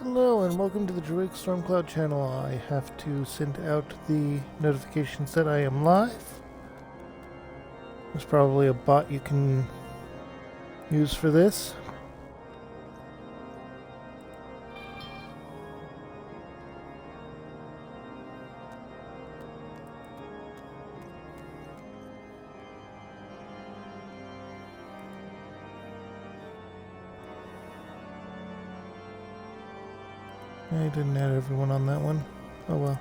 Hello and welcome to the Druid Stormcloud channel. I have to send out the notifications that I am live. There's probably a bot you can use for this. I didn't add everyone on that one. Oh well.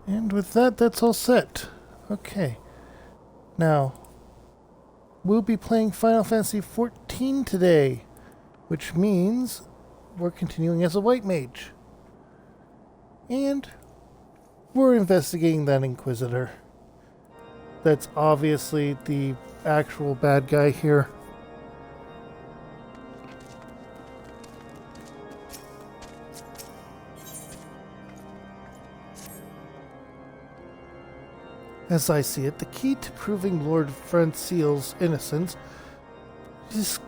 And with that, that's all set. Okay. Now, we'll be playing Final Fantasy XIV today, which means we're continuing as a white mage. And we're investigating that Inquisitor. That's obviously the actual bad guy here. As I see it, the key to proving Lord Franciel's innocence is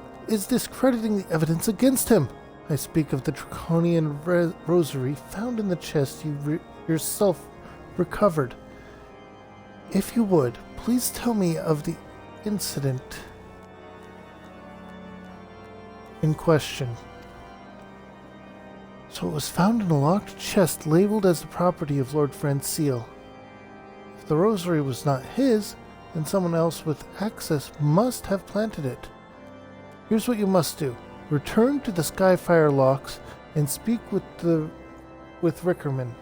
discrediting the evidence against him. I speak of the draconian rosary found in the chest you yourself recovered. If you would, please tell me of the incident in question. So it was found in a locked chest labeled as the property of Lord Franciel. If the rosary was not his, then someone else with access must have planted it. Here's what you must do. Return to the Skyfire locks and speak with Rickman.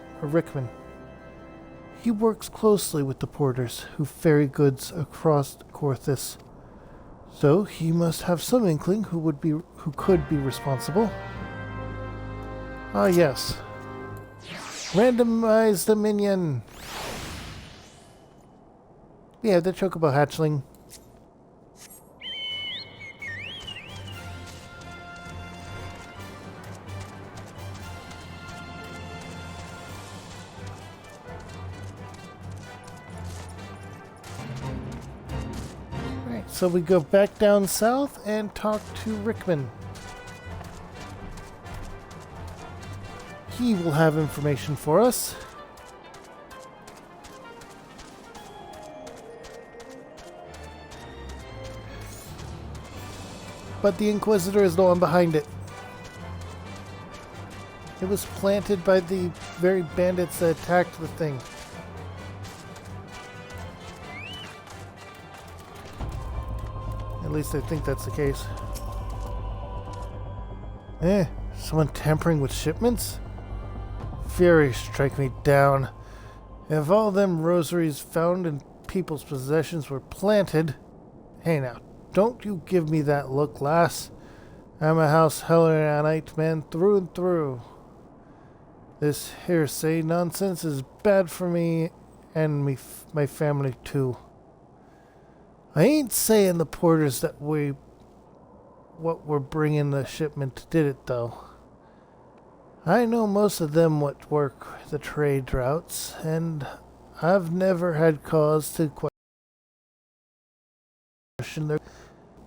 He works closely with the porters who ferry goods across Corthus. So he must have some inkling who could be responsible. Ah yes. Randomize the minion. Yeah, the chocobo hatchling. Alright, so we go back down south and talk to Rickman. He will have information for us. But the Inquisitor is the one behind it. It was planted by the very bandits that attacked the thing. At least I think that's the case. Someone tampering with shipments? Fury strike me down. If all them rosaries found in people's possessions were planted... Hey now. Don't you give me that look, lass. I'm a House Hellenite man through and through. This hearsay nonsense is bad for me and my family too. I ain't saying the porters that what were bringing the shipment did it though. I know most of them what work the trade routes, and I've never had cause to question their...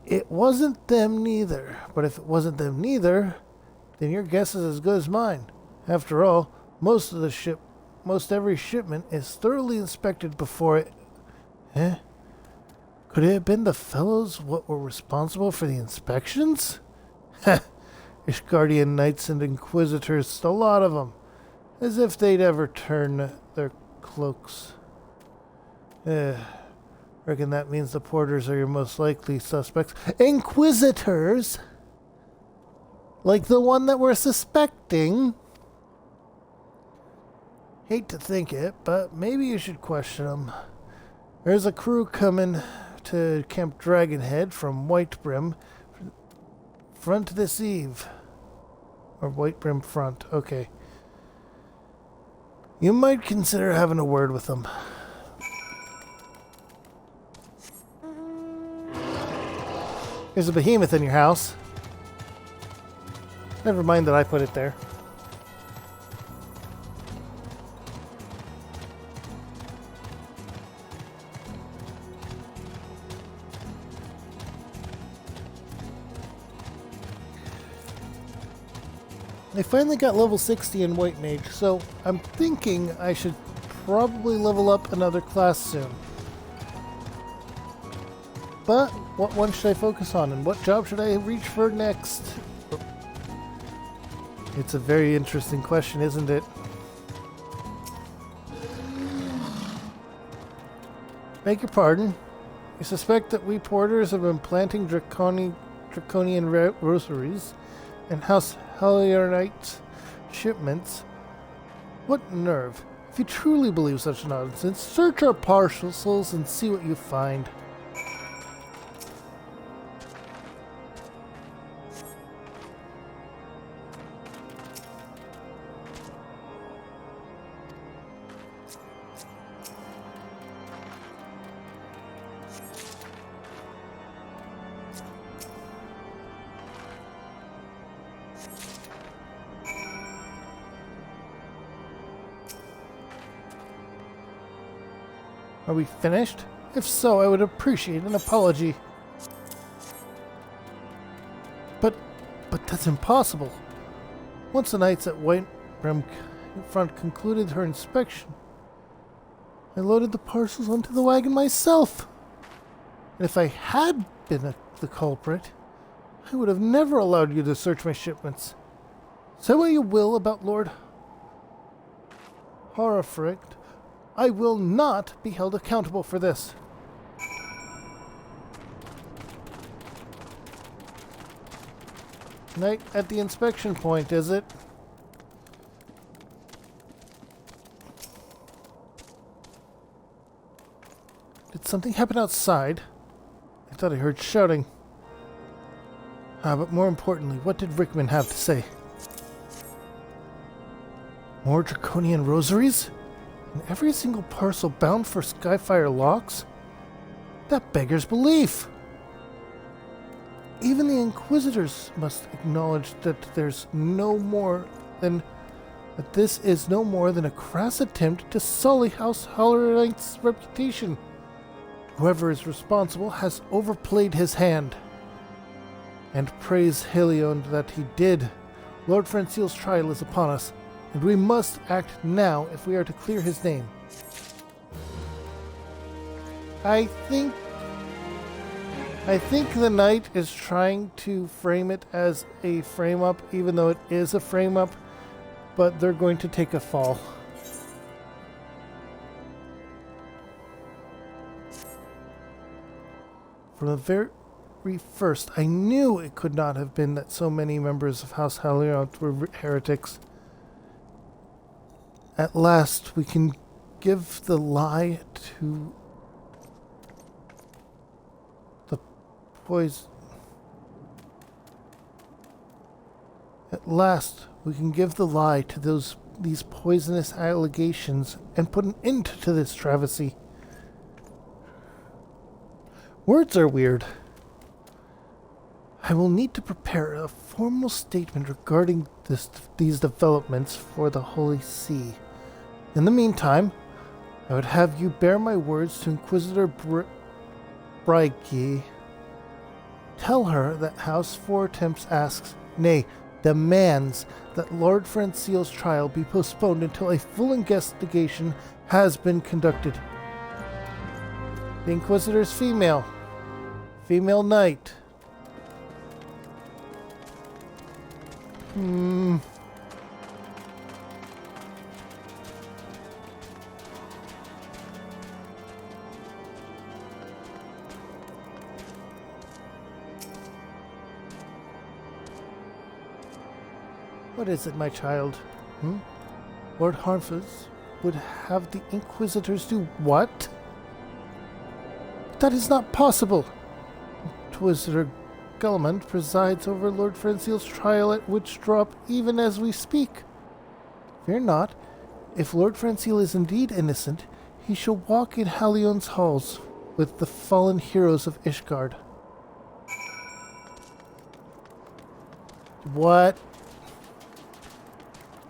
It wasn't them neither, but if it wasn't them neither, then your guess is as good as mine. After all, most every shipment is thoroughly inspected before it... Could it have been the fellows what were responsible for the inspections? Heh, Ishgardian knights and inquisitors, a lot of them. As if they'd ever turn their cloaks. Reckon that means the porters are your most likely suspects. Inquisitors? Like the one that we're suspecting? Hate to think it, but maybe you should question them. There's a crew coming to Camp Dragonhead from White Brim front this eve. Or White Brim front, okay. You might consider having a word with them. There's a behemoth in your house. Never mind that I put it there. I finally got level 60 in White Mage, so I'm thinking I should probably level up another class soon. But what one should I focus on, and what job should I reach for next? It's a very interesting question, isn't it? Beg your pardon. You suspect that we porters have been planting draconian rosaries and House Helionite shipments? What nerve! If you truly believe such nonsense, search our parcels and see what you find. Are we finished? If so, I would appreciate an apology. But that's impossible. Once the knights at White Brim front concluded her inspection, I loaded the parcels onto the wagon myself. And if I had been the culprit, I would have never allowed you to search my shipments. Say what you will about Lord Horrifrict, I will not be held accountable for this. Night at the inspection point, is it? Did something happen outside? I thought I heard shouting. But more importantly, what did Rickman have to say? More draconian rosaries? And every single parcel bound for Skyfire locks? That beggars belief. Even the Inquisitors must acknowledge that this is no more than a crass attempt to sully House Hollerite's reputation. Whoever is responsible has overplayed his hand. And praise Helion that he did. Lord Franciel's trial is upon us, and we must act now if we are to clear his name. I think the knight is trying to frame it as a frame-up, even though it is a frame-up, but they're going to take a fall. From the very first, I knew it could not have been that so many members of House Haliont were heretics. At last, we can give the lie to the poison. At last, we can give the lie to these poisonous allegations and put an end to this travesty. Words are weird. I will need to prepare a formal statement regarding these developments for the Holy See. In the meantime, I would have you bear my words to Inquisitor Brygge. Tell her that House Four Temps asks, nay, demands, that Lord Franciel's trial be postponed until a full investigation has been conducted. The Inquisitor's female. Female knight. What is it, my child? Lord Harfus would have the Inquisitors do what? that is not possible. Inquisitor Guillemont presides over Lord Franciel's trial at Witchdrop even as we speak. Fear not. If Lord Franciel is indeed innocent, he shall walk in Halion's halls with the fallen heroes of Ishgard. What?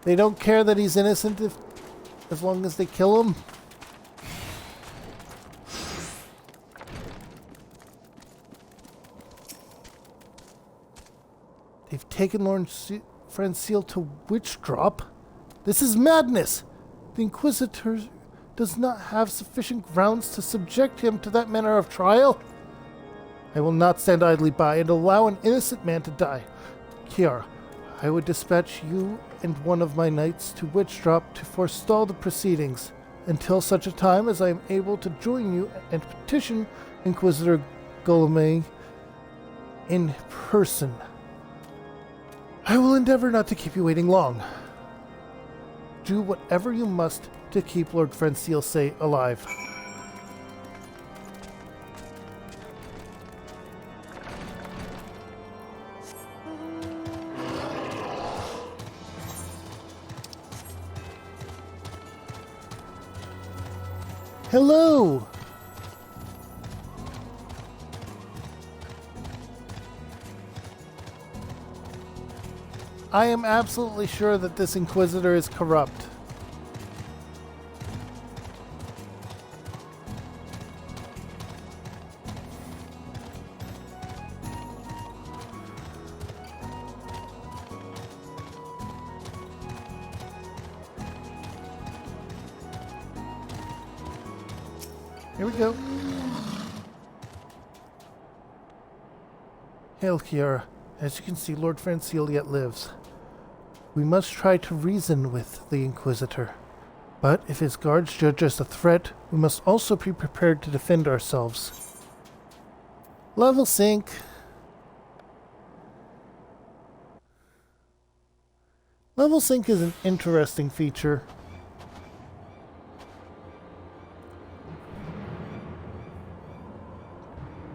They don't care that he's innocent as long as they kill him? They've taken Lord Franciel to Witchdrop? This is madness! The Inquisitor does not have sufficient grounds to subject him to that manner of trial. I will not stand idly by and allow an innocent man to die. Kiara, I would dispatch you and one of my knights to Witchdrop to forestall the proceedings, until such a time as I am able to join you and petition Inquisitor Guillemont in person. I will endeavor not to keep you waiting long. Do whatever you must to keep Lord Franciel alive. Hello! I am absolutely sure that this Inquisitor is corrupt. Here we go. Hail, Kiara. As you can see, Lord Franciel yet lives. We must try to reason with the Inquisitor. But if his guards judge us a threat, we must also be prepared to defend ourselves. Level sync. Level sync is an interesting feature.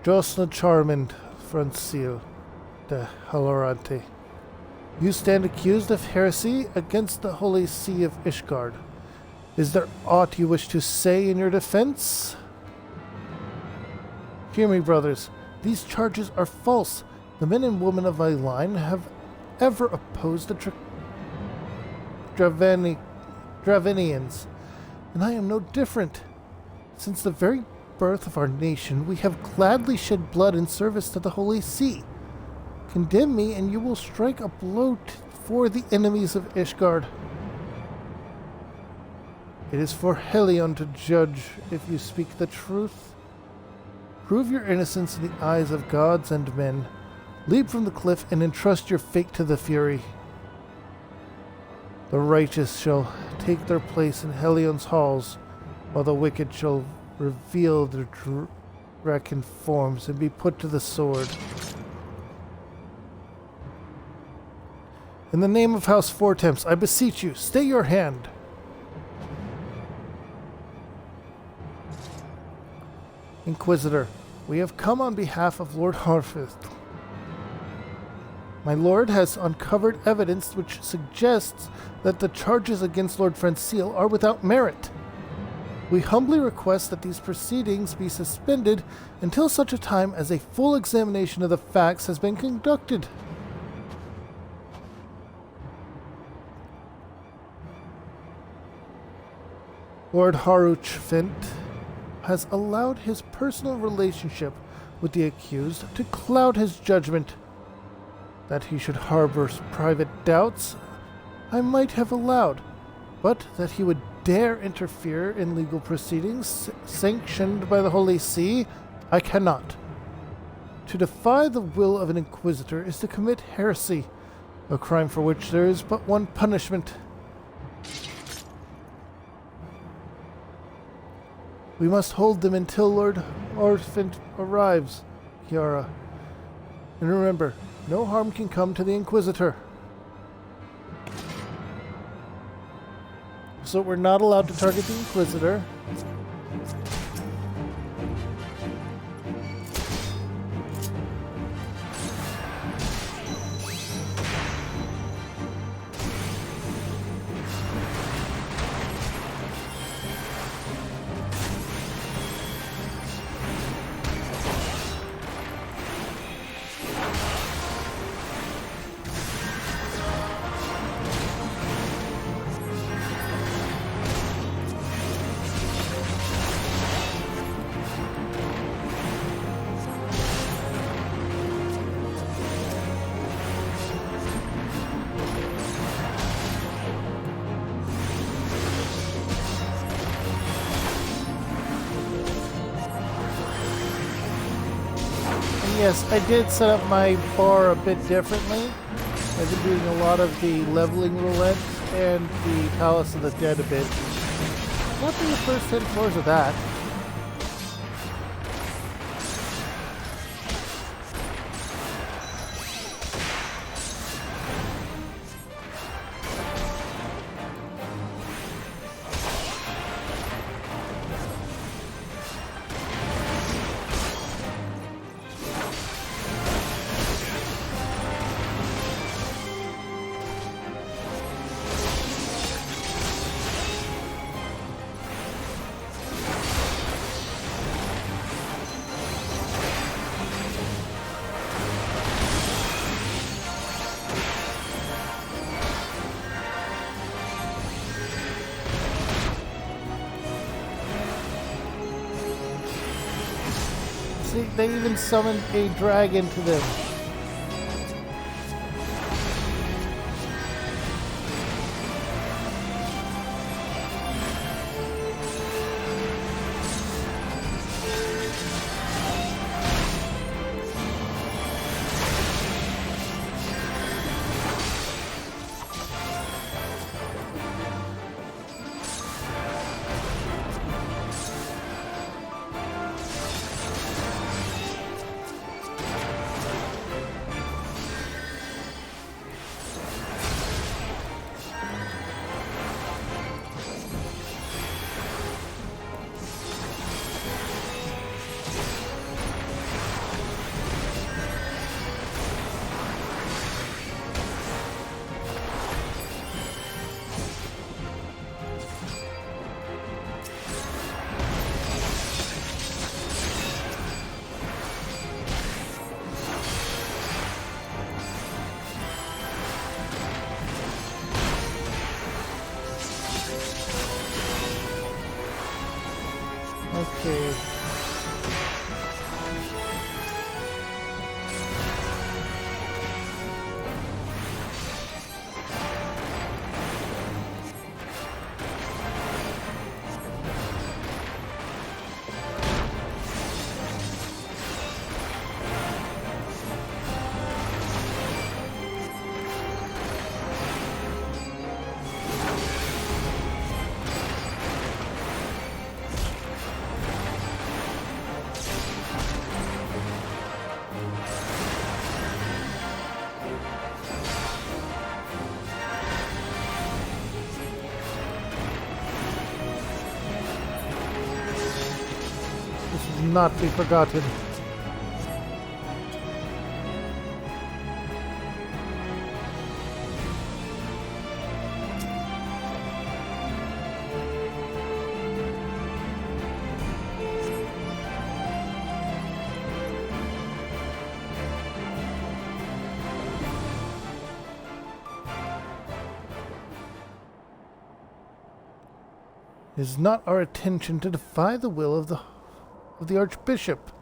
Josna Charmand Franciel de Halorante. You stand accused of heresy against the Holy See of Ishgard. Is there aught you wish to say in your defense? Hear me, brothers. These charges are false. The men and women of my line have ever opposed the Dravenians, and I am no different. Since the very birth of our nation, we have gladly shed blood in service to the Holy See. Condemn me, and you will strike a blow for the enemies of Ishgard. It is for Helion to judge if you speak the truth. Prove your innocence in the eyes of gods and men. Leap from the cliff and entrust your fate to the Fury. The righteous shall take their place in Helion's halls, while the wicked shall reveal their draken forms and be put to the sword. In the name of House Fortemps, I beseech you, stay your hand. Inquisitor, we have come on behalf of Lord Harfith. My lord has uncovered evidence which suggests that the charges against Lord Franciel are without merit. We humbly request that these proceedings be suspended until such a time as a full examination of the facts has been conducted. Lord Haruchfint has allowed his personal relationship with the accused to cloud his judgment. That he should harbor private doubts, I might have allowed, but that he would dare interfere in legal proceedings sanctioned by the Holy See, I cannot. To defy the will of an Inquisitor is to commit heresy, a crime for which there is but one punishment. We must hold them until Lord Orphant arrives, Kiara. And remember, no harm can come to the Inquisitor. So we're not allowed to target the Inquisitor. Yes, I did set up my bar a bit differently. I've been doing a lot of the leveling roulette and the Palace of the Dead a bit. Not in the first 10 floors of that. See, they even summoned a dragon to them. Okay. This will not be forgotten. It is not our intention to defy the will of the Archbishop.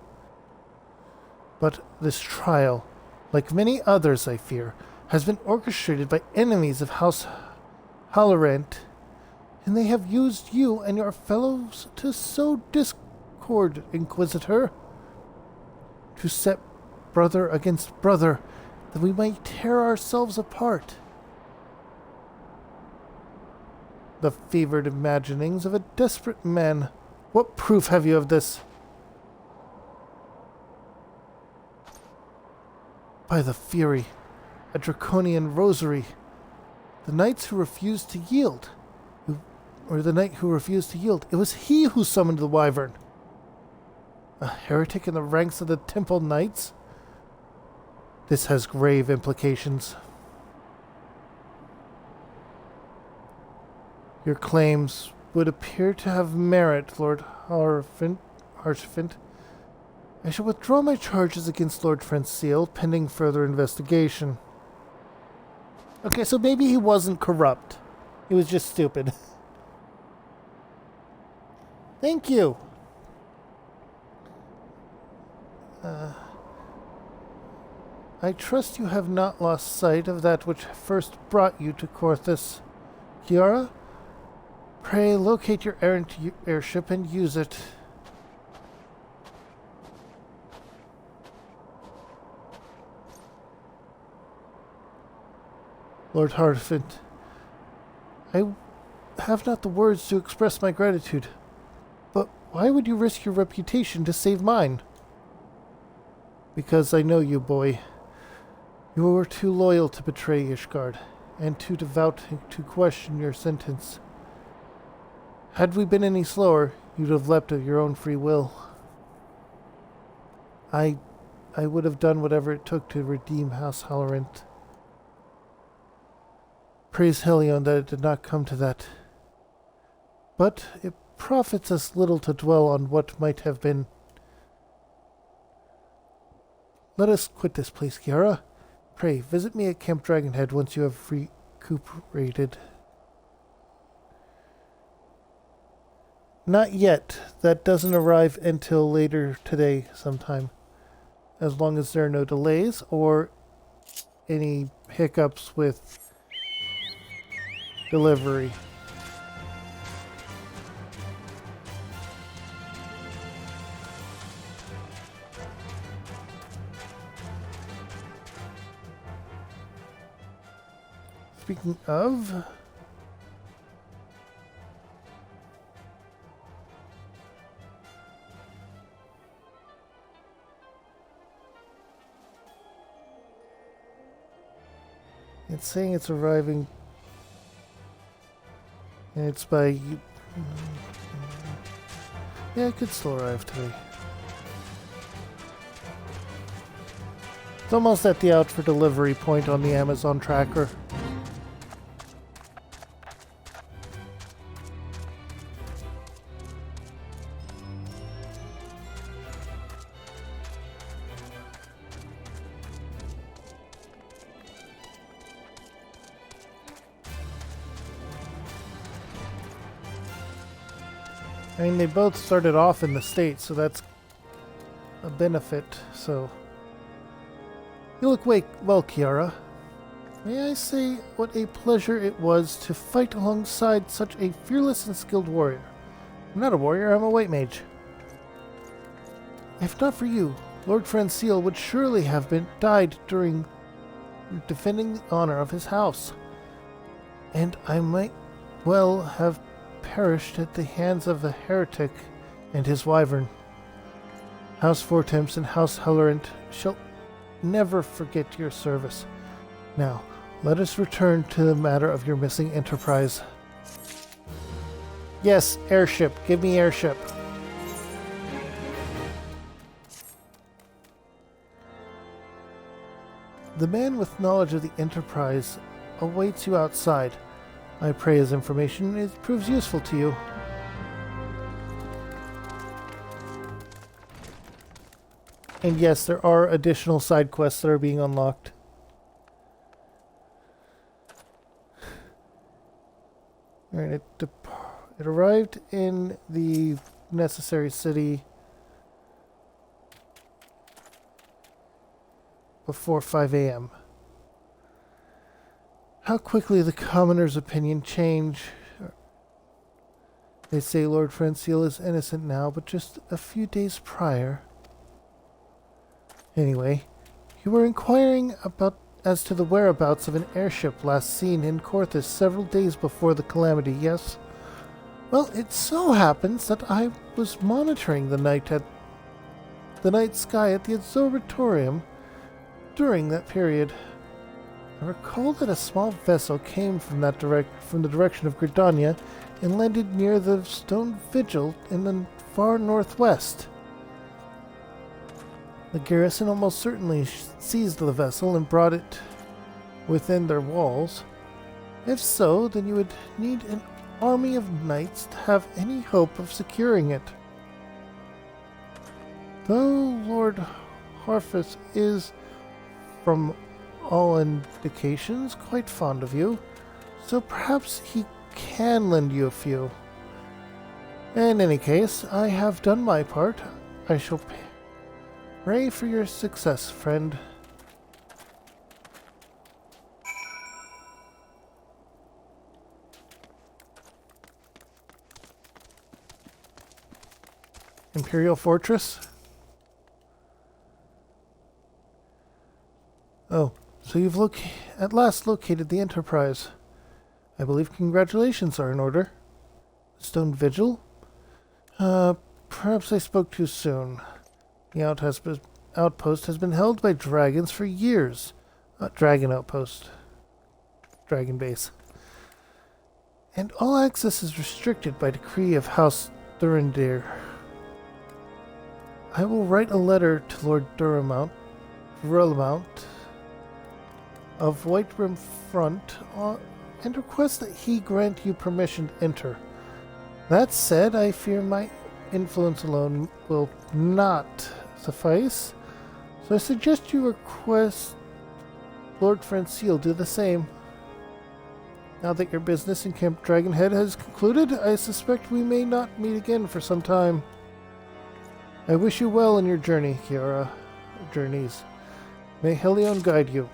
But this trial, like many others I fear, has been orchestrated by enemies of House Halorant, and they have used you and your fellows to sow discord, Inquisitor, to set brother against brother, that we might tear ourselves apart. The fevered imaginings of a desperate man. What proof have you of this? By the Fury, a draconian rosary. The knights who refused to yield. The knight who refused to yield. It was he who summoned the wyvern. A heretic in the ranks of the Temple Knights? This has grave implications. Your claims would appear to have merit, Lord Archfint. I shall withdraw my charges against Lord Francile, pending further investigation. Okay, so maybe he wasn't corrupt. He was just stupid. Thank you. I trust you have not lost sight of that which first brought you to Corthus. Kiara? Pray locate your errant airship and use it. Lord Harfint. I have not the words to express my gratitude. But why would you risk your reputation to save mine? Because I know you, boy. You were too loyal to betray Ishgard, and too devout to question your sentence. Had we been any slower, you'd have leapt of your own free will. I would have done whatever it took to redeem House Halorint. Praise Helion that it did not come to that. But it profits us little to dwell on what might have been. Let us quit this place, Kiara. Pray, visit me at Camp Dragonhead once you have recuperated. Not yet. That doesn't arrive until later today sometime. As long as there are no delays or any hiccups with delivery. Speaking of... It's saying it's arriving... And it's by... Yeah, it could still arrive today. It's almost at the out for delivery point on the Amazon tracker. I mean, they both started off in the States, so that's a benefit, so... You look well, Kiara. May I say what a pleasure it was to fight alongside such a fearless and skilled warrior. I'm not a warrior, I'm a white mage. If not for you, Lord Francile would surely have died during defending the honor of his house. And I might well have perished at the hands of a heretic and his wyvern. House Fortemps and House Halorint shall never forget your service. Now, let us return to the matter of your missing enterprise. Yes, airship. Give me airship. The man with knowledge of the enterprise awaits you outside. I pray his information proves useful to you. And yes, there are additional side quests that are being unlocked. Alright, it arrived in the necessary city before 5 a.m. How quickly the commoner's opinion change. They say Lord Francile is innocent now, but just a few days prior. Anyway, you were inquiring as to the whereabouts of an airship last seen in Corthus several days before the calamity, yes? Well, it so happens that I was monitoring the night sky at the observatorium during that period. I recall that a small vessel came from the direction of Gridania and landed near the stone vigil in the far northwest. The garrison almost certainly seized the vessel and brought it within their walls. If so, then you would need an army of knights to have any hope of securing it. Though Lord Harfus is, from all indications, quite fond of you, so perhaps he can lend you a few. In any case, I have done my part. I shall pray for your success, friend. Imperial Fortress? Oh, So you've at last located the Enterprise. I believe congratulations are in order. Stone Vigil? Perhaps I spoke too soon. The outpost has been held by dragons for years. Dragon outpost. Dragon base. And all access is restricted by decree of House Thurindir. I will write a letter to Lord Duramount of White Rim Front and request that he grant you permission to enter. That said, I fear my influence alone will not suffice, so I suggest you request Lord Francile do the same. Now that your business in Camp Dragonhead has concluded, I suspect we may not meet again for some time. I wish you well in your journey, Kiara. Journeys. May Helion guide you.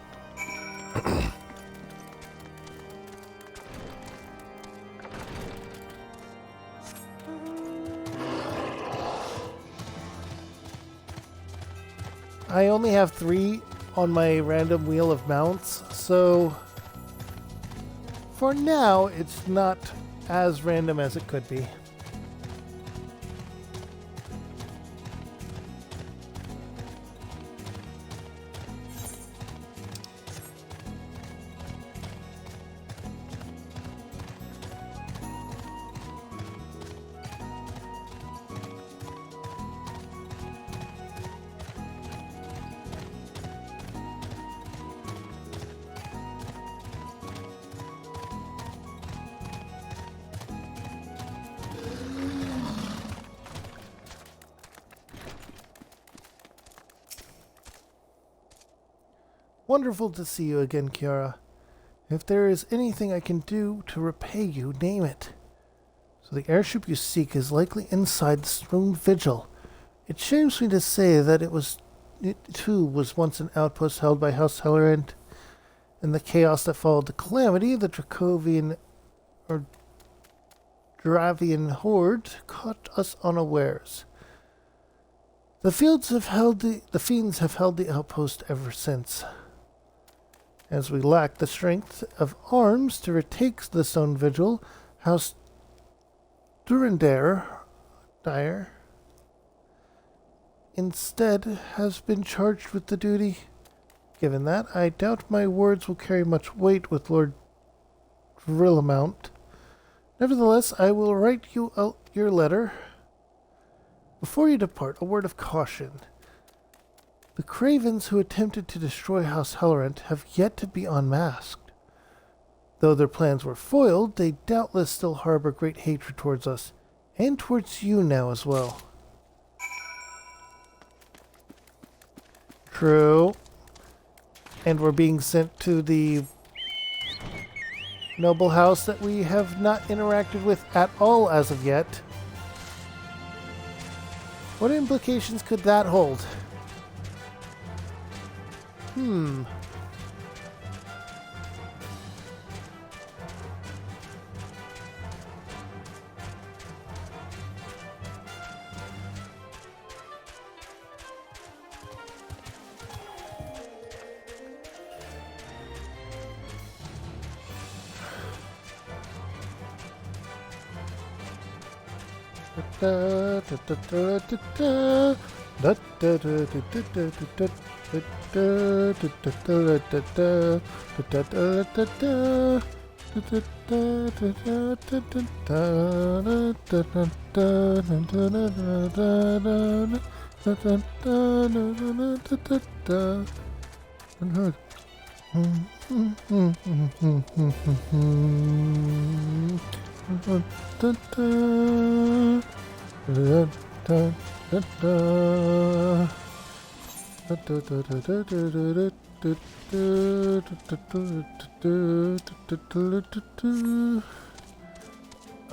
I only have 3 on my random wheel of mounts, so for now it's not as random as it could be. Wonderful to see you again, Kiara. If there is anything I can do to repay you, name it. So the airship you seek is likely inside the Stone Vigil. It shames me to say that it too was once an outpost held by House Hellerant. In the chaos that followed the calamity, the Dravian horde caught us unawares. The fiends have held the outpost ever since. As we lack the strength of arms to retake the Stone Vigil, House Thurindir instead has been charged with the duty. Given that, I doubt my words will carry much weight with Lord Drillamount. Nevertheless, I will write you out your letter. Before you depart, a word of caution. The cravens who attempted to destroy House Hellerant have yet to be unmasked. Though their plans were foiled, they doubtless still harbor great hatred towards us, and towards you now as well. True. And we're being sent to the noble house that we have not interacted with at all as of yet. What implications could that hold?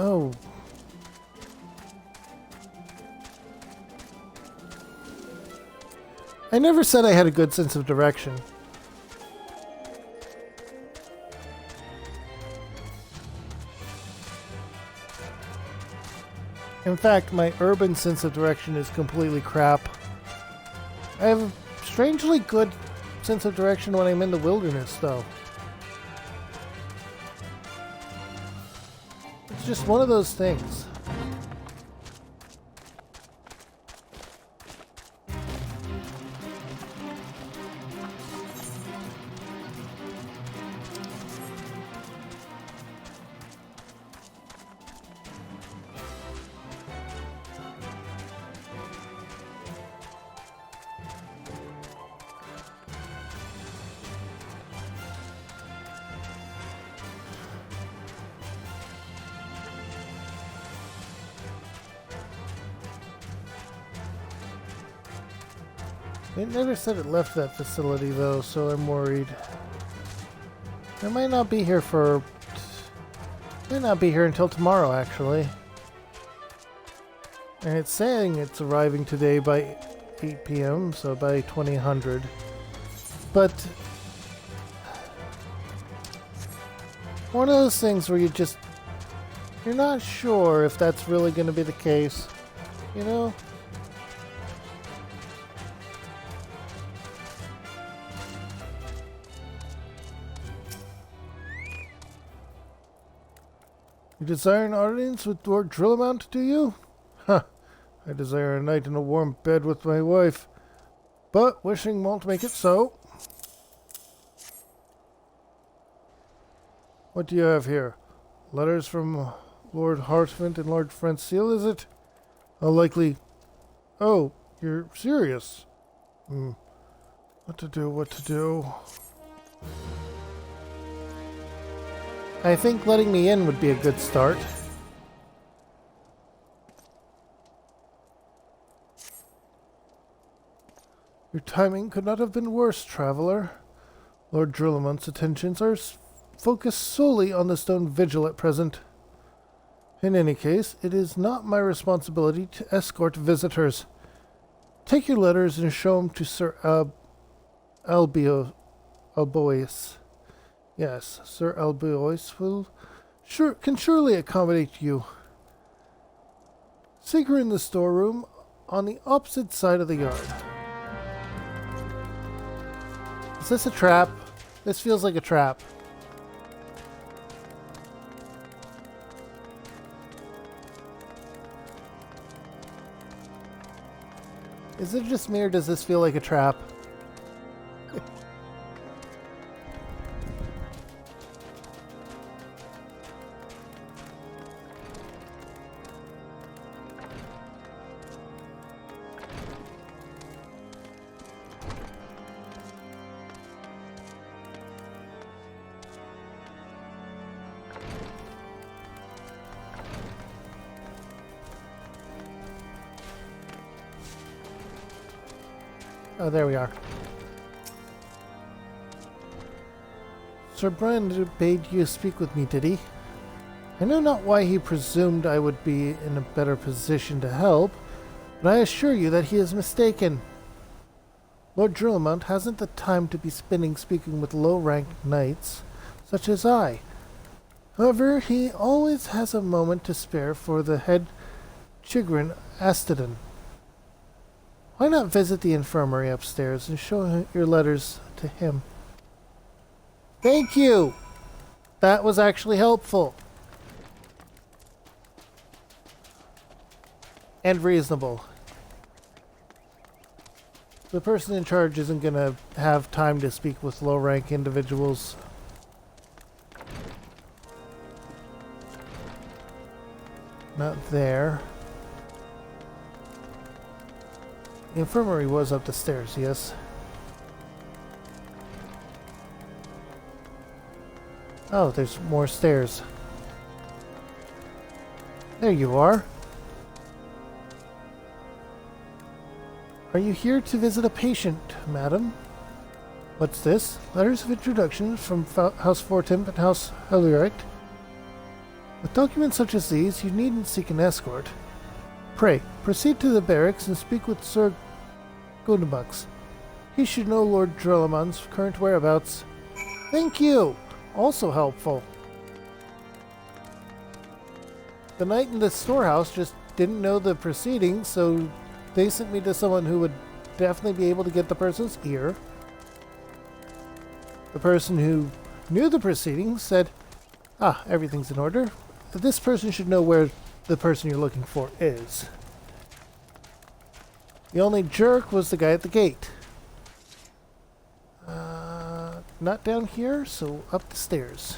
Oh. I never said I had a good sense of direction. In fact, my urban sense of direction is completely crap. I have a strangely good sense of direction when I'm in the wilderness, though. It's just one of those things. It never said it left that facility, though, so I'm worried. It might not be here for... Might not be here until tomorrow, actually. And it's saying it's arriving today by 8 p.m., so by 2000. But... one of those things where you're not sure if that's really going to be the case. You know? You desire an audience with Lord Drillamount, do you? Huh. I desire a night in a warm bed with my wife, but wishing won't make it so. What do you have here? Letters from Lord Hartford and Lord Francile, is it? How likely... Oh, you're serious. What to do? I think letting me in would be a good start. Your timing could not have been worse, traveler. Lord Drillamount's attentions are focused solely on the stone vigil at present. In any case, it is not my responsibility to escort visitors. Take your letters and show them to Sir Albois. Yes, Sir Albois can surely accommodate you. Seek her in the storeroom on the opposite side of the yard. Is this a trap? This feels like a trap. Is it just me, or does this feel like a trap? Oh, there we are. Sir Brand bade you speak with me, did he? I know not why he presumed I would be in a better position to help, but I assure you that he is mistaken. Lord Drillamount hasn't the time to be speaking with low-ranked knights, such as I. However, he always has a moment to spare for the head Chigrin Astadan. Why not visit the infirmary upstairs and show your letters to him? Thank you! That was actually helpful. And reasonable. The person in charge isn't going to have time to speak with low-rank individuals. Not there. The infirmary was up the stairs, yes. Oh, there's more stairs. There you are. Are you here to visit a patient, madam? What's this? Letters of introduction from House Fortemp and House Hellericht. With documents such as these, you needn't seek an escort. Pray, proceed to the barracks and speak with Sir Godebux. He should know Lord Drillamount's current whereabouts. Thank you! Also helpful. The knight in the storehouse just didn't know the proceedings, so they sent me to someone who would definitely be able to get the person's ear. The person who knew the proceedings said, "Ah, everything's in order. This person should know where the person you're looking for is." The only jerk was the guy at the gate. Not down here, so up the stairs.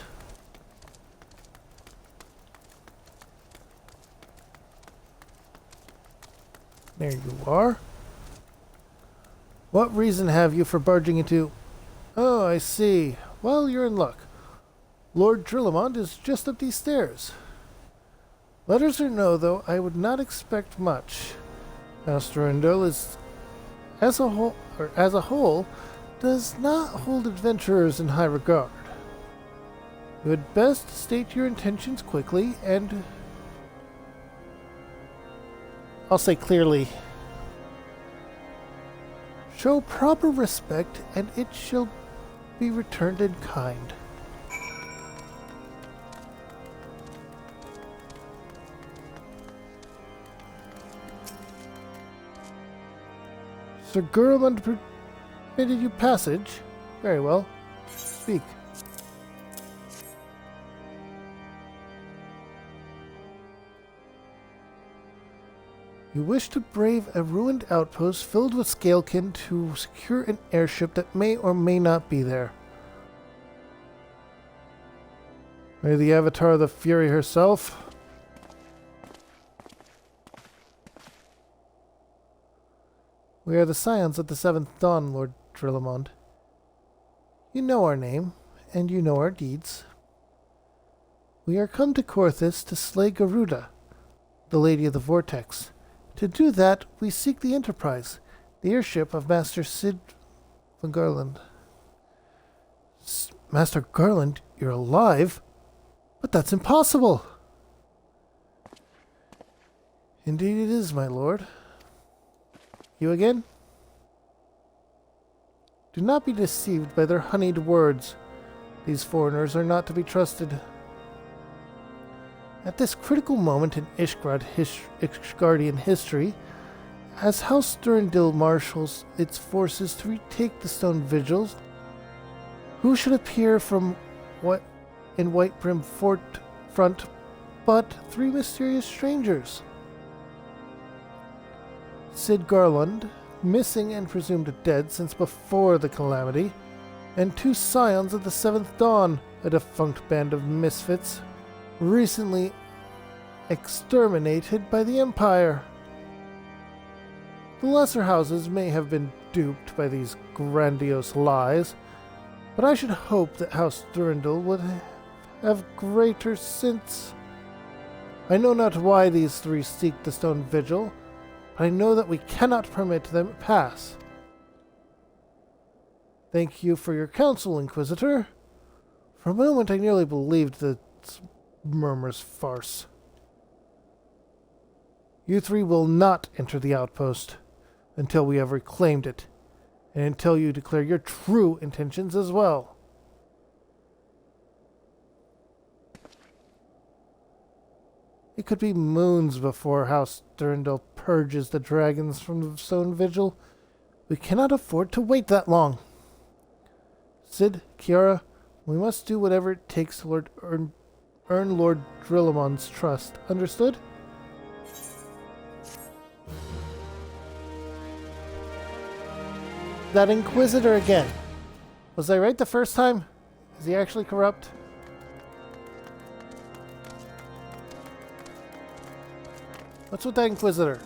There you are. What reason have you for barging into... Oh, I see. Well, you're in luck. Lord Drillamond is just up these stairs. Letters or no, though, I would not expect much. Master Endel is, as a whole, does not hold adventurers in high regard. You had best state your intentions quickly and... I'll say clearly. Show proper respect, and it shall be returned in kind. Sir Gurmund permitted you passage? Very well. Speak. You wish to brave a ruined outpost filled with scalekin to secure an airship that may or may not be there. May the avatar of the Fury herself... We are the scions of the Seventh Dawn, Lord Drillamond. You know our name, and you know our deeds. We are come to Corthus to slay Garuda, the Lady of the Vortex. To do that, we seek the Enterprise, the airship of Master Sid von Garland. Master Garland, you're alive? But that's impossible! Indeed it is, my lord. You again? Do not be deceived by their honeyed words. These foreigners are not to be trusted. At this critical moment in Ishgardian history, as House Durandil marshals its forces to retake the Stone Vigils, who should appear from White Brim front but three mysterious strangers? Sid Garland, missing and presumed dead since before the calamity, and two scions of the Seventh Dawn, a defunct band of misfits, recently exterminated by the Empire. The lesser houses may have been duped by these grandiose lies, but I should hope that House Durandal would have greater sense. I know not why these three seek the Stone Vigil, but I know that we cannot permit them pass. Thank you for your counsel, Inquisitor. For a moment I nearly believed the murmur's farce. You three will not enter the outpost until we have reclaimed it, and until you declare your true intentions as well. It could be moons before House Durandal purges the dragons from the Stone Vigil. We cannot afford to wait that long. Sid, Kiara, we must do whatever it takes to earn Lord Drillamon's trust. Understood? That Inquisitor again. Was I right the first time? Is he actually corrupt? What's with that Inquisitor?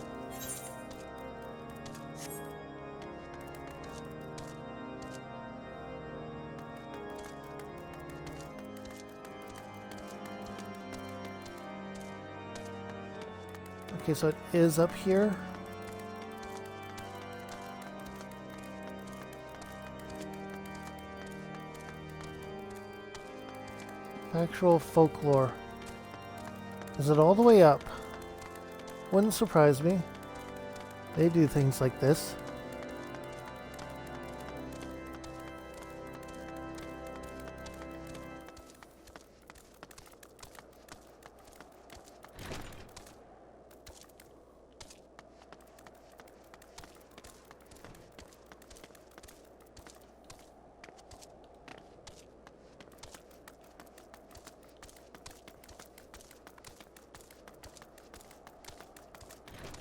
Okay, so it is up here. Actual folklore. Is it all the way up? Wouldn't surprise me. They do things like this.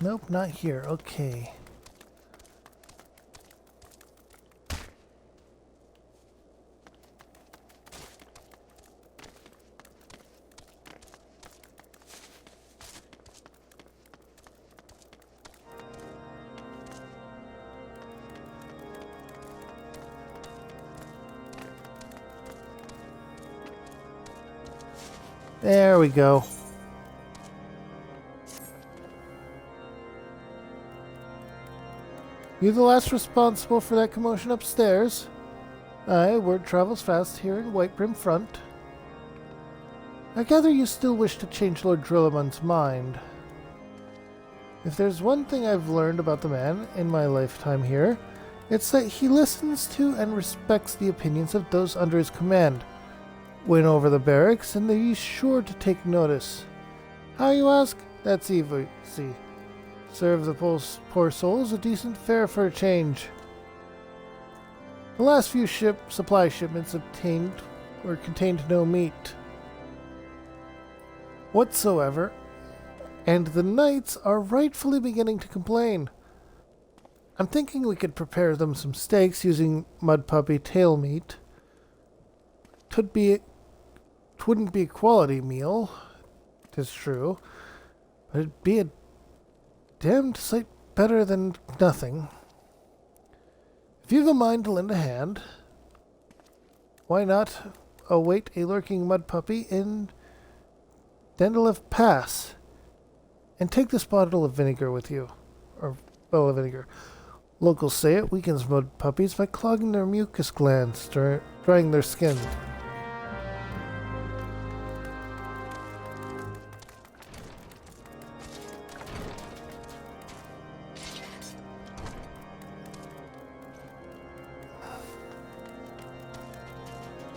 Nope, not here. Okay. There we go. You the last responsible for that commotion upstairs? Aye, word travels fast here in White Brim Front. I gather you still wish to change Lord Drillamun's mind. If there's one thing I've learned about the man in my lifetime here, it's that he listens to and respects the opinions of those under his command. Win over the barracks, and he's sure to take notice. How, you ask? That's easy. Serve the poor souls a decent fare for a change. The last few supply shipments obtained contained no meat whatsoever, and the knights are rightfully beginning to complain. I'm thinking we could prepare them some steaks using mud puppy tail meat. Wouldn't be a quality meal, 'tis true, but it'd be a damned sight better than nothing. If you've a mind to lend a hand, why not await a lurking mud puppy in Dandeliff Pass, and take this bottle of vinegar with you, or bottle of vinegar. Locals say it weakens mud puppies by clogging their mucus glands, drying their skin.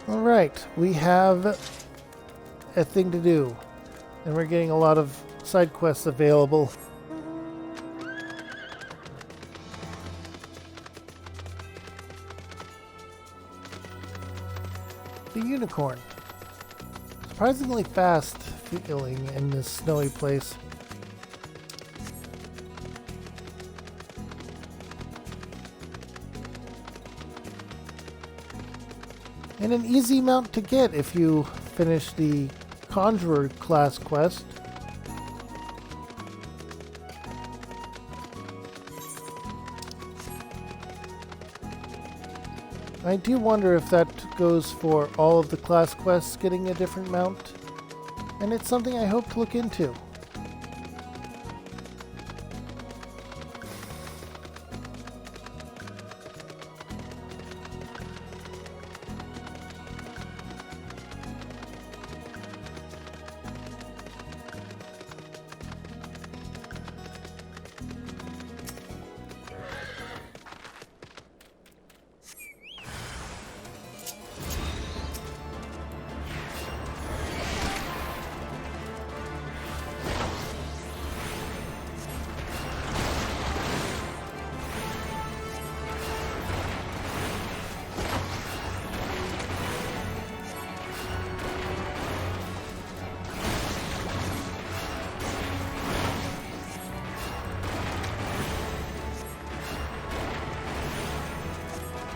Alright, we have a thing to do, and we're getting a lot of side quests available. The unicorn. Surprisingly fast feeling in this snowy place. And an easy mount to get if you finish the Conjurer class quest. I do wonder if that goes for all of the class quests getting a different mount, and it's something I hope to look into.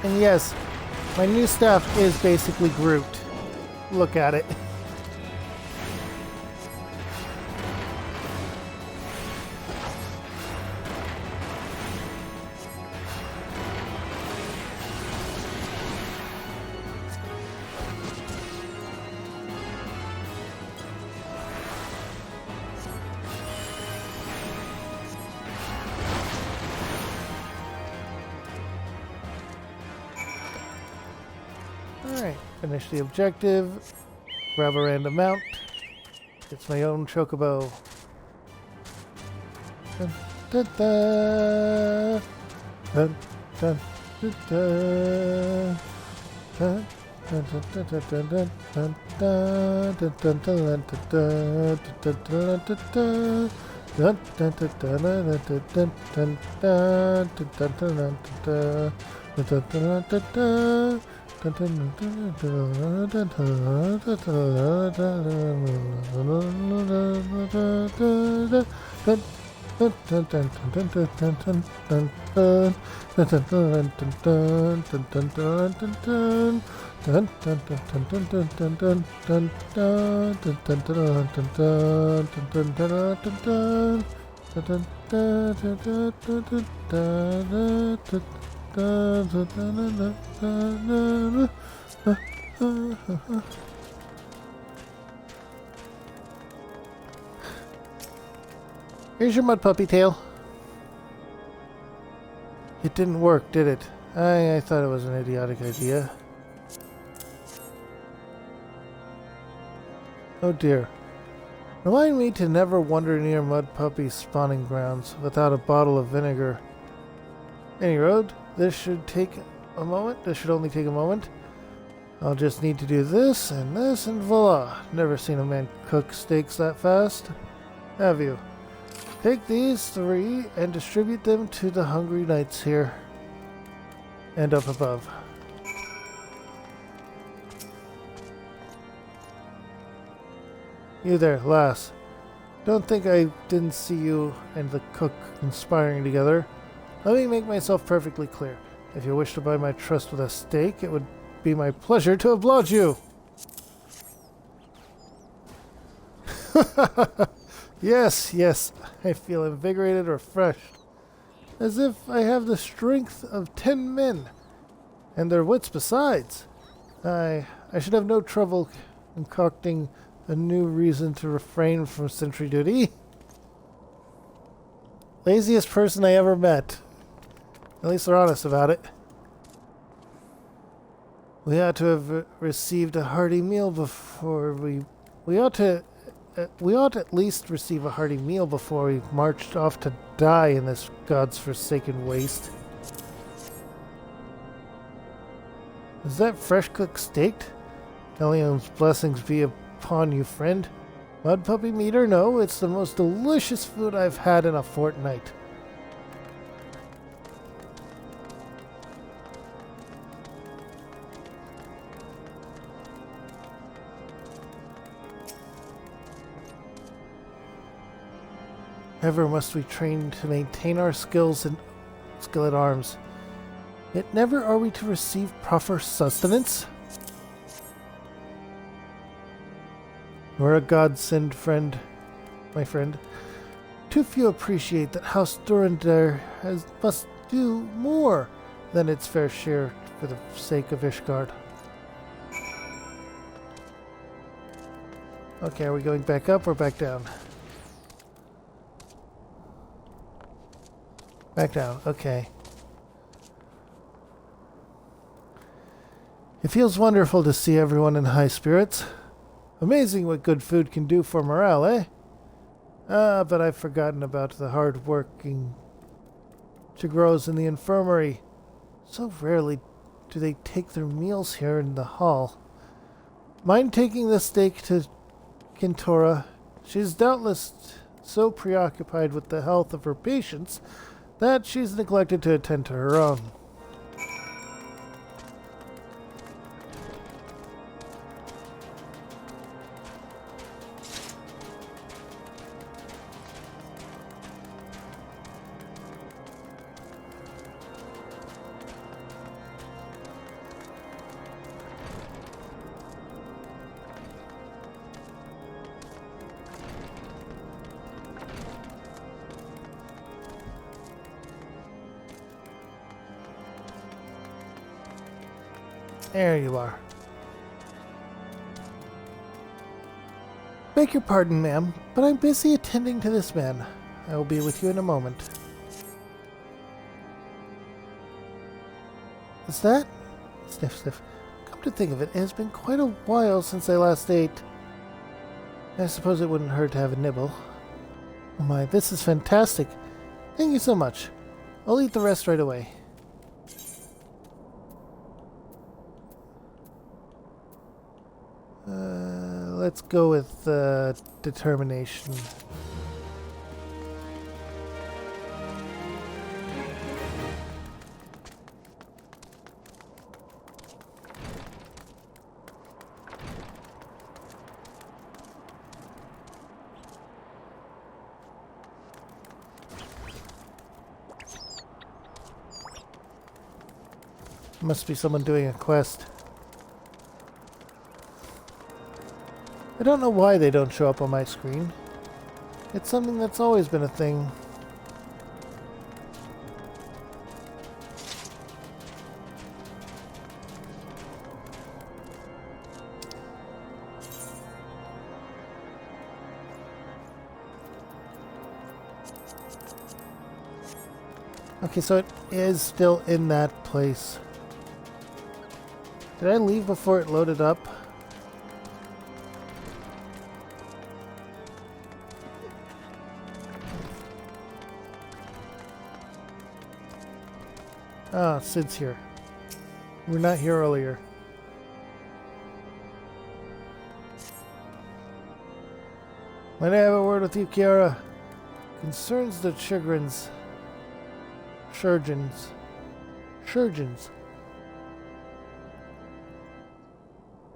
And yes, my new staff is basically Groot. Look at it. Alright, finish the objective, grab a random mount, it's my own chocobo. Dun, dun, dun. Dun, dun, dun, dun. Dun, dun, dun, dun, dun, dun, dun, dun, dun, dun, dun, dun, dun, dun, dun. Here's your mud puppy tail. It didn't work, did it? I thought it was an idiotic idea. Oh dear. Remind me to never wander near mud puppy's spawning grounds without a bottle of vinegar. Any road, this should take a moment. This should only take a moment. I'll just need to do this, and voila. Never seen a man cook steaks that fast. Have you? Take these 3 and distribute them to the hungry knights here and up above. You there, lass. Don't think I didn't see you and the cook conspiring together. Let me make myself perfectly clear. If you wish to buy my trust with a steak, it would be my pleasure to oblige you. Yes, yes, I feel invigorated, refreshed, as if I have the strength of 10 men, and their wits besides. I should have no trouble concocting a new reason to refrain from sentry duty. Laziest person I ever met. At least they're honest about it. We ought to have received a hearty meal before we ought at least receive a hearty meal before we marched off to die in this God's forsaken waste. Is that fresh cooked steak? Elion's blessings be upon you, friend. Mud puppy meat or no, it's the most delicious food I've had in a fortnight. Ever must we train to maintain our skills and skill at arms. Yet never are we to receive proper sustenance. We're a godsend, friend, my friend. Too few appreciate that House Durandar must do more than its fair share for the sake of Ishgard. Okay, are we going back up or back down? Back down, okay. It feels wonderful to see everyone in high spirits. Amazing what good food can do for morale, eh? But I've forgotten about the hard-working Chigros in the infirmary. So rarely do they take their meals here in the hall. Mind taking the steak to Kintora? She's doubtless so preoccupied with the health of her patients that she's neglected to attend to her own. There you are. Beg your pardon, ma'am, but I'm busy attending to this man. I will be with you in a moment. Is that? Sniff, sniff. Come to think of it, it has been quite a while since I last ate. I suppose it wouldn't hurt to have a nibble. Oh my, this is fantastic. Thank you so much. I'll eat the rest right away. Let's go with determination. Must be someone doing a quest. I don't know why they don't show up on my screen. It's something that's always been a thing. Okay, so it is still in that place. Did I leave before it loaded up? Ah, Sid's here. We were not here earlier. Might I have a word with you, Kiara? Concerns the Shurgens.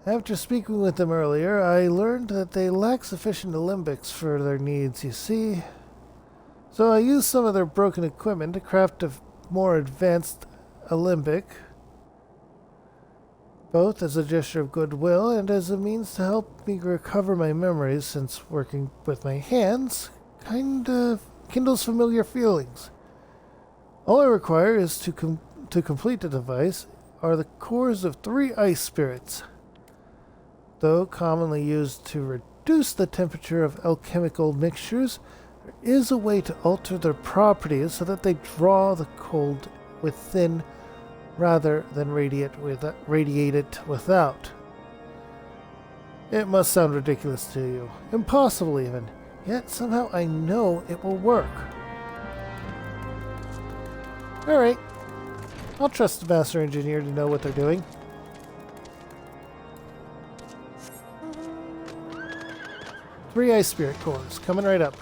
After speaking with them earlier, I learned that they lack sufficient alembics for their needs, you see. So I used some of their broken equipment to craft a more advanced alembic, both as a gesture of goodwill and as a means to help me recover my memories, since working with my hands kinda kindles familiar feelings. All I require is to complete the device are the cores of 3 ice spirits. Though commonly used to reduce the temperature of alchemical mixtures, there is a way to alter their properties so that they draw the cold within rather than radiate it without. It must sound ridiculous to you, impossible even, yet somehow I know it will work. Alright, I'll trust the master engineer to know what they're doing. Three ice spirit cores, coming right up.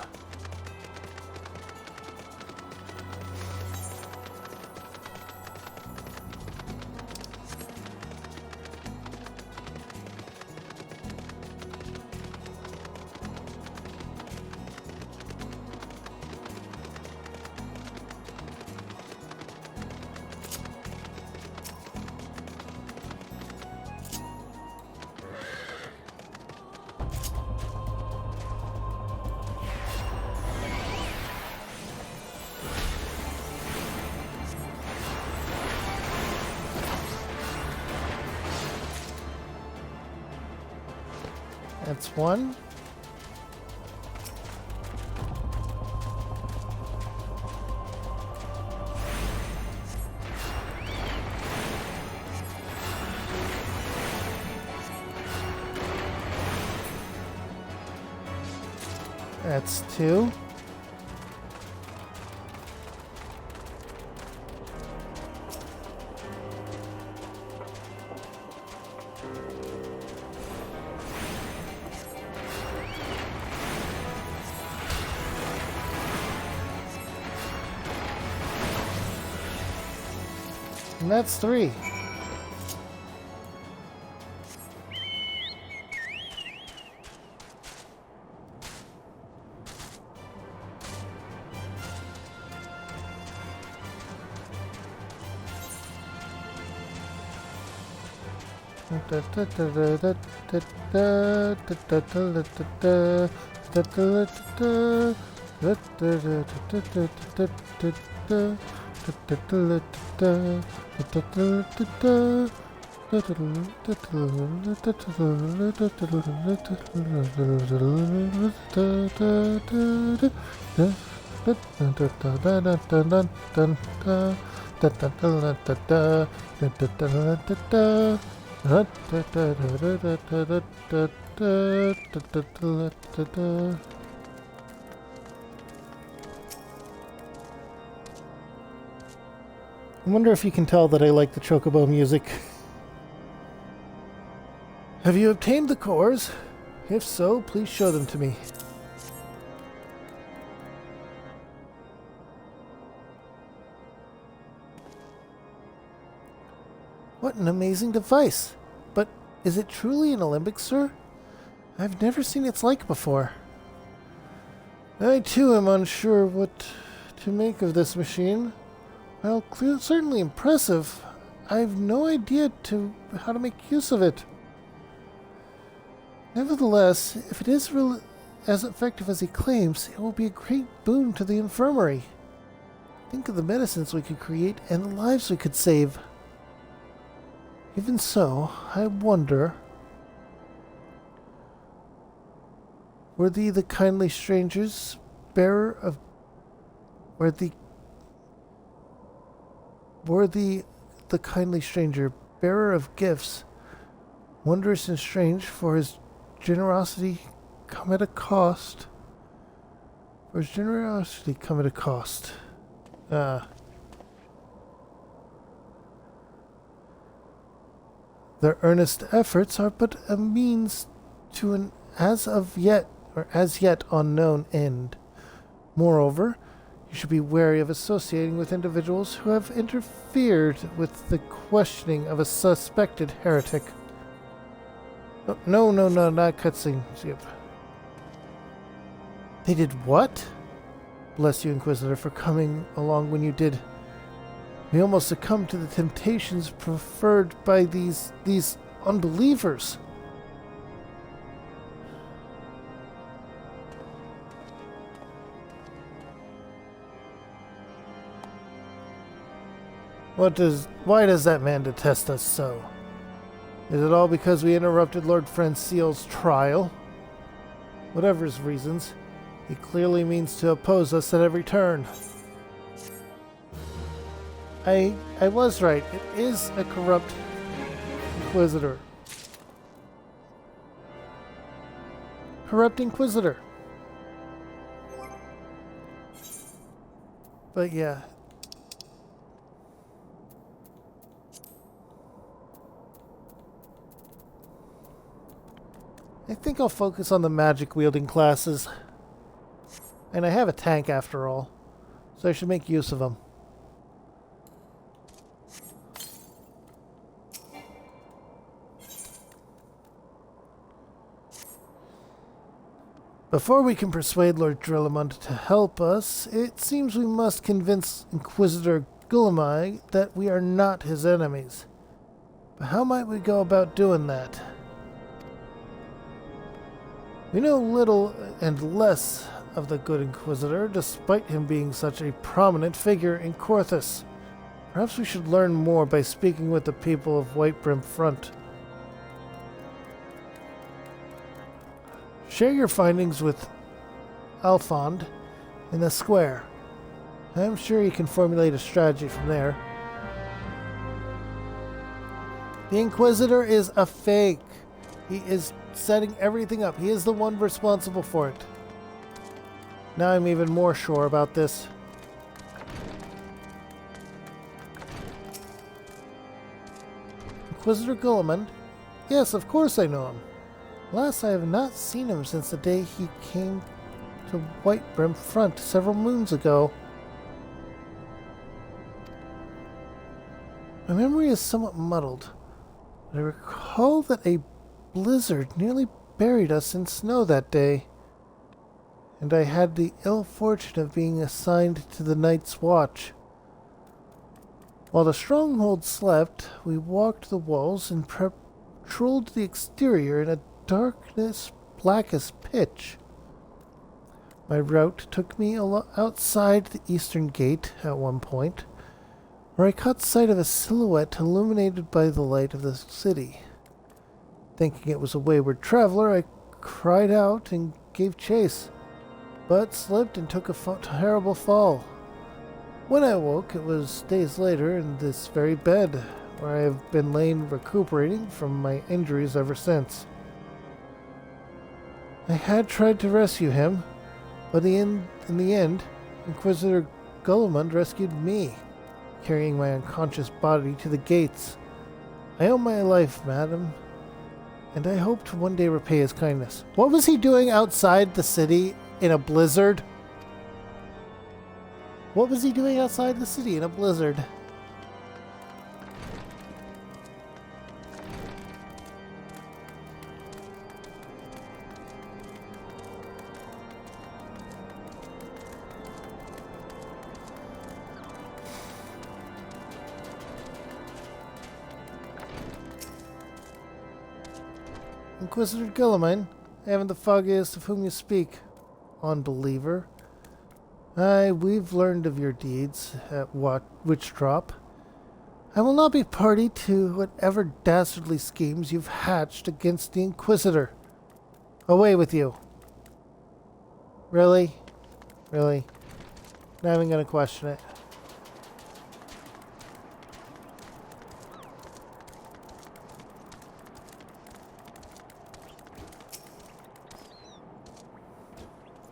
That's one. That's two. And that's three. I wonder if you can tell that I like the Chocobo music. Have you obtained the cores? If so, please show them to me. What an amazing device! But is it truly an alembic, sir? I've never seen its like before. I too am unsure what to make of this machine. Well, certainly impressive, I have no idea how to make use of it. Nevertheless, if it is as effective as he claims, it will be a great boon to the infirmary. Think of the medicines we could create and the lives we could save. Even so, I wonder, were the kindly strangers bearer of the kindly stranger bearer of gifts, wondrous and strange, for his generosity come at a cost. For his generosity come at a cost. Their earnest efforts are but a means to an as yet unknown end. Moreover, you should be wary of associating with individuals who have interfered with the questioning of a suspected heretic. No, not cutscene. They did what? Bless you, Inquisitor, for coming along when you did. We almost succumbed to the temptations preferred by these unbelievers. Why does that man detest us so? Is it all because we interrupted Lord Franciel's trial? Whatever his reasons, he clearly means to oppose us at every turn. I was right. It is a corrupt Inquisitor. Corrupt Inquisitor. But yeah. I think I'll focus on the magic-wielding classes. And I have a tank after all, so I should make use of them. Before we can persuade Lord Drillamund to help us, it seems we must convince Inquisitor Guillemai that we are not his enemies. But how might we go about doing that? We know little and less of the good Inquisitor, despite him being such a prominent figure in Corthus. Perhaps we should learn more by speaking with the people of Whitebrim Front. Share your findings with Alphond in the square. I'm sure he can formulate a strategy from there. The Inquisitor is a fake. He is setting everything up. He is the one responsible for it. Now I'm even more sure about this. Inquisitor Guillemund? Yes, of course I know him. Alas, I have not seen him since the day he came to Whitebrim Front several moons ago. My memory is somewhat muddled, but I recall that a blizzard nearly buried us in snow that day, and I had the ill fortune of being assigned to the night's watch. While the stronghold slept, we walked the walls and patrolled the exterior in a darkness black as pitch. My route took me outside the eastern gate at one point, where I caught sight of a silhouette illuminated by the light of the city. Thinking it was a wayward traveler, I cried out and gave chase, but slipped and took a terrible fall. When I awoke, it was days later in this very bed, where I have been lain recuperating from my injuries ever since. I had tried to rescue him, but in the end, Inquisitor Guillemund rescued me, carrying my unconscious body to the gates. I owe my life, madam, and I hope to one day repay his kindness. What was he doing outside the city in a blizzard? What was he doing outside the city in a blizzard? Inquisitor Guillermine, I haven't the foggiest of whom you speak, unbeliever. Aye, we've learned of your deeds at Witch Drop. I will not be party to whatever dastardly schemes you've hatched against the Inquisitor. Away with you. Really? Really? Not even gonna question it.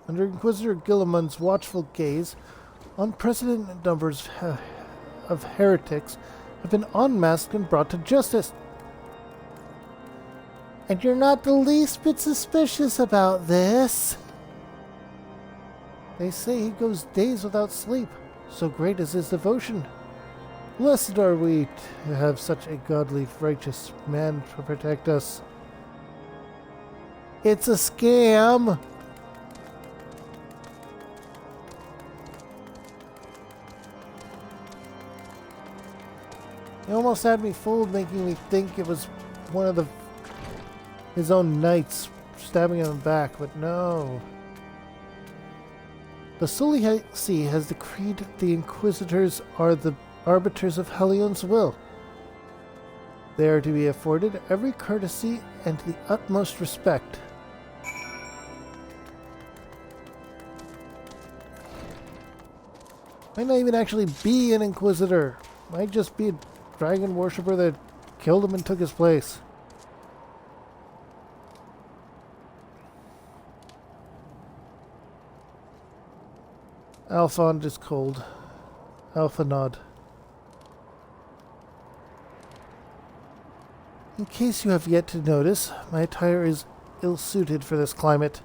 Under Inquisitor Guilliman's watchful gaze, unprecedented numbers of heretics have been unmasked and brought to justice. And you're not the least bit suspicious about this. They say he goes days without sleep, so great is his devotion. Blessed are we to have such a godly, righteous man to protect us. It's a scam! He almost had me fooled, making me think it was one of his own knights stabbing him in the back, but no. The Sully Sea has decreed the Inquisitors are the arbiters of Helion's will. They are to be afforded every courtesy and the utmost respect. Might not even actually be an Inquisitor. Might just be a dragon worshipper that killed him and took his place. Alphond is cold. Alpha nod. In case you have yet to notice, my attire is ill-suited for this climate.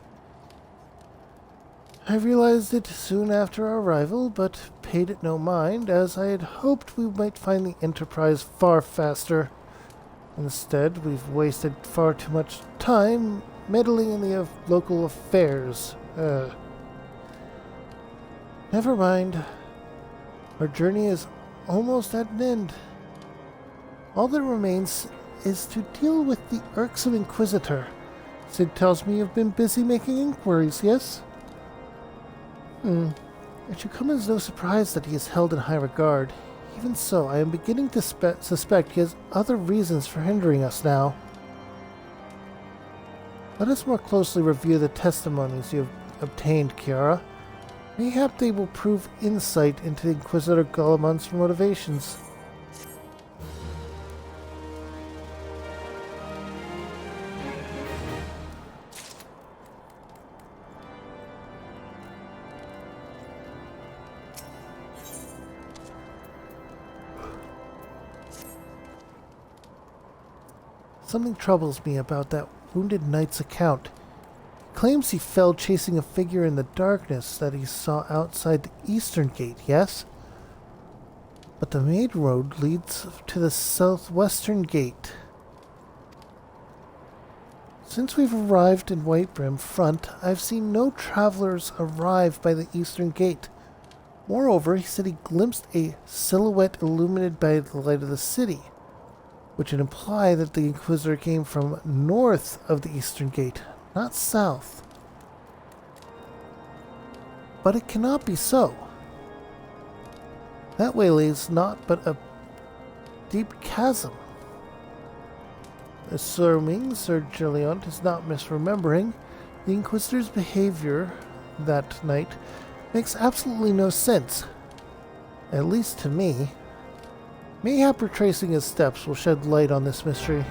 I realized it soon after our arrival, but paid it no mind, as I had hoped we might find the Enterprise far faster. Instead, we've wasted far too much time meddling in the local affairs. Never mind. Our journey is almost at an end. All that remains is to deal with the irksome Inquisitor. Sid tells me you've been busy making inquiries, yes? It should come as no surprise that he is held in high regard. Even so, I am beginning to suspect he has other reasons for hindering us now. Let us more closely review the testimonies you have obtained, Kiara. Mayhap they will prove insight into Inquisitor Guilliman's motivations. Something troubles me about that wounded knight's account. He claims he fell chasing a figure in the darkness that he saw outside the eastern gate, yes? But the main road leads to the southwestern gate. Since we've arrived in Whitebrim Front, I've seen no travelers arrive by the eastern gate. Moreover, he said he glimpsed a silhouette illuminated by the light of the city, which would imply that the Inquisitor came from north of the eastern gate, not south. But it cannot be so. That way lays naught but a deep chasm. Assuming Sir Gilliant is not misremembering, the Inquisitor's behavior that night makes absolutely no sense. At least to me. Mayhap retracing his steps will shed light on this mystery.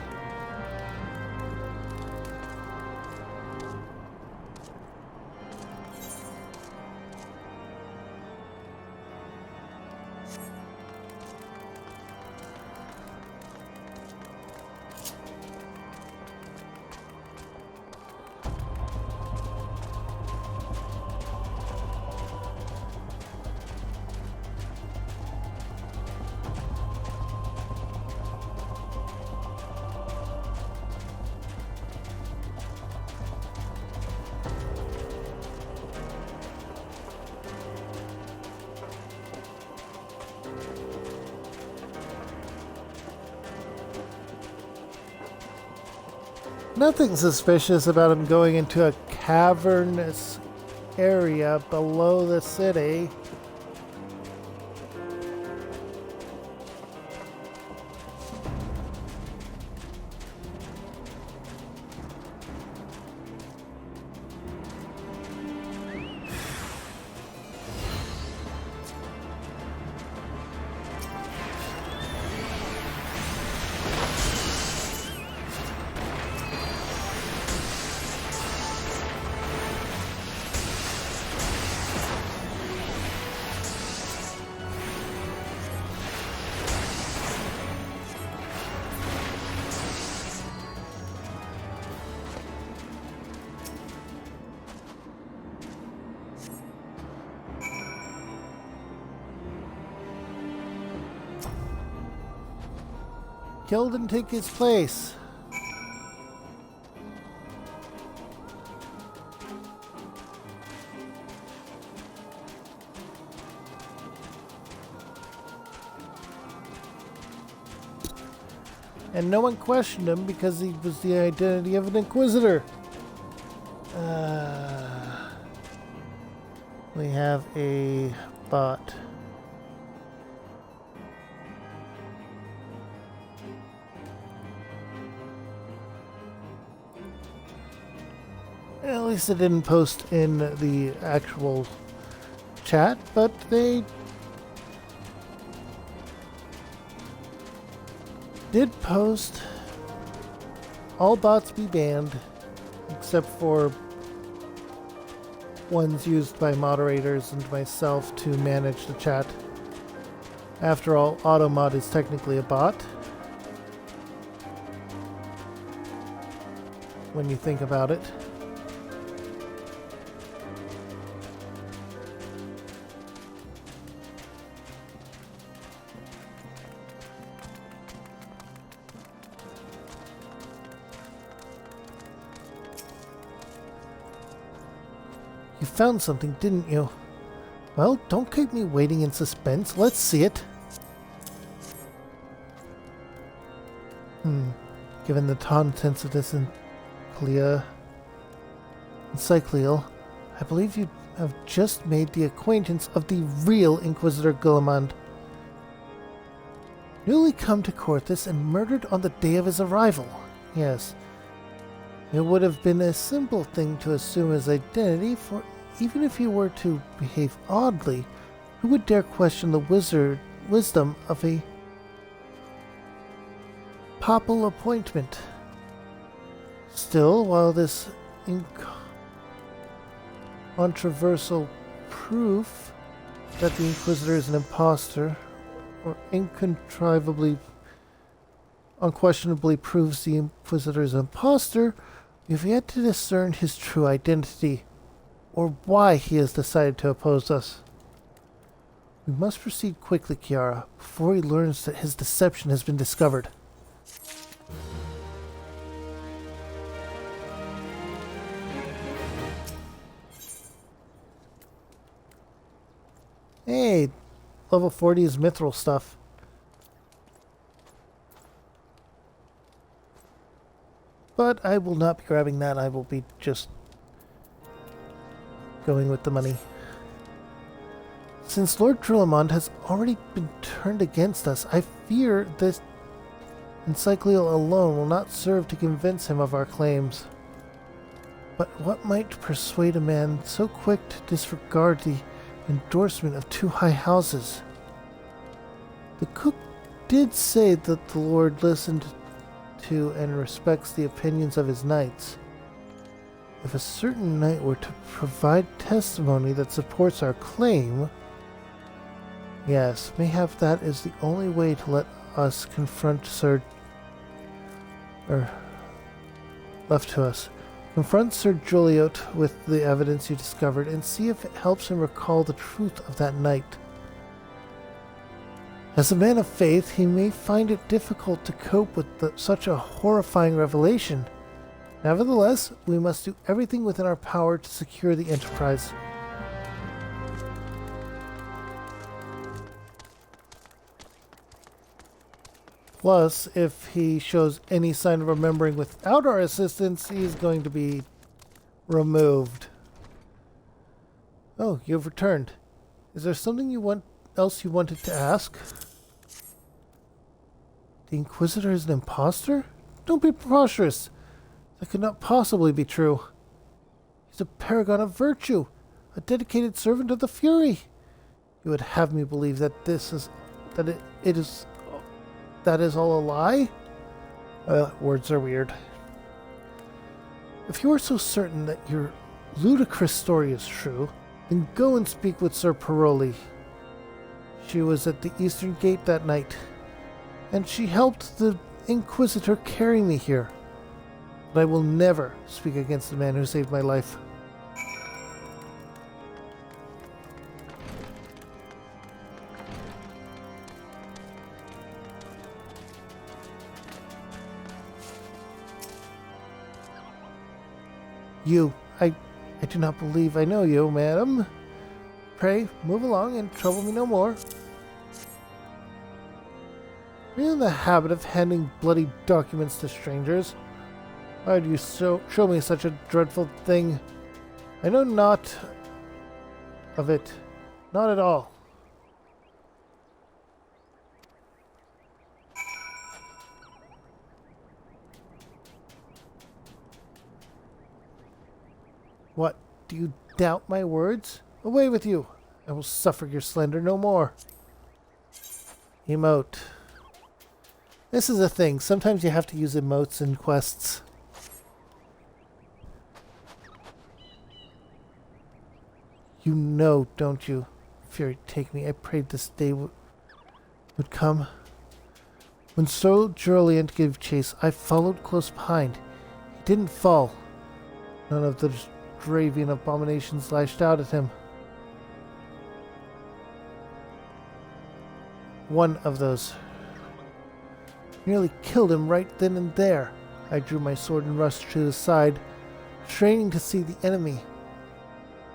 Nothing suspicious about him going into a cavernous area below the city. Killed and take his place. And no one questioned him because he was the identity of an Inquisitor. We have a bot. At least it didn't post in the actual chat, but they did post all bots be banned except for ones used by moderators and myself to manage the chat. After all, Automod is technically a bot when you think about it. You found something, didn't you? Well, don't keep me waiting in suspense. Let's see it. Given the contents of this encyclical, I believe you have just made the acquaintance of the real Inquisitor Guillemond. Newly come to Corthus and murdered on the day of his arrival. Yes. It would have been a simple thing to assume his identity, for even if he were to behave oddly, who would dare question the wisdom of a papal appointment? Still, while this controversial proof that the Inquisitor is an impostor, or unquestionably proves the Inquisitor is an impostor, we have yet to discern his true identity, or why he has decided to oppose us. We must proceed quickly, Kiara, before he learns that his deception has been discovered. Hey, level 40 is mithril stuff. But I will not be grabbing that. I will be just going with the money. Since Lord Guillemond has already been turned against us, I fear this encyclical alone will not serve to convince him of our claims. But what might persuade a man so quick to disregard the endorsement of two high houses? The cook did say that the Lord listened to and respects the opinions of his knights. If a certain knight were to provide testimony that supports our claim, yes, mayhap that is the only way to let us confront left to us. Confront Sir Joliot with the evidence you discovered and see if it helps him recall the truth of that night. As a man of faith, he may find it difficult to cope with such a horrifying revelation. Nevertheless, we must do everything within our power to secure the enterprise. Plus, if he shows any sign of remembering without our assistance, he's going to be removed. Oh, you've returned. Is there something else you wanted to ask? The Inquisitor is an imposter? Don't be preposterous. That could not possibly be true. He's a paragon of virtue, a dedicated servant of the Fury. You would have me believe that that is all a lie? Words are weird. If you are so certain that your ludicrous story is true, then go and speak with Sir Paroli. She was at the Eastern Gate that night, and she helped the Inquisitor carry me here. But I will never speak against the man who saved my life. I do not believe I know you, madam. Pray, move along and trouble me no more. Are you in the habit of handing bloody documents to strangers? Why do you show me such a dreadful thing? I know not of it. Not at all. What? Do you doubt my words? Away with you! I will suffer your slander no more. Emote. This is a thing. Sometimes you have to use emotes in quests. You know, don't you? Fury, take me. I prayed this day would come. When Sir Julian gave chase, I followed close behind. He didn't fall. None of the Dravian abominations lashed out at him. One of those nearly killed him right then and there. I drew my sword and rushed to the side, straining to see the enemy.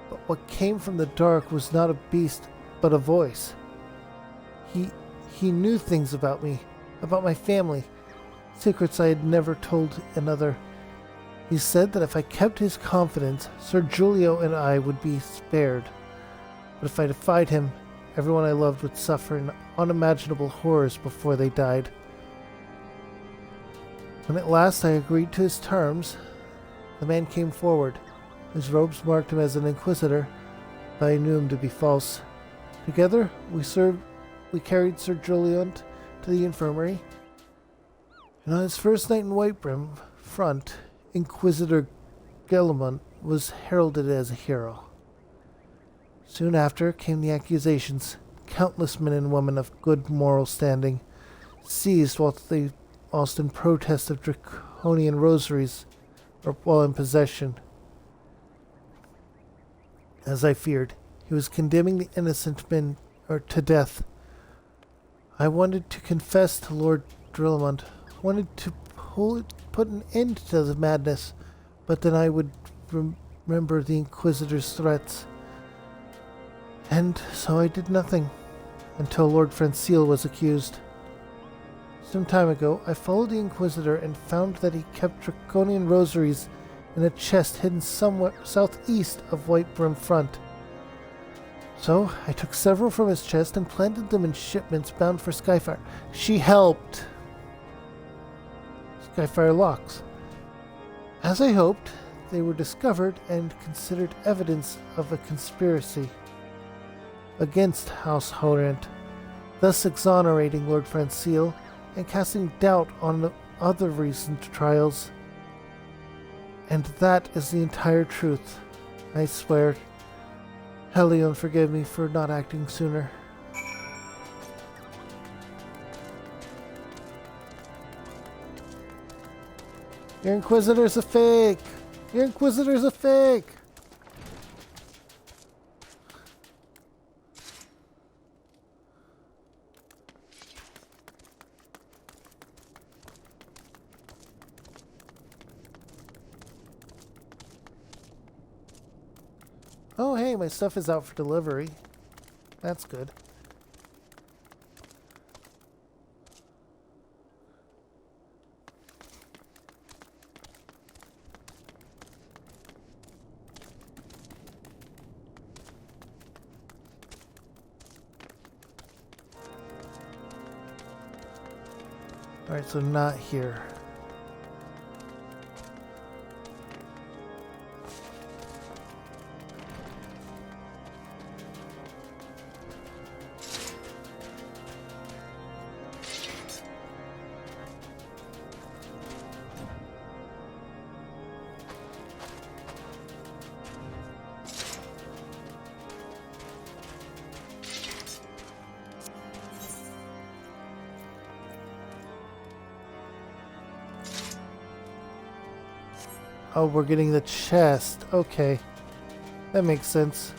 But what came from the dark was not a beast, but a voice. He knew things about me, about my family, secrets I had never told another. He said that if I kept his confidence, Sir Julio and I would be spared. But if I defied him, everyone I loved would suffer unimaginable horrors before they died. When at last I agreed to his terms, the man came forward. His robes marked him as an Inquisitor, but I knew him to be false. Together, we carried Sir Julian to the infirmary, and on his first night in Whitebrim front, Inquisitor Guillemont was heralded as a hero. Soon after came the accusations. Countless men and women of good moral standing seized whilst in protest of draconian rosaries or while in possession. As I feared, he was condemning the innocent men to death. I wanted to confess to Lord Guillemont, wanted to put an end to the madness, but then I would remember the Inquisitor's threats. And so I did nothing, until Lord Francile was accused. Some time ago, I followed the Inquisitor and found that he kept draconian rosaries in a chest hidden somewhere southeast of Whitebrim Front. So I took several from his chest and planted them in shipments bound for Skyfire. She helped. Skyfire locks. As I hoped, they were discovered and considered evidence of a conspiracy against House Horrent, thus exonerating Lord Francile and casting doubt on the other recent trials. And that is the entire truth, I swear. Helion, forgive me for not acting sooner. Your Inquisitor's a fake! Your Inquisitor's a fake! Oh, hey, my stuff is out for delivery. That's good. Alright, so not here. Oh, we're getting the chest. Okay. That makes sense.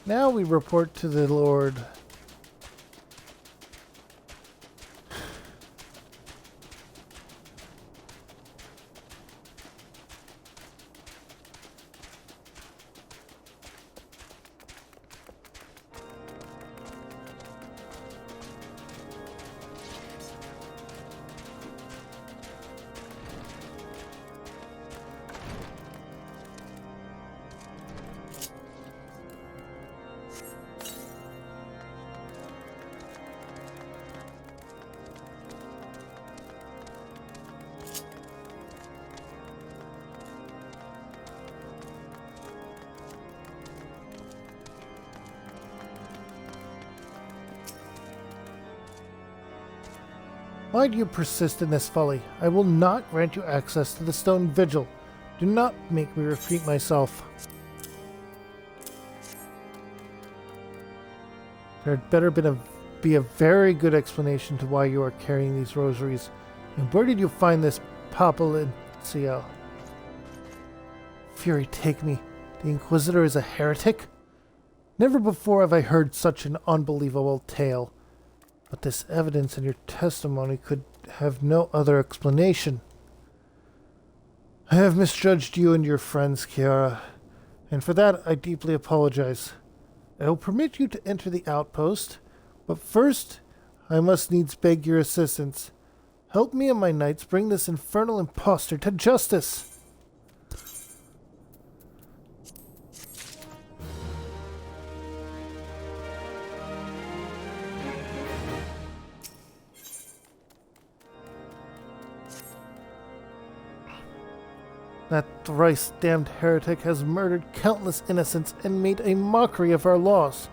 Now we report to the Lord. Why do you persist in this folly? I will not grant you access to the stone vigil. Do not make me repeat myself. There had better be a very good explanation to why you are carrying these rosaries. And where did you find this Papalencia? Fury take me. The Inquisitor is a heretic? Never before have I heard such an unbelievable tale. But this evidence in your testimony could have no other explanation. I have misjudged you and your friends, Kiara, and for that I deeply apologize. I will permit you to enter the outpost, but first I must needs beg your assistance. Help me and my knights bring this infernal impostor to justice. That thrice-damned heretic has murdered countless innocents and made a mockery of our laws.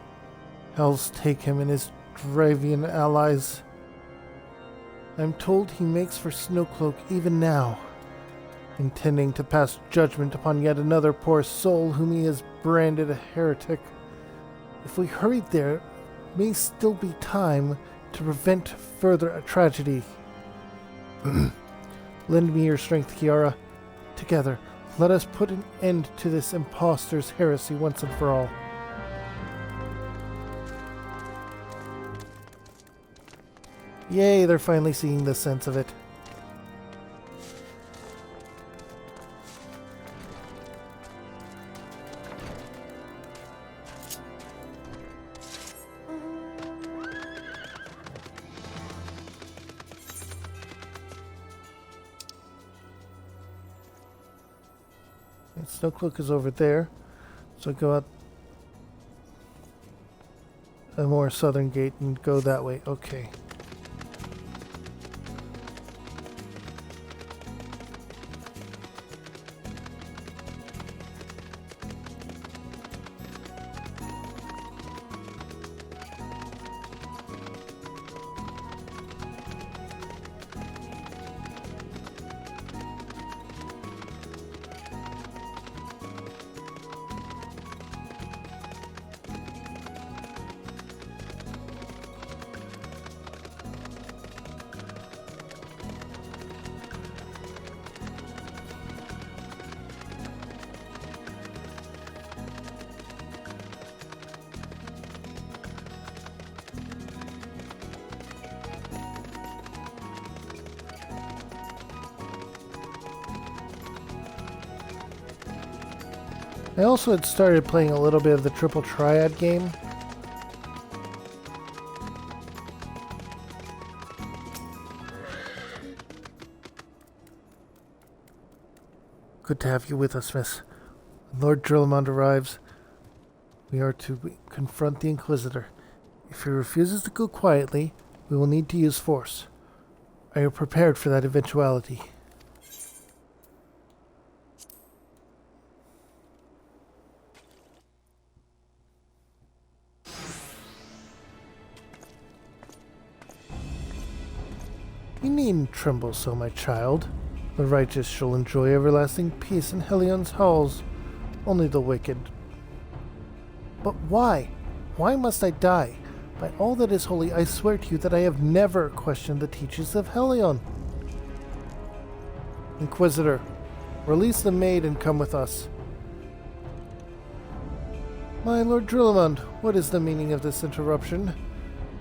Hells take him and his Dravian allies. I'm told he makes for Snowcloak even now, intending to pass judgment upon yet another poor soul whom he has branded a heretic. If we hurry there may still be time to prevent further tragedy. Lend me your strength, Kiara. Together, let us put an end to this impostor's heresy once and for all. Yay, they're finally seeing the sense of it. And Snowcloak is over there, so go out a more southern gate and go that way. Okay. I also had started playing a little bit of the Triple Triad game. Good to have you with us, miss. When Lord Drillamond arrives, we are to confront the Inquisitor. If he refuses to go quietly, we will need to use force. Are you prepared for that eventuality? You needn't tremble so, my child. The righteous shall enjoy everlasting peace in Helion's halls. Only the wicked. But why? Why must I die? By all that is holy, I swear to you that I have never questioned the teachings of Helion. Inquisitor, release the maid and come with us. My Lord Drillamond, what is the meaning of this interruption?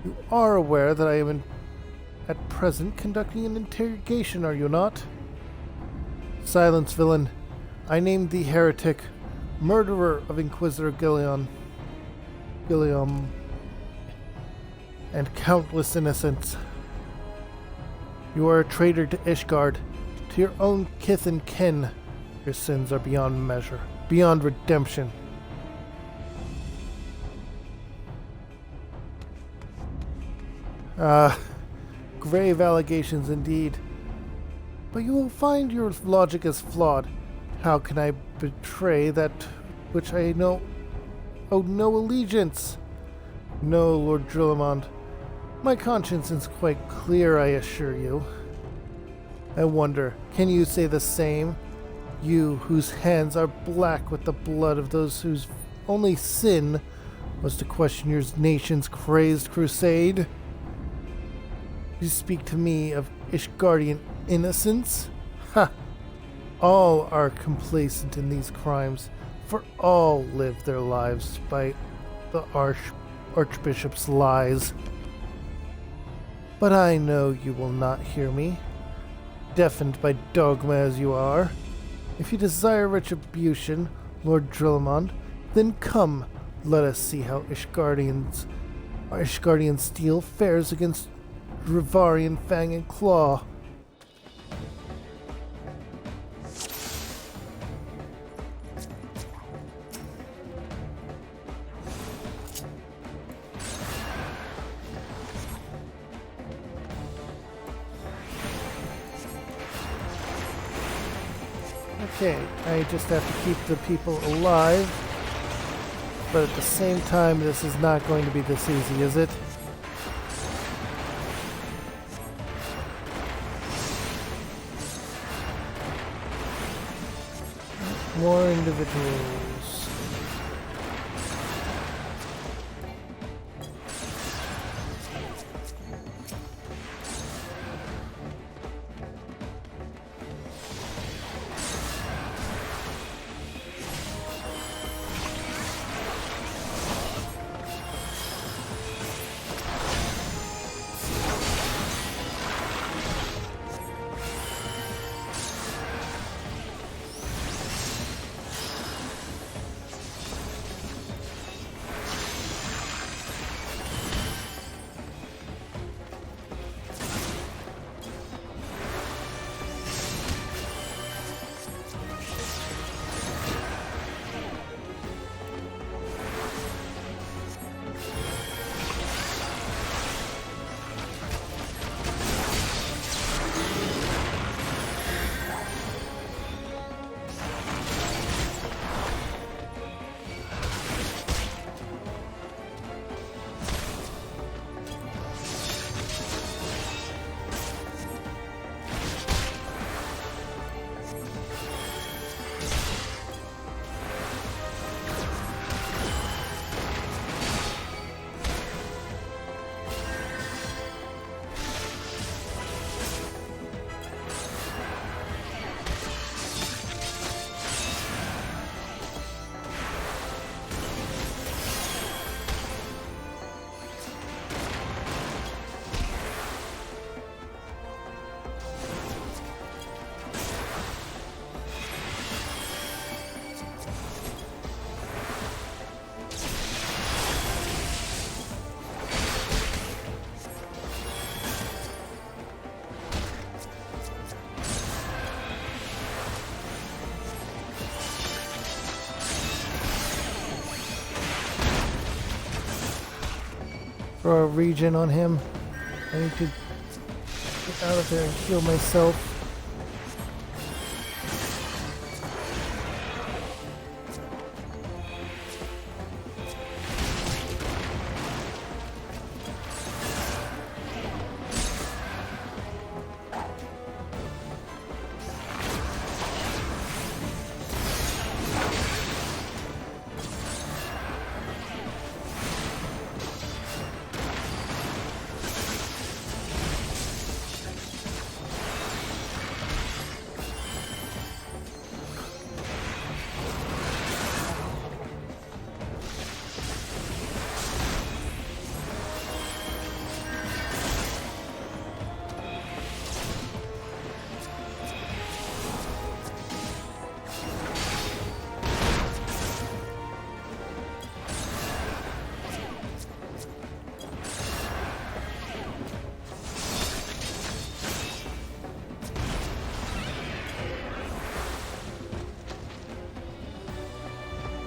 You are aware that I am at present conducting an interrogation, are you not? Silence, villain. I named thee heretic, murderer of Inquisitor Guillaume, and countless innocents. You are a traitor to Ishgard, to your own kith and kin. Your sins are beyond measure, beyond redemption. Grave allegations indeed. But you will find your logic is flawed. How can I betray that which I know owed no allegiance? No, Lord Drillamond. My conscience is quite clear, I assure you. I wonder, can you say the same? You, whose hands are black with the blood of those whose only sin was to question your nation's crazed crusade? You speak to me of Ishgardian innocence? Ha! All are complacent in these crimes, for all live their lives by the Archbishop's lies. But I know you will not hear me, deafened by dogma as you are. If you desire retribution, Lord Drillamond, then come, let us see how Ishgardian steel fares against Rivarian fang and claw. Okay, I just have to keep the people alive, but at the same time, this is not going to be this easy, is it? More individuals. Throw a regen on him. I need to get out of there and heal myself.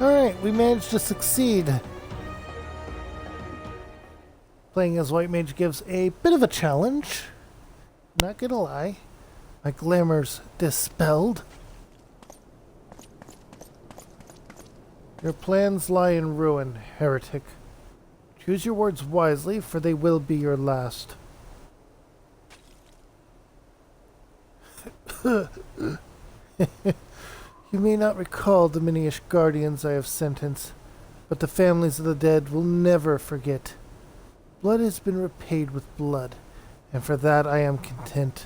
Alright, we managed to succeed. Playing as White Mage gives a bit of a challenge. Not gonna lie. My glamour's dispelled. Your plans lie in ruin, heretic. Choose your words wisely, for they will be your last. You may not recall the many guardians I have sentenced, but the families of the dead will never forget. Blood has been repaid with blood, and for that I am content.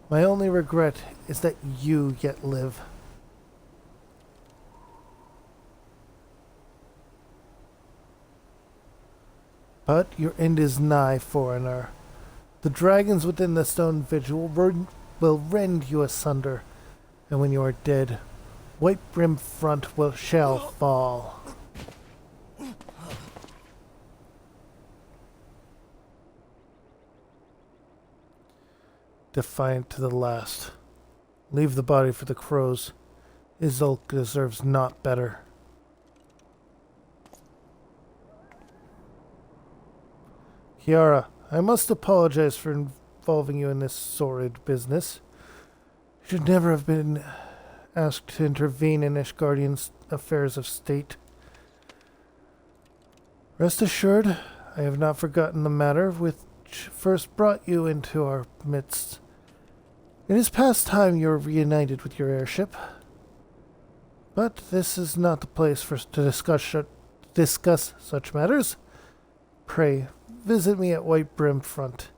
My only regret is that you yet live. But your end is nigh, foreigner. The dragons within the stone vigil will rend you asunder, and when you are dead, White Brim Front shall fall. Defiant to the last. Leave the body for the crows. Izulk deserves not better. Kiara, I must apologize for involving you in this sordid business. You should never have been asked to intervene in Ishgardian's affairs of state. Rest assured, I have not forgotten the matter which first brought you into our midst. It is past time you are reunited with your airship. But this is not the place to discuss such matters. Pray, visit me at White Brim Front.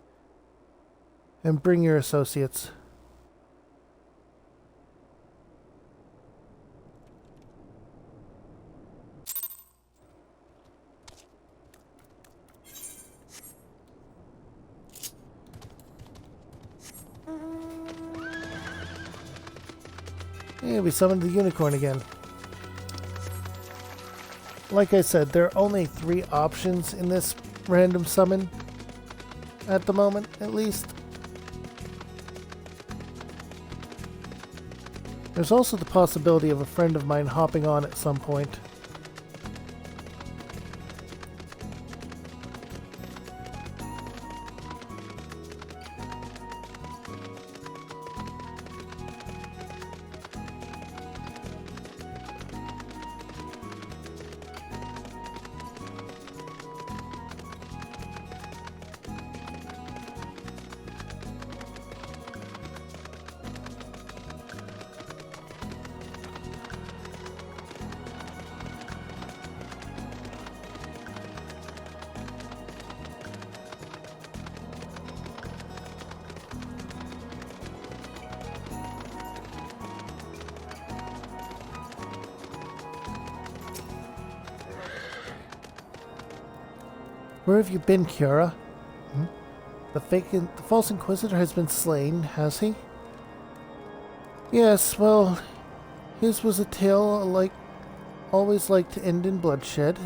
And bring your associates. Yeah, we summoned the unicorn again. Like I said, there are only 3 options in this random summon. At the moment, at least. There's also the possibility of a friend of mine hopping on at some point. Where have you been, Kiara? The false Inquisitor has been slain, has he? Yes, well, his was a tale always like to end in bloodshed.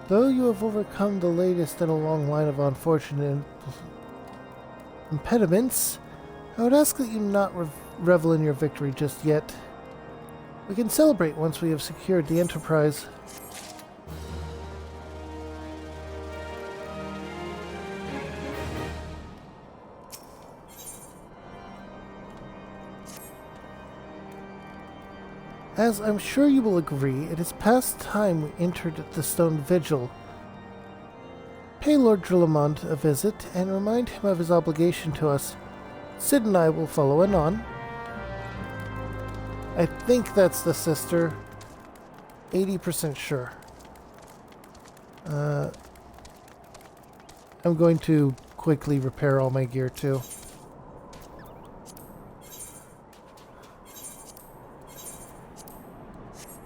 Though you have overcome the latest in a long line of unfortunate impediments, I would ask that you not revel in your victory just yet. We can celebrate once we have secured the Enterprise. As I'm sure you will agree, it is past time we entered the stone vigil. Pay Lord Drillamond a visit and remind him of his obligation to us. Sid and I will follow anon. I think that's the sister. 80% sure. I'm going to quickly repair all my gear too.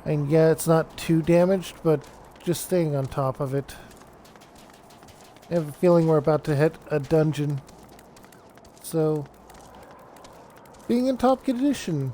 And yeah, it's not too damaged, but just staying on top of it. I have a feeling we're about to hit a dungeon. So, being in top condition.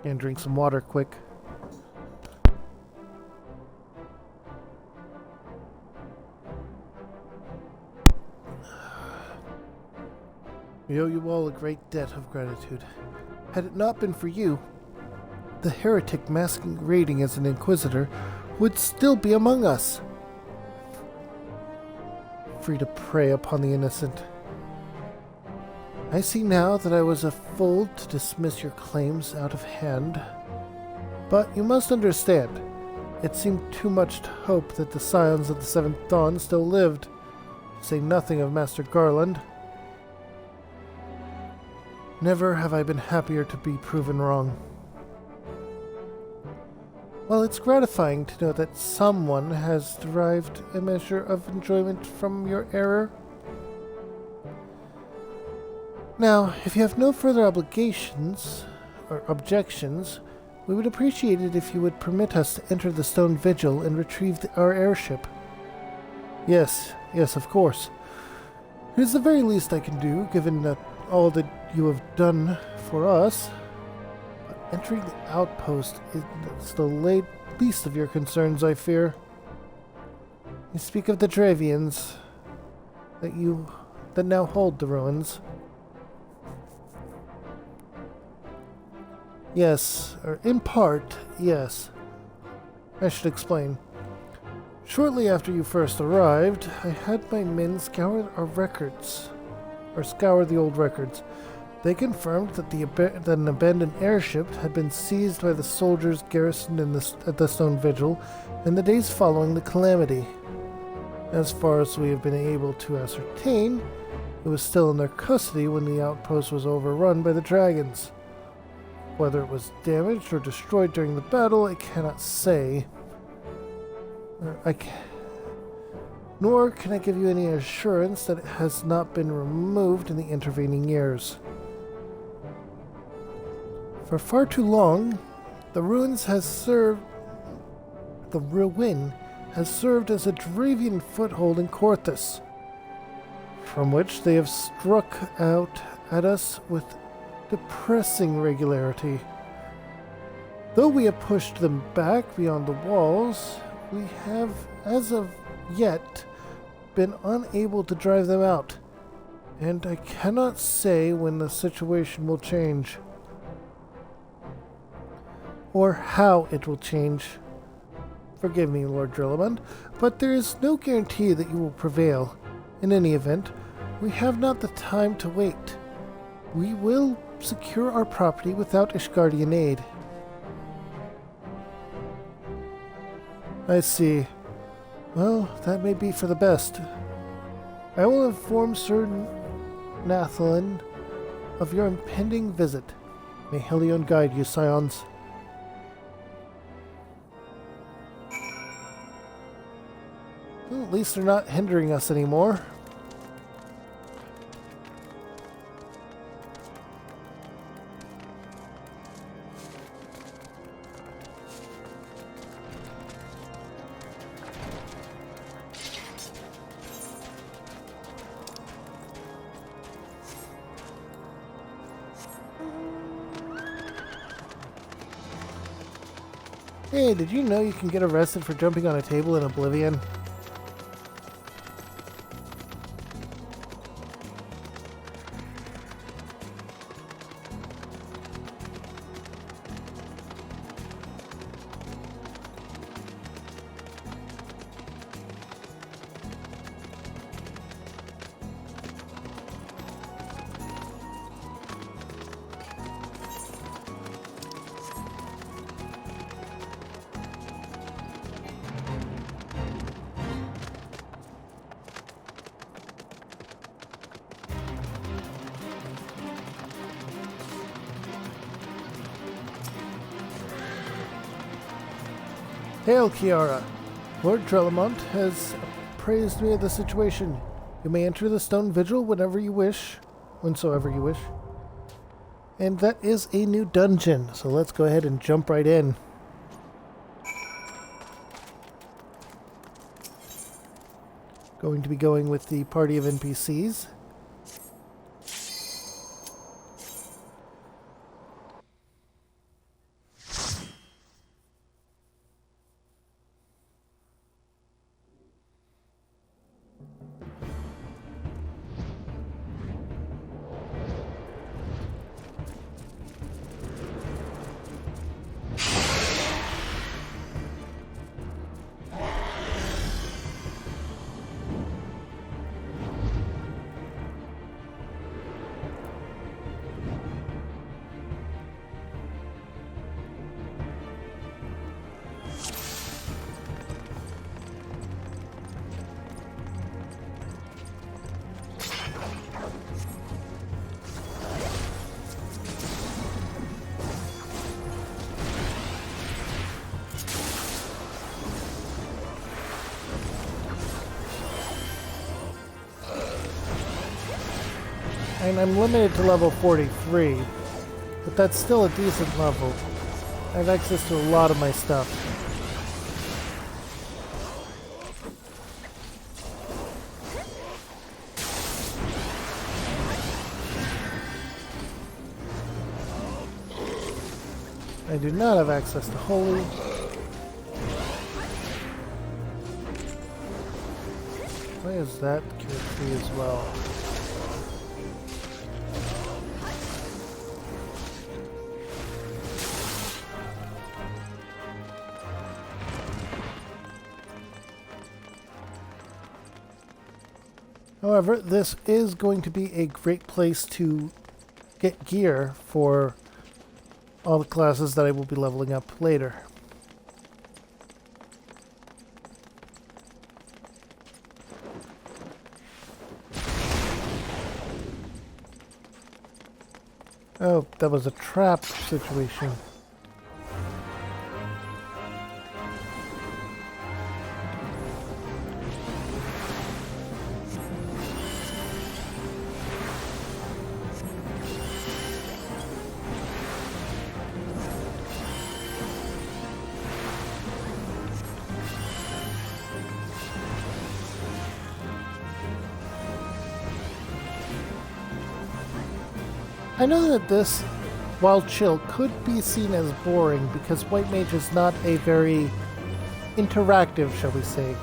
And drink some water quick. We owe you all a great debt of gratitude. Had it not been for you, the heretic masquerading as an Inquisitor would still be among us, free to prey upon the innocent. I see now that I was a fool to dismiss your claims out of hand, but you must understand, it seemed too much to hope that the Scions of the Seventh Dawn still lived, to say nothing of Master Garland. Never have I been happier to be proven wrong. While it's gratifying to know that someone has derived a measure of enjoyment from your error. Now, if you have no further obligations or objections, we would appreciate it if you would permit us to enter the stone vigil and retrieve our airship. Yes, of course. It is the very least I can do, given that all that you have done for us. But entering the outpost is the least of your concerns, I fear. You speak of the Dravians that now hold the ruins. Yes, or in part, yes. I should explain. Shortly after you first arrived, I had my men scour our records, or scour the old records. They confirmed that an abandoned airship had been seized by the soldiers garrisoned at the Stone Vigil in the days following the calamity. As far as we have been able to ascertain, it was still in their custody when the outpost was overrun by the dragons. Whether it was damaged or destroyed during the battle, I cannot say. Nor can I give you any assurance that it has not been removed in the intervening years. For far too long, the ruin has served as a Dravian foothold in Corthus, from which they have struck out at us with depressing regularity. Though we have pushed them back beyond the walls, we have, as of yet, been unable to drive them out, and I cannot say when the situation will change, or how it will change. Forgive me, Lord Drillamond, but there is no guarantee that you will prevail. In any event, we have not the time to wait. We will secure our property without Ishgardian aid. I see. Well, that may be for the best. I will inform Sir Nathalin of your impending visit. May Helion guide you, Scions. Well, at least they're not hindering us anymore. Hey, did you know you can get arrested for jumping on a table in Oblivion? Hail, Kiara. Lord Trellamont has appraised me of the situation. You may enter the stone vigil whenever you wish, whensoever you wish. And that is a new dungeon, so let's go ahead and jump right in. Going to be going with the party of NPCs. And I'm limited to level 43, but that's still a decent level. I have access to a lot of my stuff. I do not have access to Holy. Why is that free as well? However, this is going to be a great place to get gear for all the classes that I will be leveling up later. Oh, that was a trap situation. I know that this, while chill, could be seen as boring because White Mage is not a very interactive, shall we say,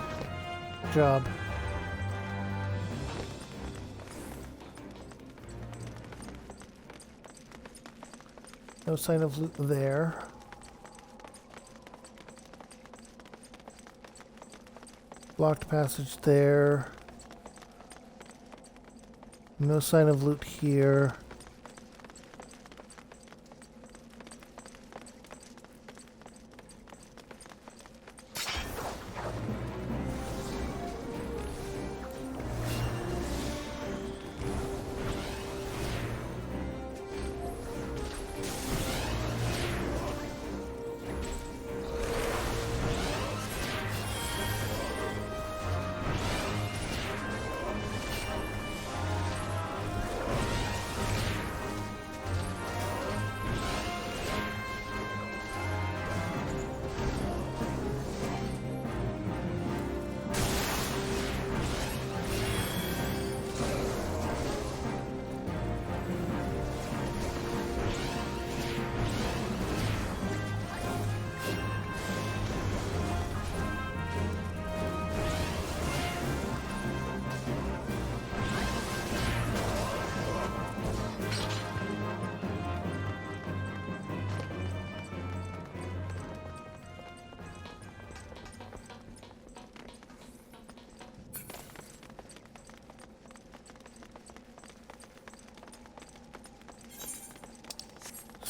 job. No sign of loot there. Blocked passage there. No sign of loot here.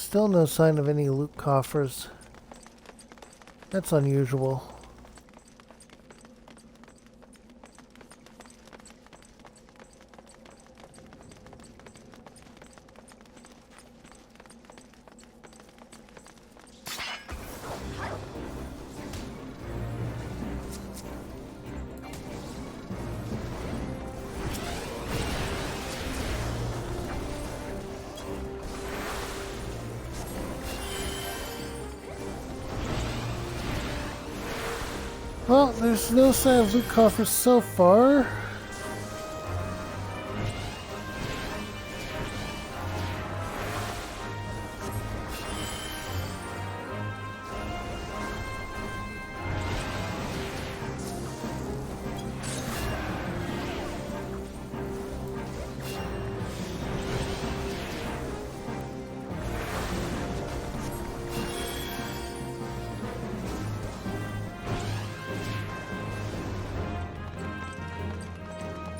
Still no sign of any loot coffers. That's unusual. Well, there's no sign of loot coffers so far.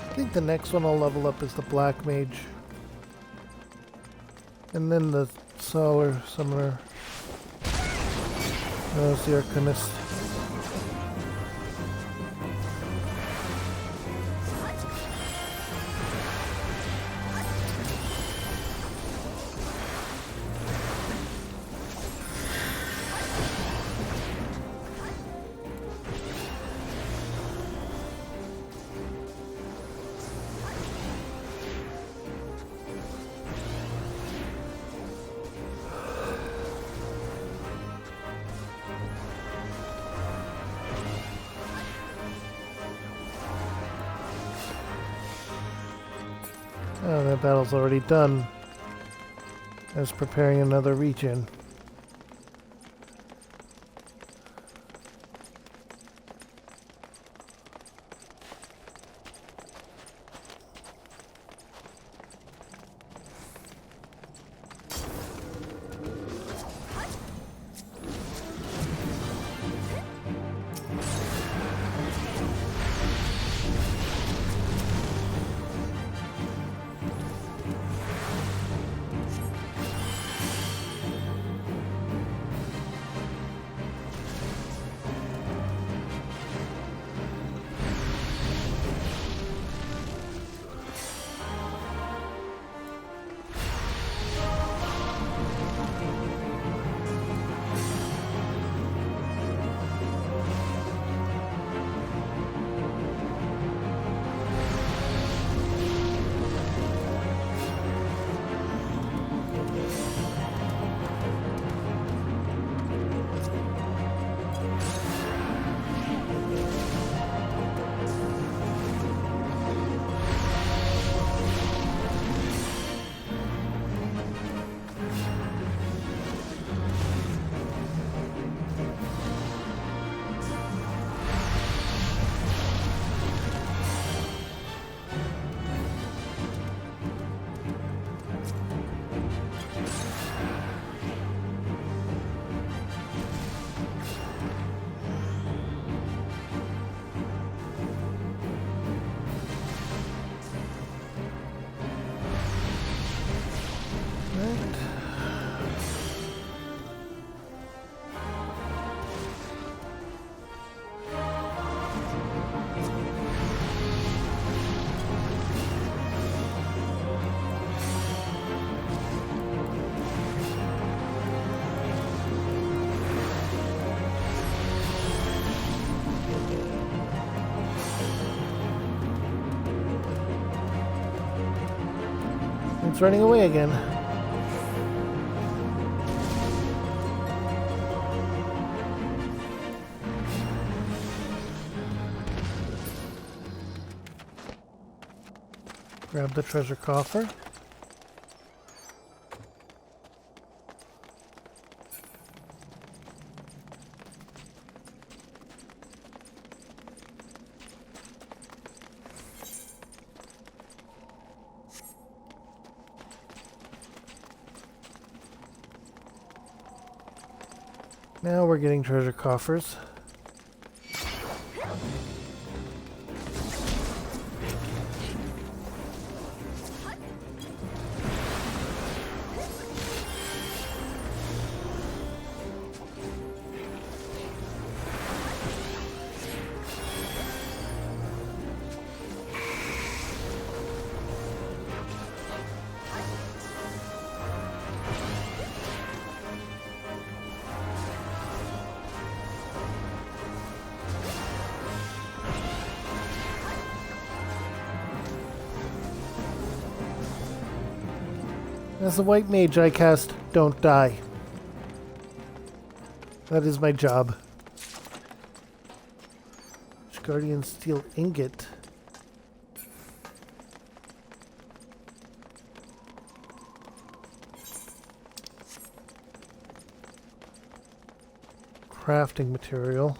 I think the next one I'll level up is the Black Mage. And then the Solar Summoner. There's the Arcanist. Oh, that battle's already done. I was preparing another region. It's running away again. Grab the treasure coffer. Now we're getting treasure coffers. As a white mage, I cast Don't Die. That is my job. Guardian Steel Ingot. Crafting material.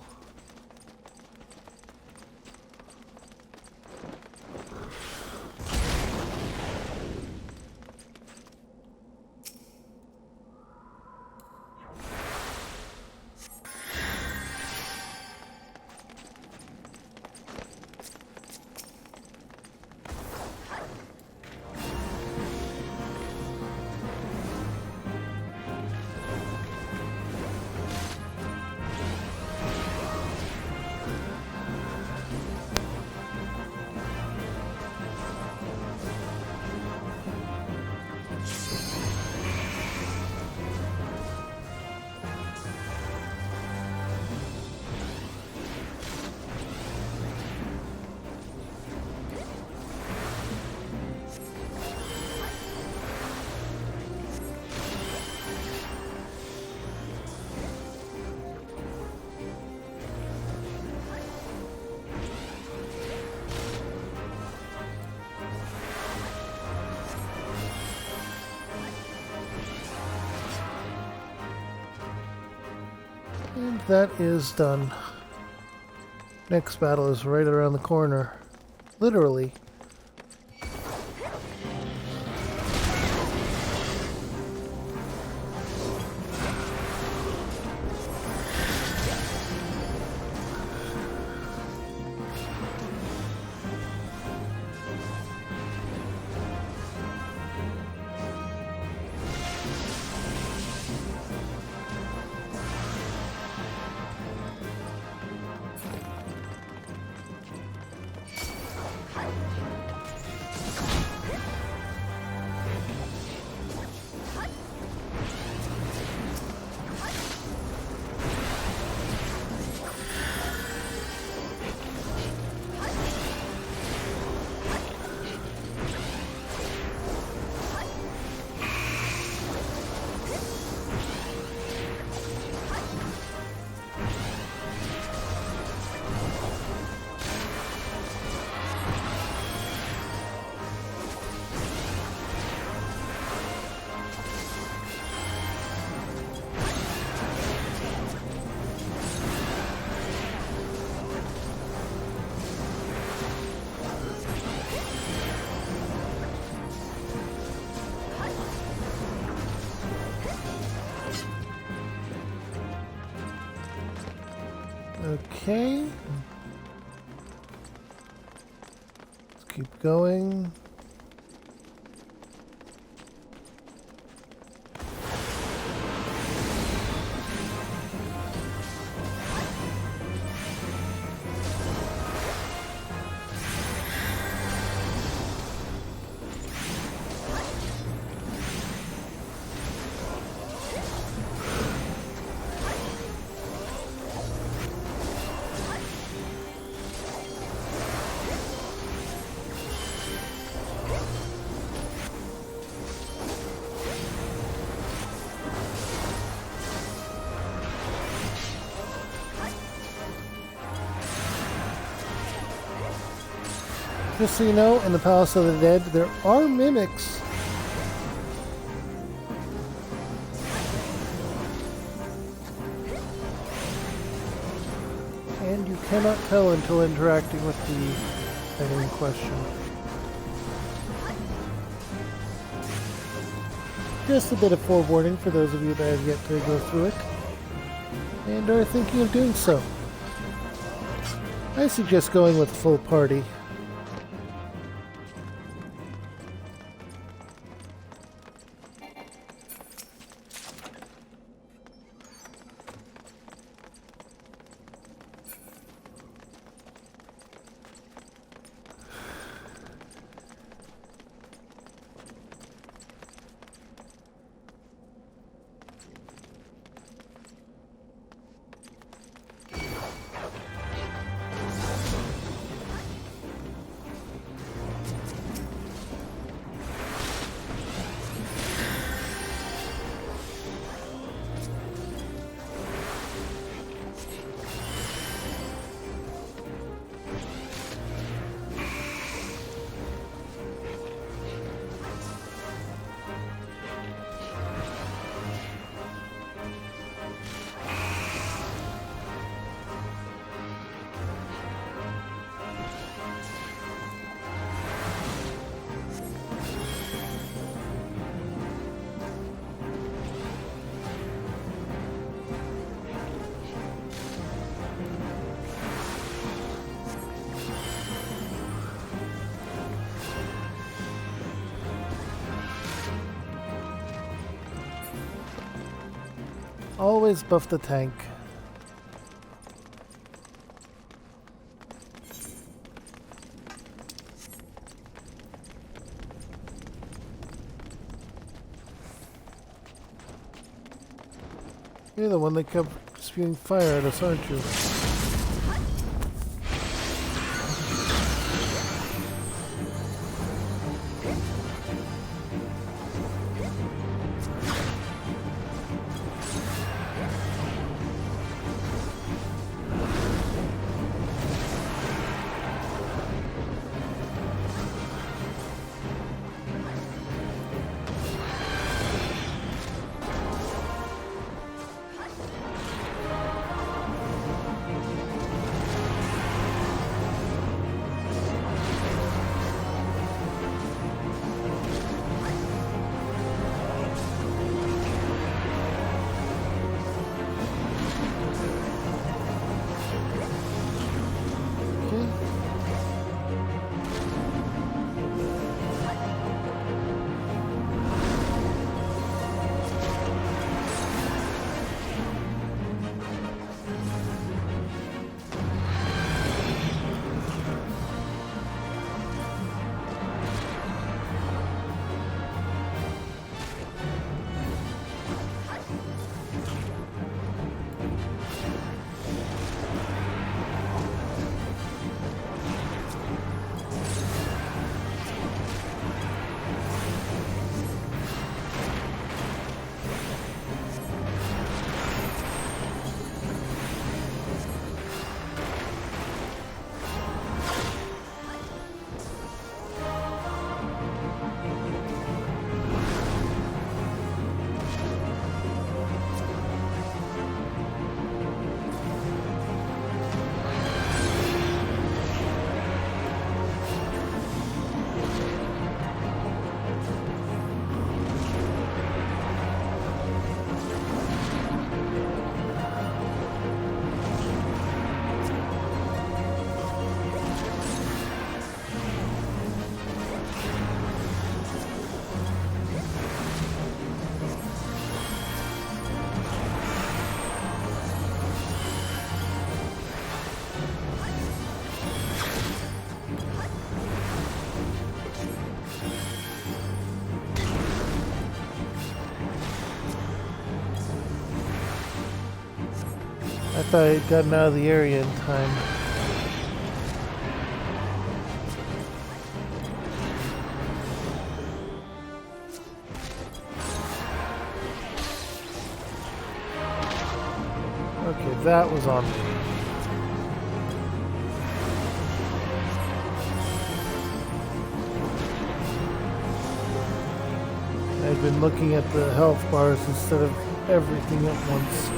And that is done. Next battle is right around the corner. Literally. Okay. Let's keep going. Just so you know, in the Palace of the Dead, there are mimics. And you cannot tell until interacting with the item in question. Just a bit of forewarning for those of you that have yet to go through it and are thinking of doing so. I suggest going with a full party. Always buff the tank. You're the one that kept spewing fire at us, aren't you? I thought I'd gotten out of the area in time. Okay, that was on me. I'd been looking at the health bars instead of everything at once.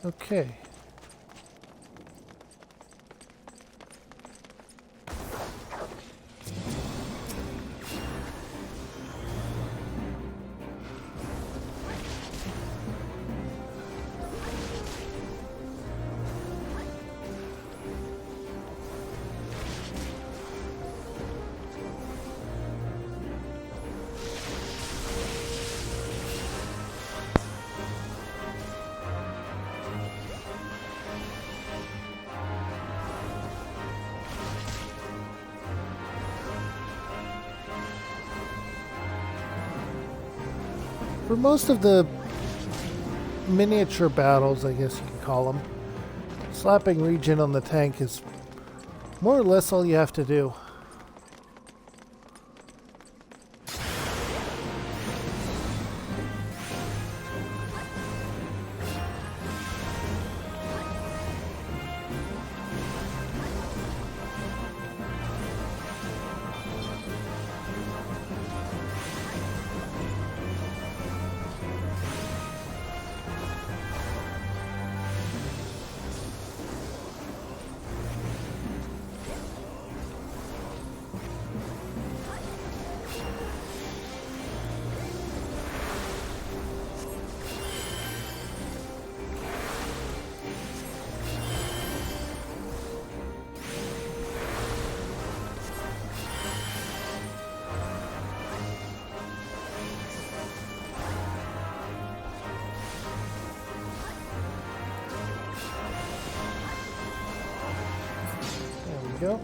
Okay. For most of the miniature battles, I guess you can call them, slapping regen on the tank is more or less all you have to do. we go.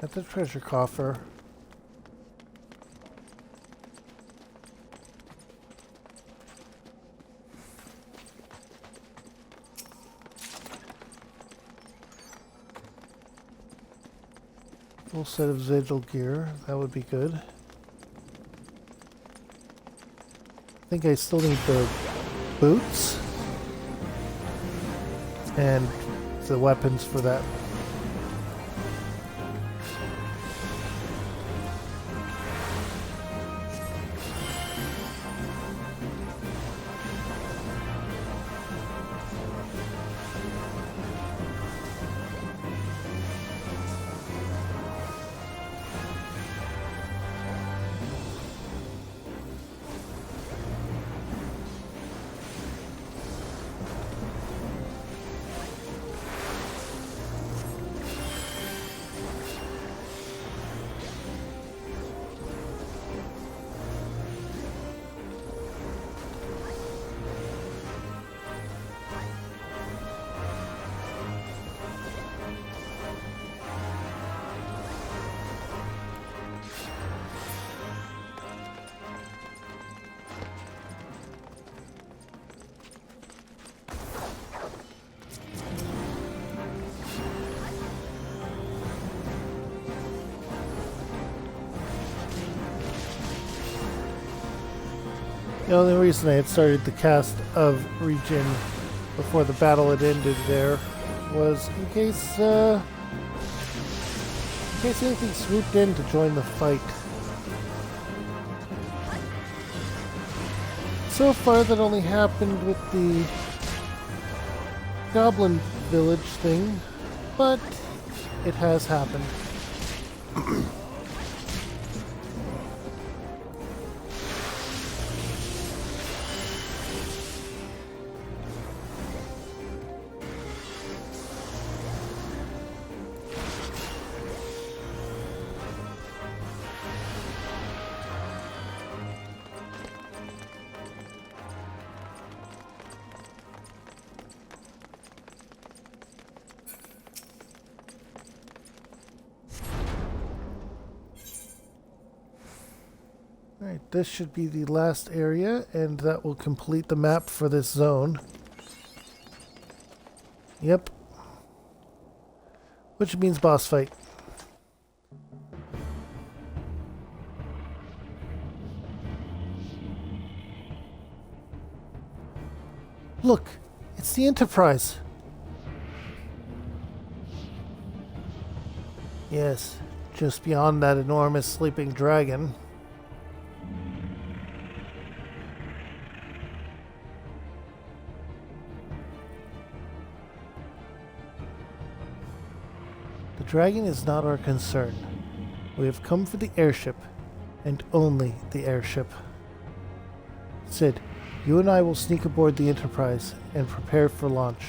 At the treasure coffer. Full set of sigil gear. That would be good. I think I still need the boots and the weapons for that. The only reason I had started the cast of Regen before the battle had ended there was in case anything swooped in to join the fight. So far that only happened with the Goblin Village thing, but it has happened. Alright, this should be the last area, and that will complete the map for this zone. Yep. Which means boss fight. Look, it's the Enterprise. Yes, just beyond that enormous sleeping dragon. The dragon is not our concern. We have come for the airship, and only the airship. Sid, you and I will sneak aboard the Enterprise and prepare for launch.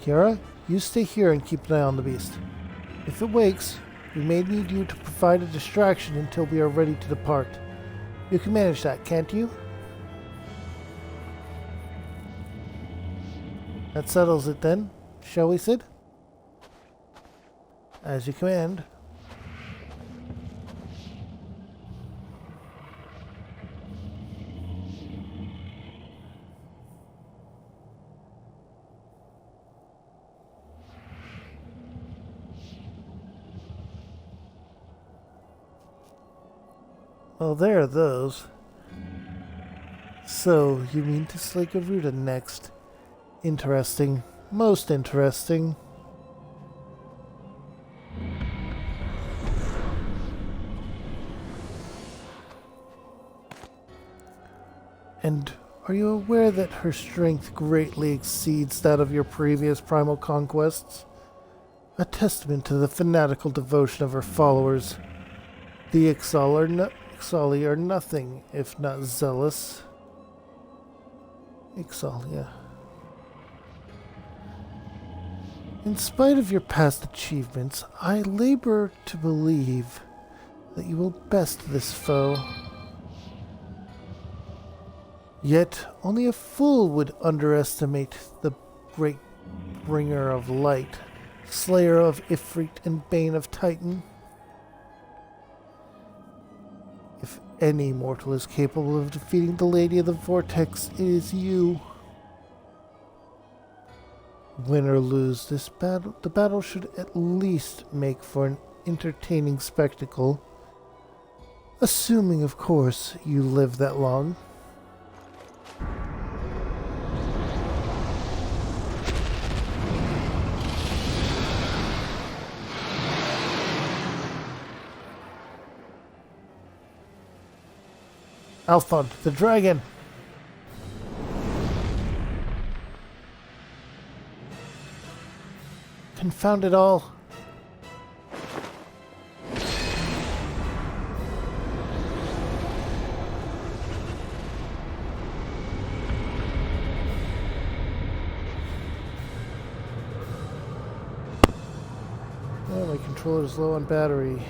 Kiara, you stay here and keep an eye on the beast. If it wakes, we may need you to provide a distraction until we are ready to depart. You can manage that, can't you? That settles it then, shall we, Sid? As you command. Well, there are those. So, you mean to slay Garuda next? Interesting. Most interesting. And are you aware that her strength greatly exceeds that of your previous primal conquests? A testament to the fanatical devotion of her followers. The Ixali are nothing if not zealous. Ixalia. In spite of your past achievements, I labor to believe that you will best this foe. Yet only a fool would underestimate the great bringer of light, slayer of Ifrit and bane of Titan. If any mortal is capable of defeating the Lady of the Vortex, it is you. Win or lose this battle, the battle should at least make for an entertaining spectacle. Assuming, of course, you live that long. Alphon, the dragon! Confound it all. Oh, my controller's low on battery.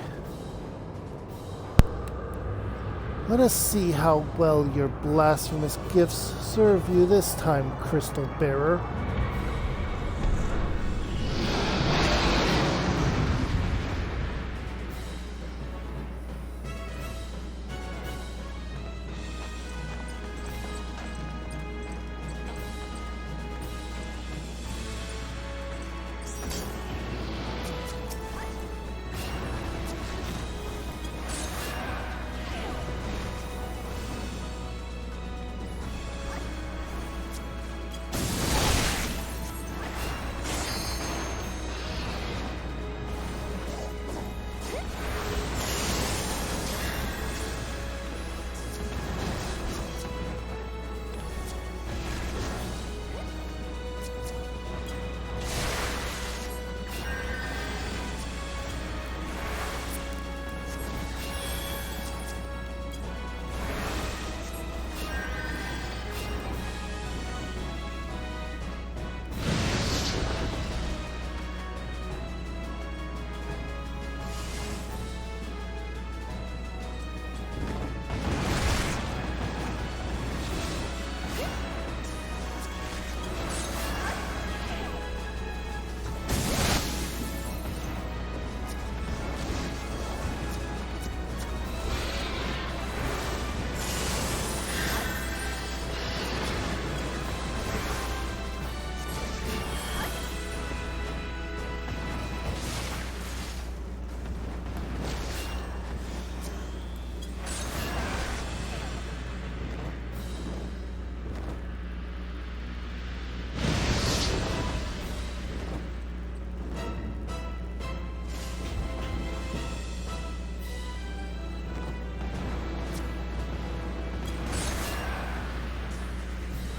Let us see how well your blasphemous gifts serve you this time, Crystal Bearer.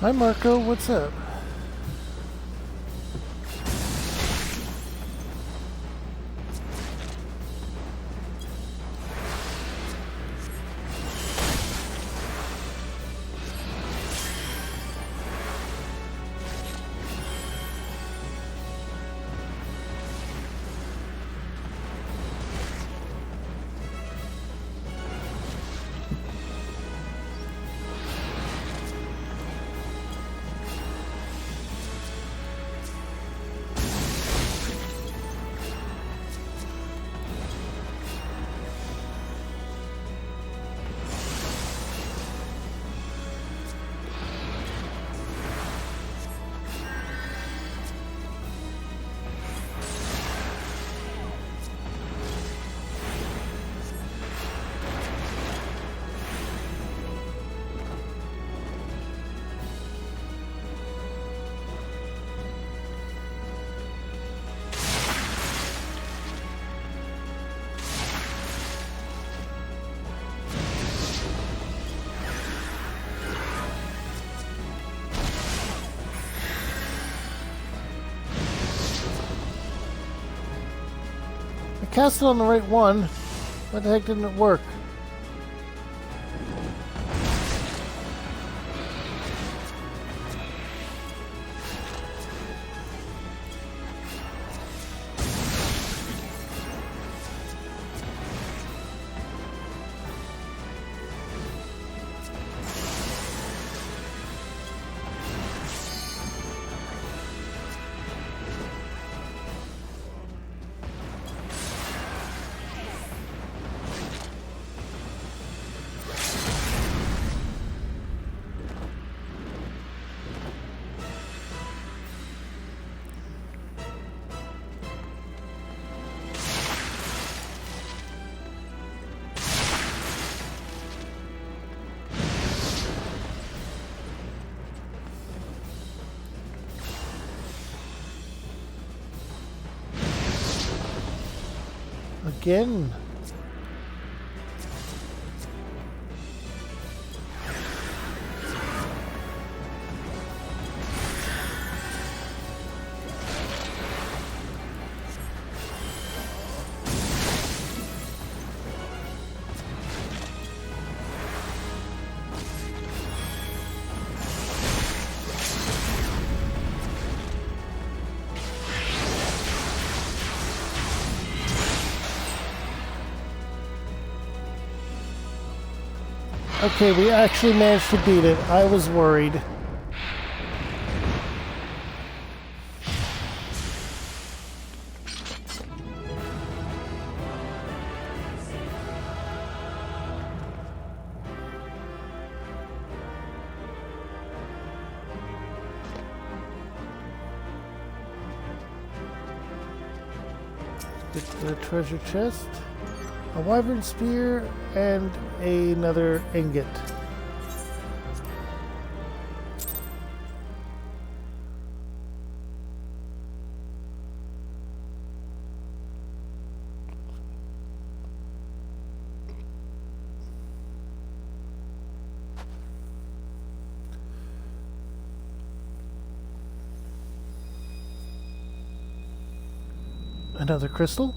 Hi Marco, what's up? I cast it on the right one. Why the heck didn't it work? Again. Okay, we actually managed to beat it. I was worried. Get the treasure chest. A wyvern spear and another ingot. Another crystal.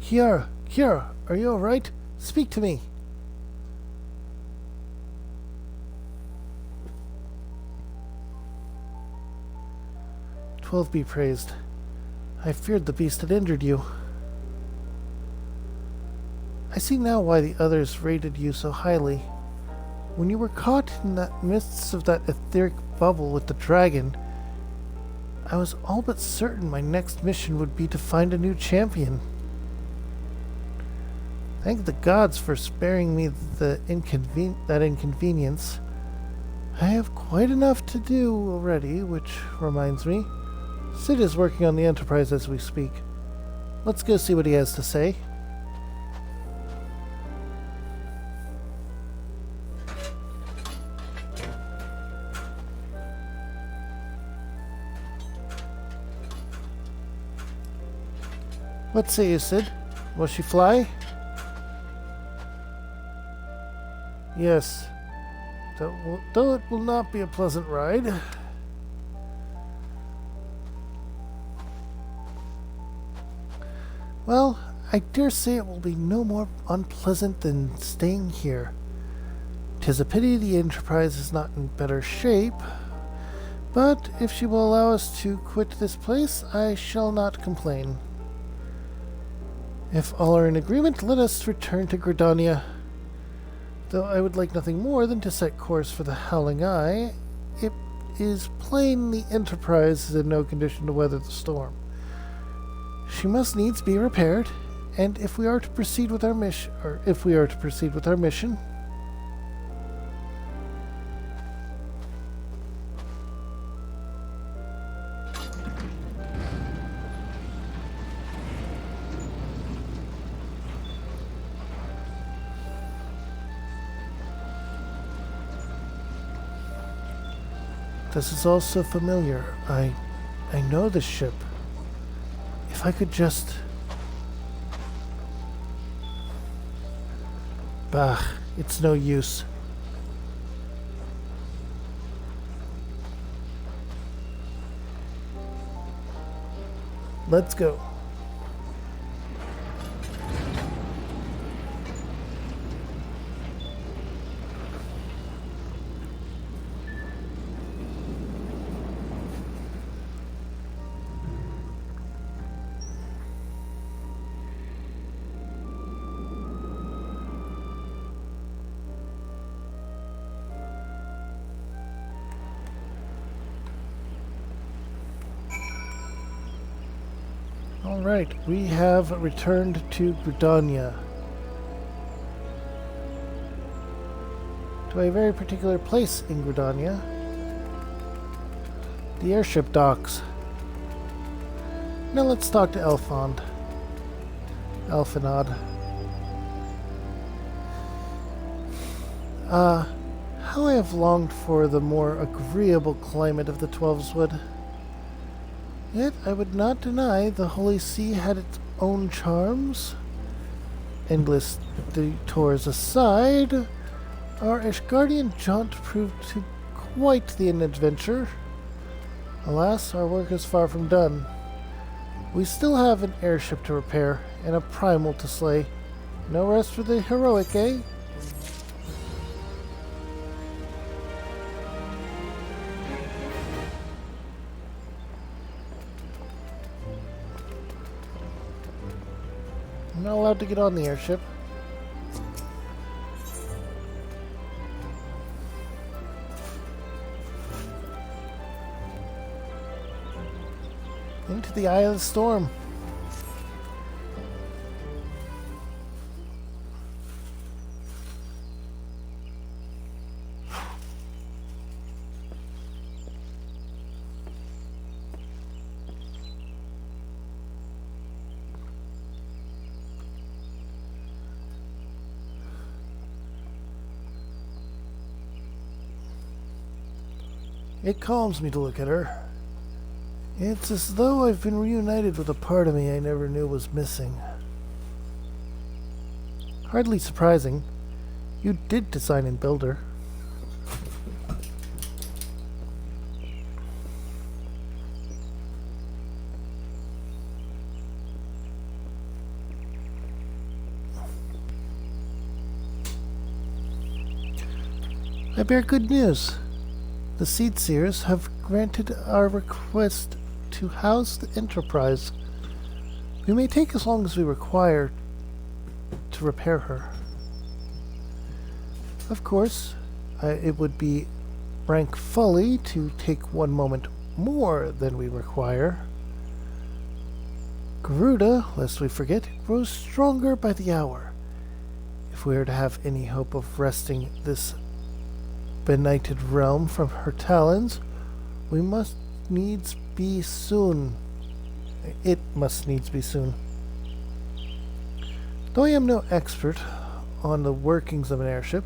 Kiara, are you alright? Speak to me. 12 be praised. I feared the beast had injured you. I see now why the others rated you so highly. When you were caught in the midst of that etheric bubble with the dragon, I was all but certain my next mission would be to find a new champion. Thank the gods for sparing me that inconvenience. I have quite enough to do already, which reminds me, Sid is working on the Enterprise as we speak. Let's go see what he has to say. What say you, Sid? Will she fly? Yes. Though it will not be a pleasant ride. Well, I dare say it will be no more unpleasant than staying here. 'Tis a pity the Enterprise is not in better shape, but if she will allow us to quit this place, I shall not complain. If all are in agreement, let us return to Gridania. Though I would like nothing more than to set course for the Howling Eye, it is plain the Enterprise is in no condition to weather the storm. She must needs be repaired, and if we are to proceed with our mission, This is all so familiar. I know this ship. If I could just... Bah, it's no use. Let's go. Right, we have returned to Gridania. To a very particular place in Gridania. The airship docks. Now let's talk to Elfond. Elfinod. How I have longed for the more agreeable climate of the Twelveswood. Yet I would not deny the Holy See had its own charms. Endless detours aside, our Ashgardian jaunt proved to quite the adventure. Alas, our work is far from done. We still have an airship to repair and a primal to slay. No rest for the heroic, eh? I'm not allowed to get on the airship. Into the eye of the storm. It calms me to look at her. It's as though I've been reunited with a part of me I never knew was missing. Hardly surprising. You did design and build her. I bear good news. The Seed Seers have granted our request to house the Enterprise. We may take as long as we require to repair her. Of course, it would be rank folly to take one moment more than we require. Garuda, lest we forget, grows stronger by the hour. If we are to have any hope of wresting this benighted realm from her talons, we must needs be soon. It must needs be soon. Though I am no expert on the workings of an airship,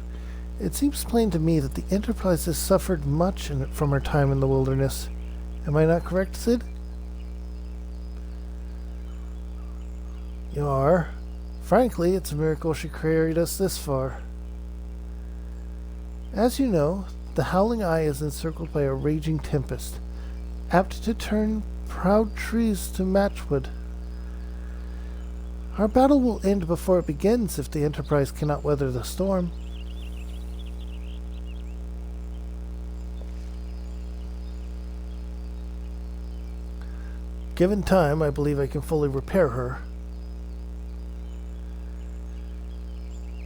it seems plain to me that the Enterprise has suffered much from her time in the wilderness. Am I not correct, Sid? You are. Frankly, it's a miracle she carried us this far. As you know, the Howling Eye is encircled by a raging tempest, apt to turn proud trees to matchwood. Our battle will end before it begins if the Enterprise cannot weather the storm. Given time, I believe I can fully repair her.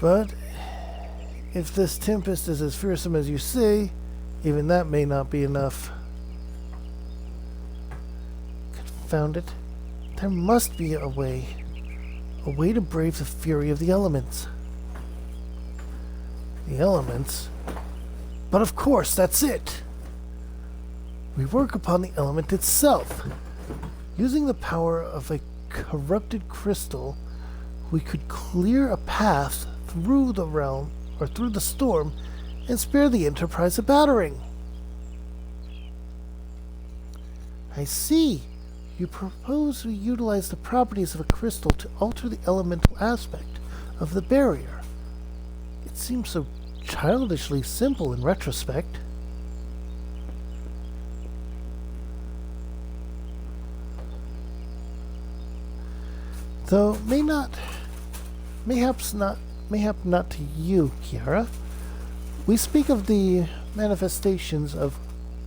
But if this tempest is as fearsome as you say, even that may not be enough. Confound it. There must be a way to brave the fury of the elements. The elements? But of course, that's it! We work upon the element itself. Using the power of a corrupted crystal, we could clear a path through the realm, or through the storm, and spare the Enterprise a battering. I see. You propose we utilize the properties of a crystal to alter the elemental aspect of the barrier. It seems so childishly simple in retrospect. Though mayhaps not to you, Kiara. We speak of the manifestations of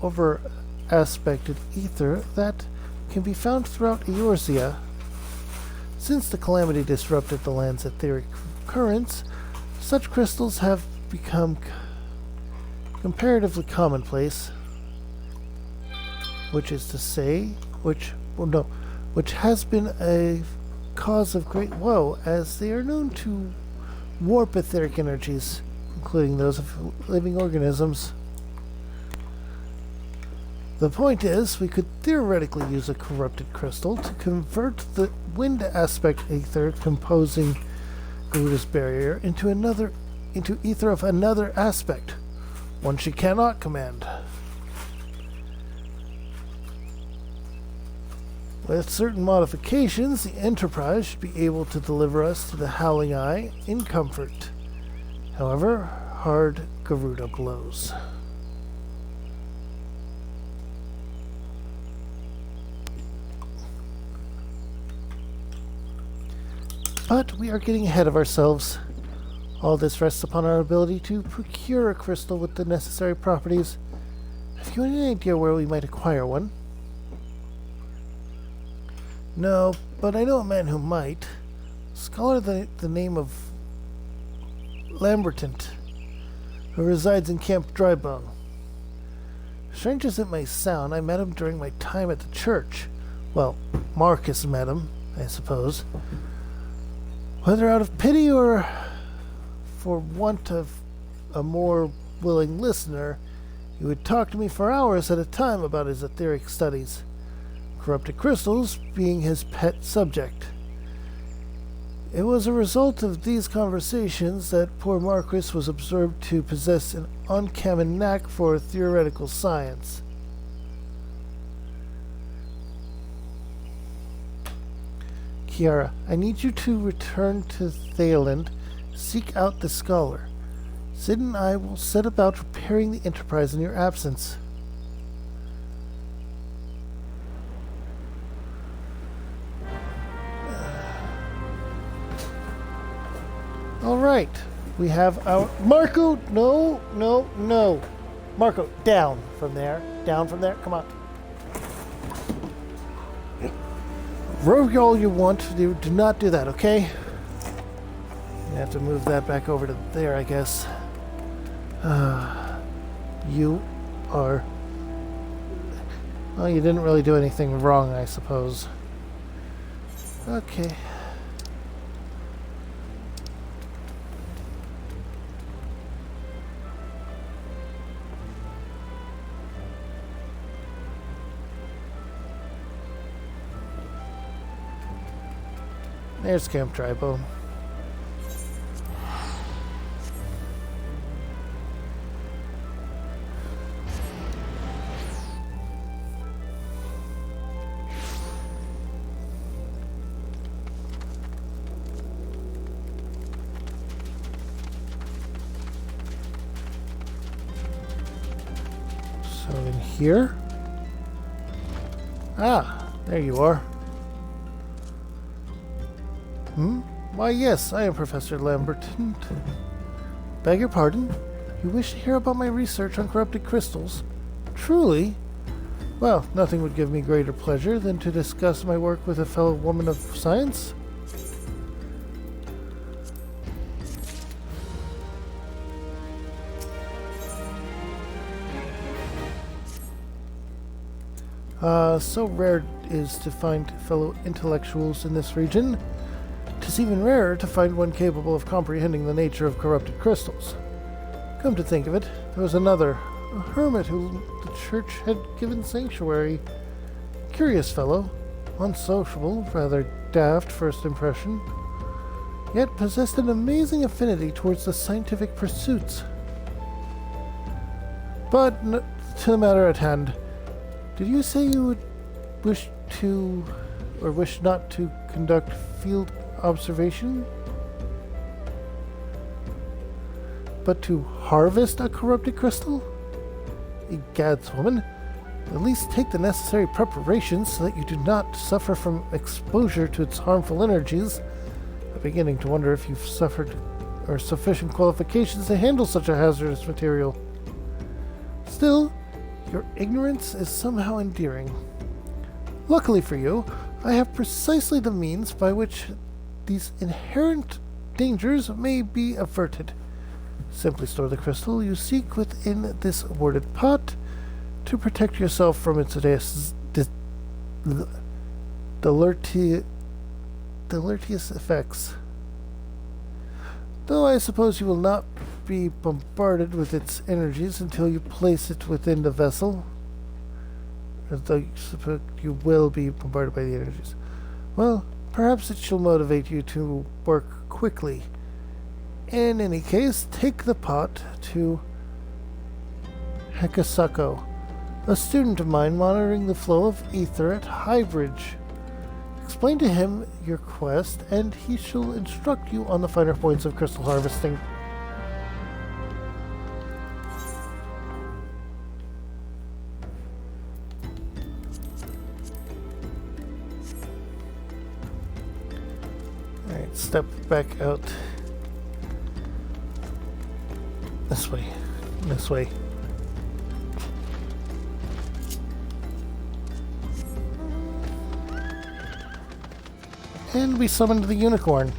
over-aspected ether that can be found throughout Eorzea. Since the calamity disrupted the land's etheric currents, such crystals have become comparatively commonplace. Which which has been a cause of great woe, as they are known to warp etheric energies, including those of living organisms. The point is, we could theoretically use a corrupted crystal to convert the wind aspect ether composing Garuda's barrier into ether of another aspect, one she cannot command. With certain modifications, the Enterprise should be able to deliver us to the Howling Eye in comfort. However, hard Garuda blows. But we are getting ahead of ourselves. All this rests upon our ability to procure a crystal with the necessary properties. Have you any idea where we might acquire one? No, but I know a man who might. A scholar the name of Lambertant, who resides in Camp Drybone. Strange as it may sound, I met him during my time at the church. Well, Marcus met him, I suppose. Whether out of pity or for want of a more willing listener, he would talk to me for hours at a time about his etheric studies, corrupted crystals being his pet subject. It was a result of these conversations that poor Marcus was observed to possess an uncommon knack for theoretical science. Kiara, I need you to return to Thailand, seek out the scholar. Sid and I will set about repairing the Enterprise in your absence. All right, we have our... Marco, no. Marco, down from there, come on. Rogue all you want, do not do that, okay? You have to move that back over to there, I guess. You are... Well, you didn't really do anything wrong, I suppose. Okay. There's Camp Drybone. So in here? Ah, there you are. Why, yes, I am Professor Lamberton. Beg your pardon? You wish to hear about my research on corrupted crystals? Truly? Well, nothing would give me greater pleasure than to discuss my work with a fellow woman of science. So rare it is to find fellow intellectuals in this region. 'Tis even rarer to find one capable of comprehending the nature of corrupted crystals. Come to think of it, there was another, a hermit who the church had given sanctuary. Curious fellow, unsociable, rather daft first impression, yet possessed an amazing affinity towards the scientific pursuits. But to the matter at hand, did you say you would wish to, or wish not to, conduct field observation, but to harvest a corrupted crystal? Egads, woman, at least take the necessary preparations so that you do not suffer from exposure to its harmful energies. I'm beginning to wonder if you've suffered or sufficient qualifications to handle such a hazardous material. Still, your ignorance is somehow endearing. Luckily for you, I have precisely the means by which these inherent dangers may be averted. Simply store the crystal you seek within this warded pot to protect yourself from its deleterious effects. Though I suppose you will not be bombarded with its energies until you place it within the vessel. As though you will be bombarded by the energies. Well, perhaps it shall motivate you to work quickly. In any case, take the pot to Hekasako, a student of mine monitoring the flow of ether at Highbridge. Explain to him your quest, and he shall instruct you on the finer points of crystal harvesting. Alright, step back out. This way. This way. And we summoned the unicorn.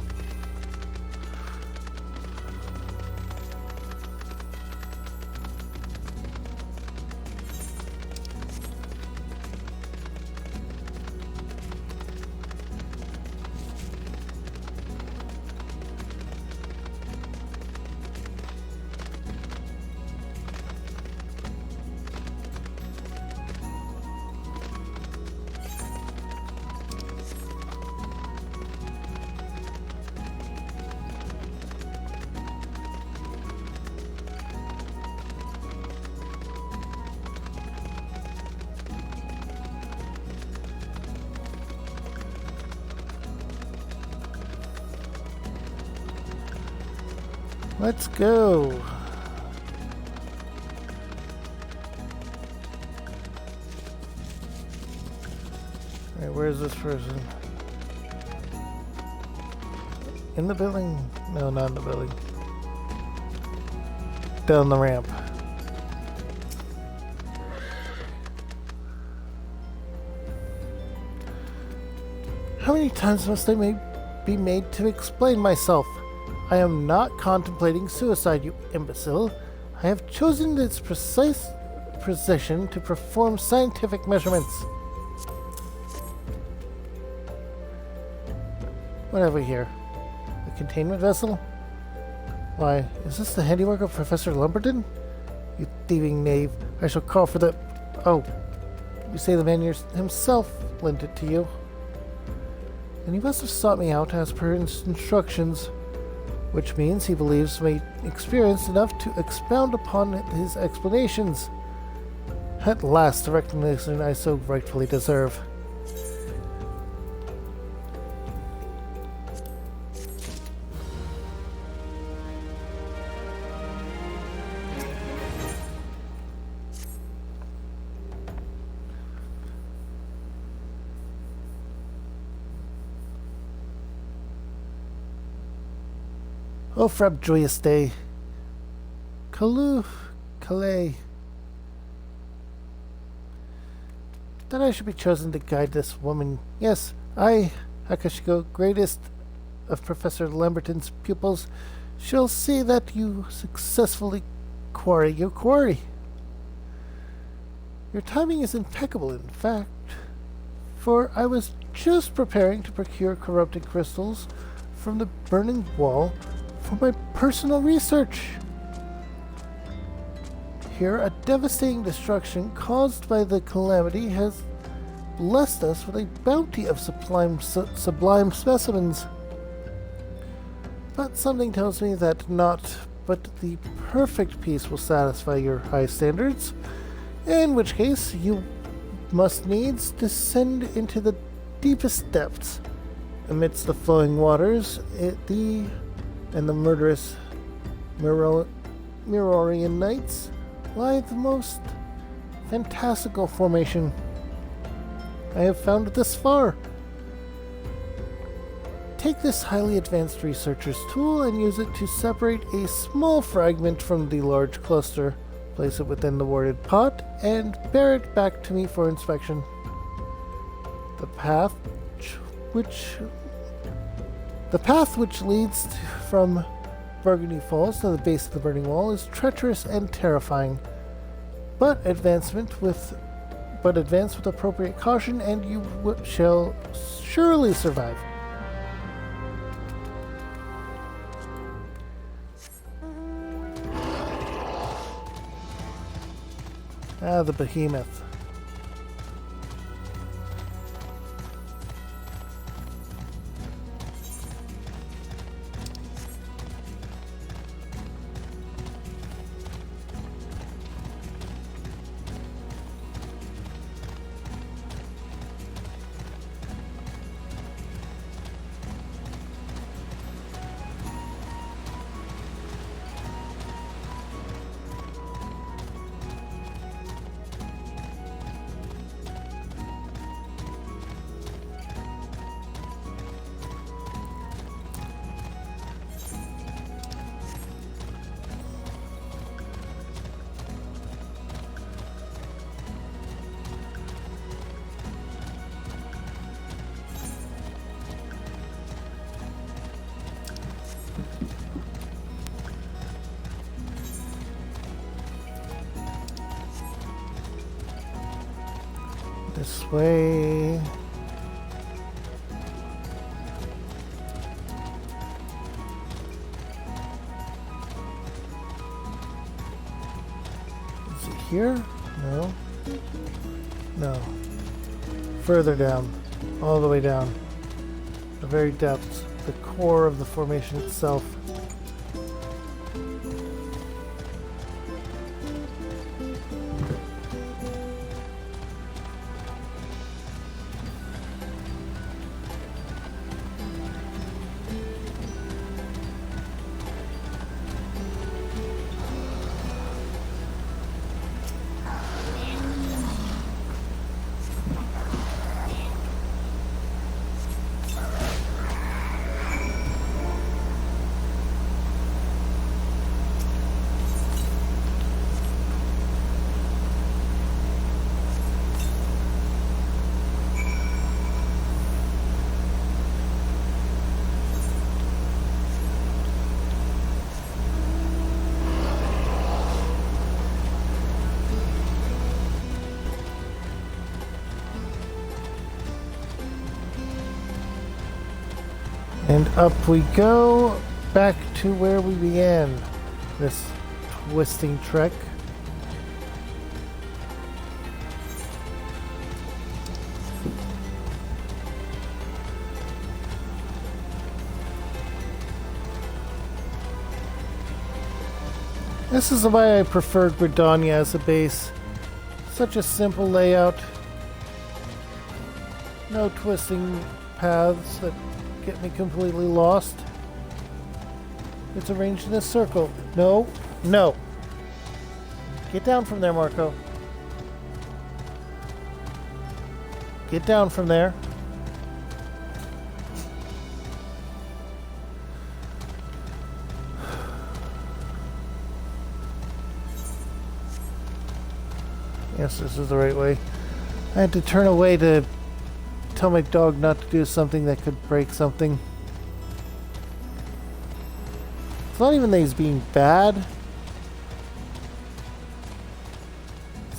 Let's go. Alright, where is this person? In the building? No, not in the building. Down the ramp. How many times must I be made to explain myself? I am not contemplating suicide, you imbecile. I have chosen this precise precision to perform scientific measurements. What have we here? A containment vessel? Why, is this the handiwork of Professor Lumberton? You thieving knave. I shall call for the... Oh, you say the man himself lent it to you. And he must have sought me out as per his instructions. Which means he believes me experienced enough to expound upon his explanations. At last, the recognition I so rightfully deserve. Oh, frab joyous day. Calais. That I should be chosen to guide this woman. Yes, I, Akashiko, greatest of Professor Lamberton's pupils, shall see that you successfully quarry your quarry. Your timing is impeccable, in fact, for I was just preparing to procure corrupted crystals from the burning wall for my personal research. Here, a devastating destruction caused by the calamity has blessed us with a bounty of sublime specimens. But something tells me that not but the perfect piece will satisfy your high standards, in which case you must needs descend into the deepest depths. Amidst the flowing waters, and the murderous Mirorian nights lie the most fantastical formation I have found thus far. Take this highly advanced researcher's tool and use it to separate a small fragment from the large cluster, place it within the warded pot, and bear it back to me for inspection. The path which leads from Burgundy Falls to the base of the burning wall is treacherous and terrifying, but advancement with but advance with appropriate caution and you shall surely survive. Ah, the behemoth. This way. Is it here? No. No. Further down. All the way down. The very depths. The core of the formation itself. And up we go, back to where we began this twisting trek. This is why I prefer Gridania as a base. Such a simple layout. No twisting paths that get me completely lost. It's arranged in a circle. No, no. Get down from there, Marco. Get down from there. Yes, this is the right way. I had to turn away to tell my dog not to do something that could break something. It's not even that he's being bad.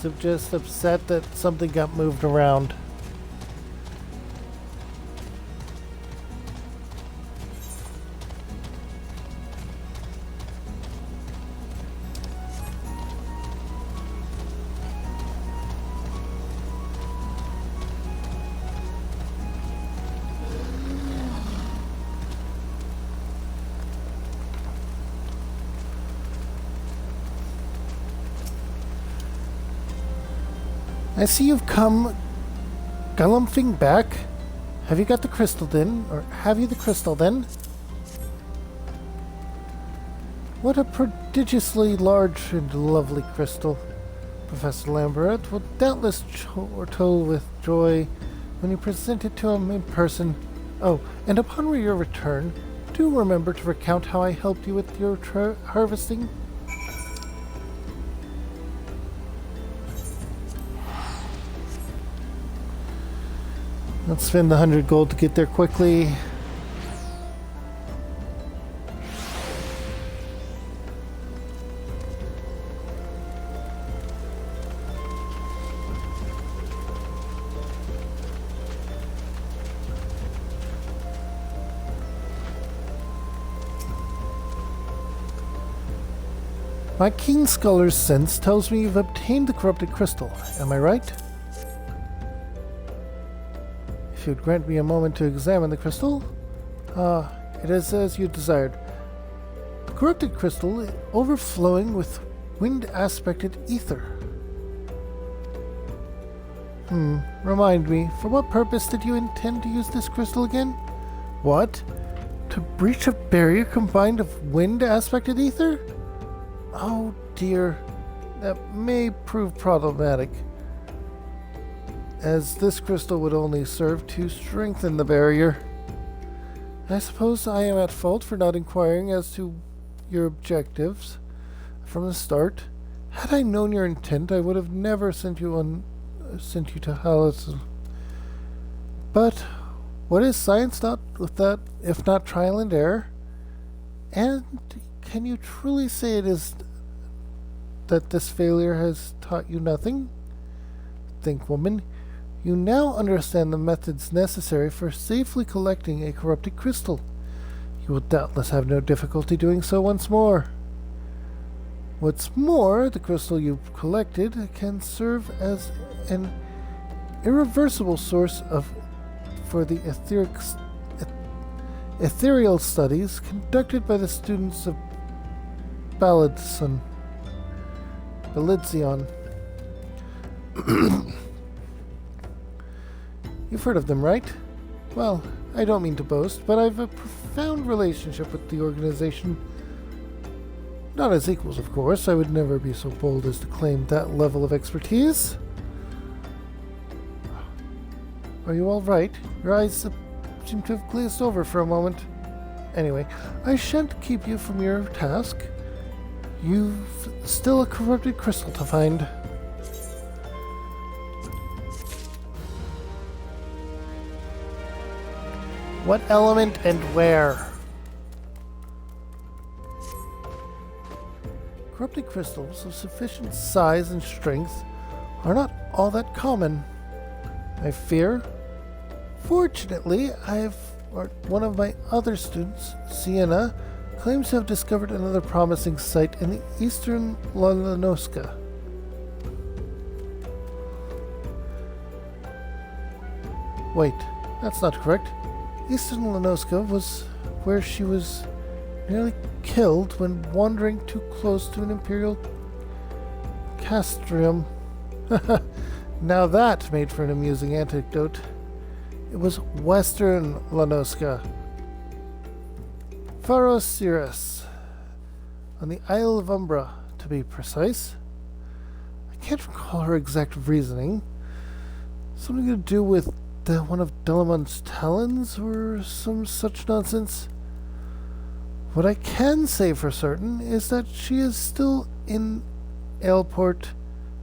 He's just upset that something got moved around. I see you've come galumphing back. Have you got the crystal then? Or have you the crystal then? What a prodigiously large and lovely crystal. Professor Lambert will doubtless chortle with joy when you present it to him in person. Oh, and upon your return, do remember to recount how I helped you with your harvesting. Let's spend the 100 gold to get there quickly. My keen scholar's sense tells me you've obtained the corrupted crystal. Am I right? If you'd grant me a moment to examine the crystal. It is as you desired. The corrupted crystal overflowing with wind-aspected ether. Remind me, for what purpose did you intend to use this crystal again? What? To breach a barrier combined of wind-aspected ether? Oh dear, that may prove problematic, as this crystal would only serve to strengthen the barrier. I suppose I am at fault for not inquiring as to your objectives from the start. Had I known your intent, I would have never sent you to Hallis. But what is science not with that, if not trial and error? And can you truly say it is that this failure has taught you nothing? Think, woman. You now understand the methods necessary for safely collecting a corrupted crystal. You will doubtless have no difficulty doing so once more. What's more, the crystal you've collected can serve as an irreversible source for the ethereal studies conducted by the students of Balidson. You've heard of them, right? Well, I don't mean to boast, but I've a profound relationship with the organization. Not as equals, of course. I would never be so bold as to claim that level of expertise. Are you all right? Your eyes seem to have glazed over for a moment. Anyway, I shan't keep you from your task. You've still a corrupted crystal to find. What element and where? Corrupted crystals of sufficient size and strength are not all that common, I fear. Fortunately, one of my other students, Sienna, claims to have discovered another promising site in the eastern Lalanoska. Wait, that's not correct. Eastern Lanoska was where she was nearly killed when wandering too close to an imperial castrium. Now that made for an amusing anecdote. It was Western Lanoska. Pharosyrus, on the Isle of Umbra, to be precise. I can't recall her exact reasoning. Something to do with one of Delamon's talons or some such nonsense. What I can say for certain is that she is still in Aleport,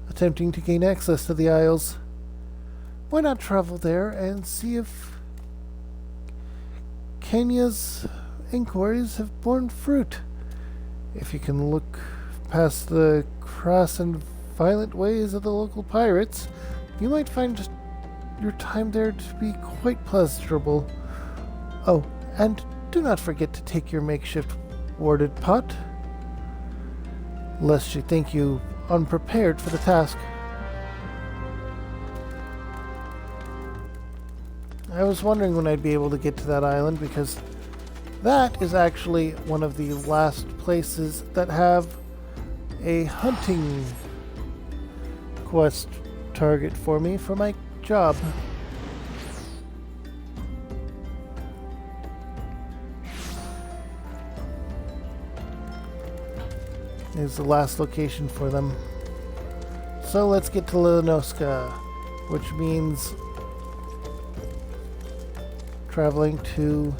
attempting to gain access to the Isles. Why not travel there and see if Kenya's inquiries have borne fruit? If you can look past the crass and violent ways of the local pirates, you might find your time there to be quite pleasurable. Oh, and do not forget to take your makeshift warded pot, lest she think you unprepared for the task. I was wondering when I'd be able to get to that island, because that is actually one of the last places that have a hunting quest target for me for my job. Is the last location for them. So let's get to Lanoska, which means traveling to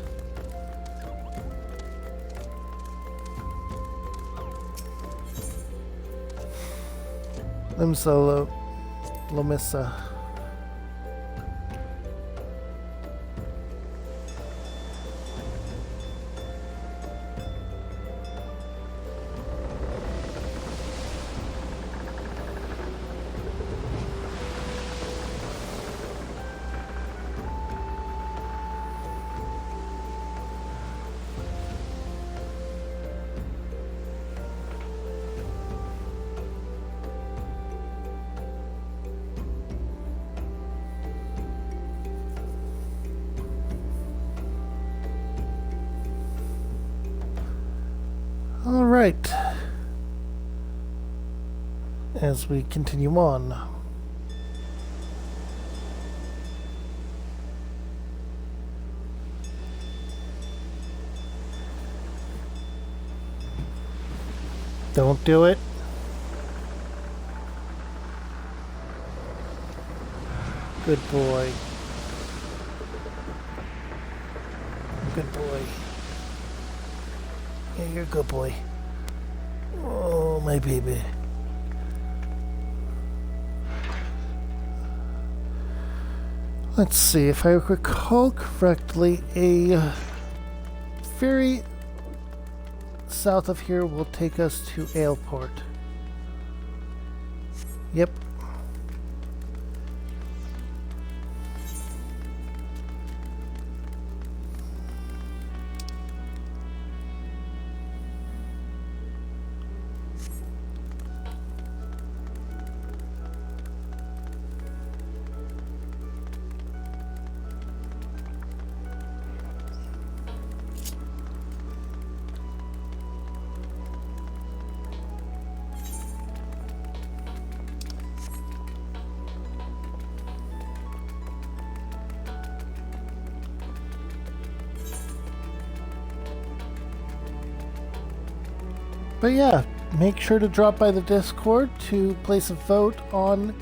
Lomissa. Alright. As we continue on. Don't do it. Good boy. Good boy. Yeah, you're a good boy. Oh, my baby. Let's see, if I recall correctly, a ferry south of here will take us to Aleport. Yep. But yeah, make sure to drop by the Discord to place a vote on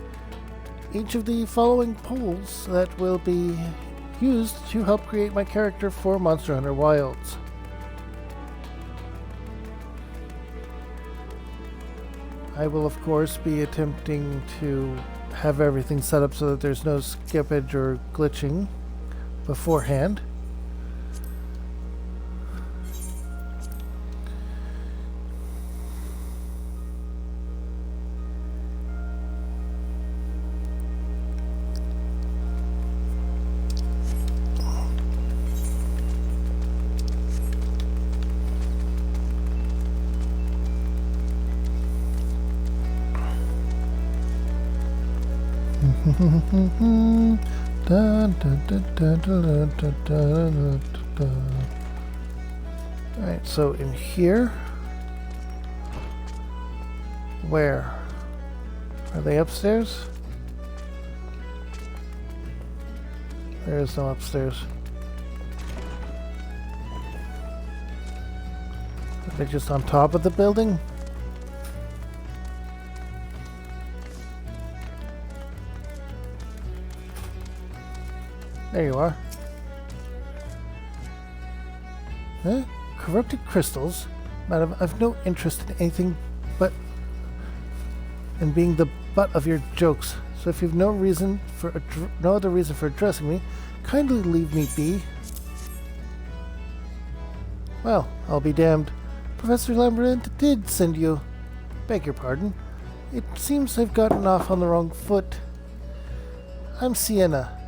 each of the following polls that will be used to help create my character for Monster Hunter Wilds. I will of course be attempting to have everything set up so that there's no skippage or glitching beforehand. Alright, so in here, where? Are they upstairs? There is no upstairs. Are they just on top of the building? There you are. Huh? Corrupted crystals? Madam, I've no interest in anything but in being the butt of your jokes. So if you've no other reason for addressing me, kindly leave me be. Well, I'll be damned. Professor Lambert did send you. Beg your pardon. It seems I've gotten off on the wrong foot. I'm Sienna,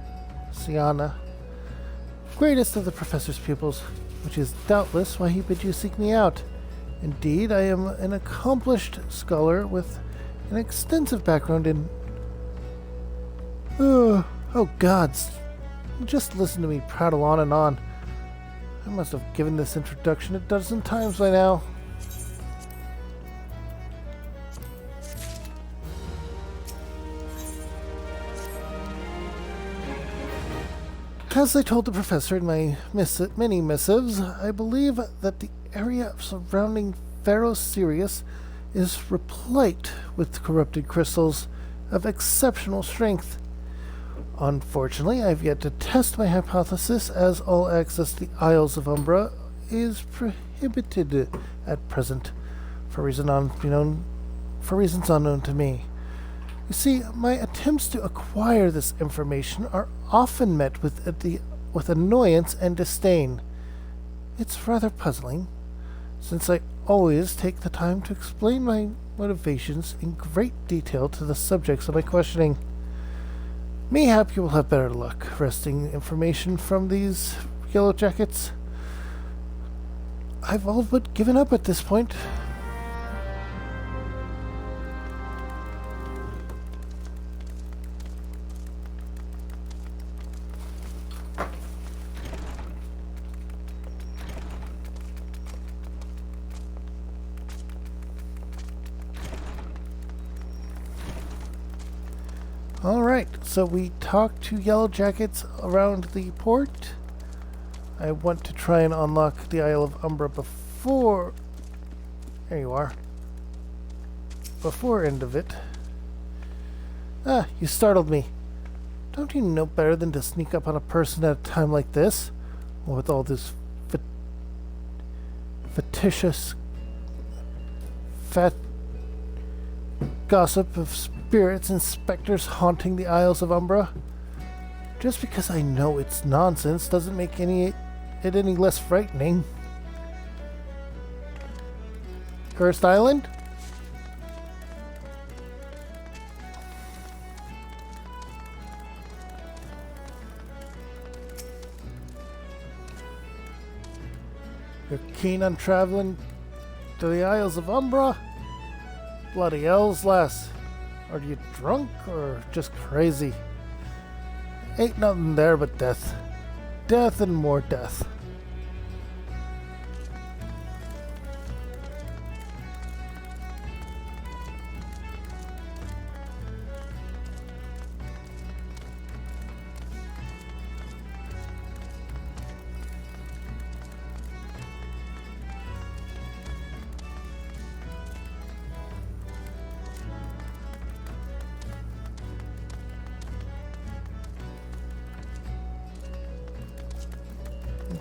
greatest of the professor's pupils, which is doubtless why he bid you seek me out. Indeed, I am an accomplished scholar with an extensive background in... Oh gods. Just listen to me prattle on and on. I must have given this introduction a dozen times by now. As I told the professor in my many missives, I believe that the area surrounding Pharaoh Sirius is replete with corrupted crystals of exceptional strength. Unfortunately, I've yet to test my hypothesis, as all access to the Isles of Umbra is prohibited at present, for reasons unknown to me. You see, my attempts to acquire this information are often met with annoyance and disdain. It's rather puzzling, since I always take the time to explain my motivations in great detail to the subjects of my questioning. Mayhap you will have better luck wresting information from these yellow jackets. I've all but given up at this point. Alright, so we talked to Yellow Jackets around the port. I want to try and unlock the Isle of Umbra before... There you are. Before end of it. Ah, you startled me. Don't you know better than to sneak up on a person at a time like this? With all this fictitious gossip of spirits and specters haunting the Isles of Umbra? Just because I know it's nonsense doesn't make it any less frightening. Cursed Island? You're keen on traveling to the Isles of Umbra? Bloody hells, lass. Are you drunk or just crazy? Ain't nothing there but death. Death and more death.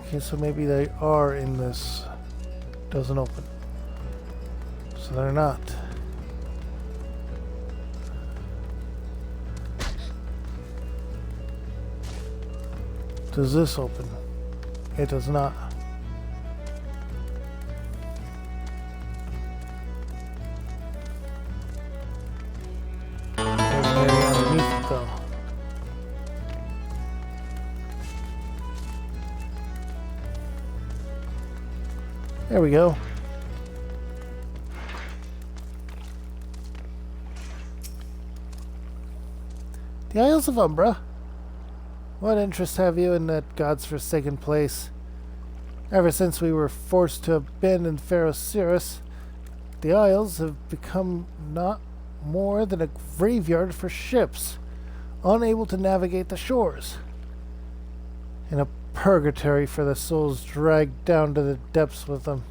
Okay, so maybe they are in this. Doesn't open. So they're not. Does this open? It does not. There's an area underneath it though. There we go. The Isles of Umbra. What interest have you in that god's forsaken place? Ever since we were forced to abandon Pharaoh Cyrus, the Isles have become not more than a graveyard for ships, unable to navigate the shores. In a purgatory for the souls dragged down to the depths with them.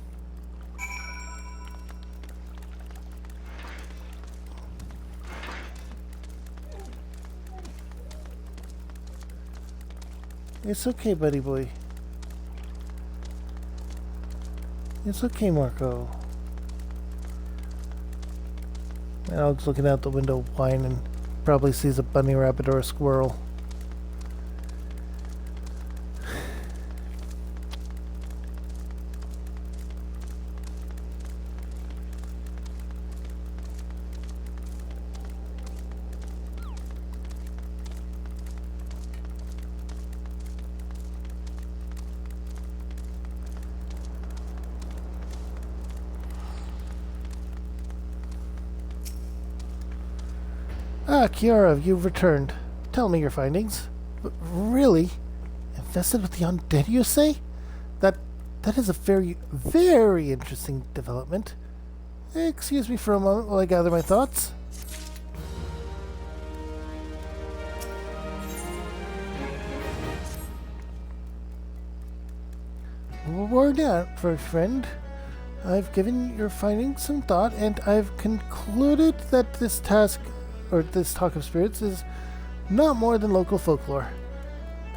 It's okay, buddy boy. It's okay, Marco. My dog's looking out the window whining. Probably sees a bunny rabbit or a squirrel. Ah, Kiara, you've returned. Tell me your findings. Really? Infested with the undead, you say? That is a very, very interesting development. Excuse me for a moment while I gather my thoughts. Word out, friend. I've given your findings some thought, and I've concluded that this talk of spirits is not more than local folklore.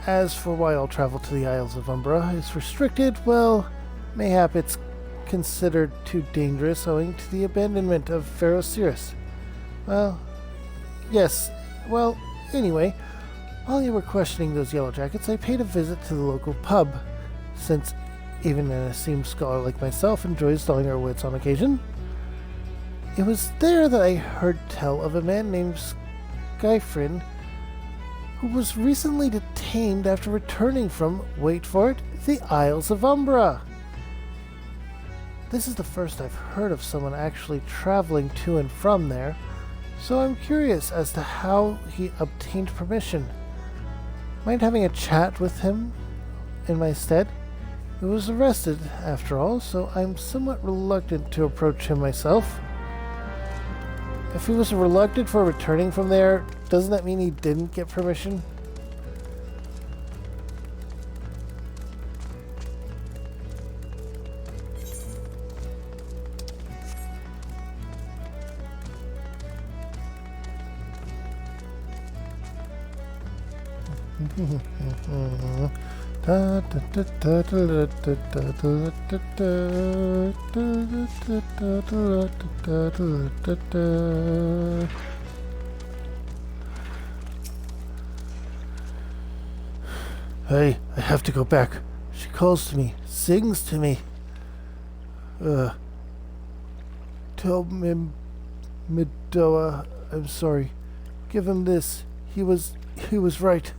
As for why all travel to the Isles of Umbra is restricted, well, mayhap it's considered too dangerous owing to the abandonment of Pharaoh Cyrus. Well, yes, well, anyway, while you were questioning those yellow jackets, I paid a visit to the local pub, since even an esteemed scholar like myself enjoys dulling our wits on occasion. It was there that I heard tell of a man named Skyfrin who was recently detained after returning from, wait for it, the Isles of Umbra. This is the first I've heard of someone actually traveling to and from there, so I'm curious as to how he obtained permission. Mind having a chat with him in my stead? He was arrested, after all, so I'm somewhat reluctant to approach him myself. If he was reluctant for returning from there, doesn't that mean he didn't get permission? Hey, I have to go back. She calls to me, sings to me. Tell Midoa I'm sorry. Give him this. He was right.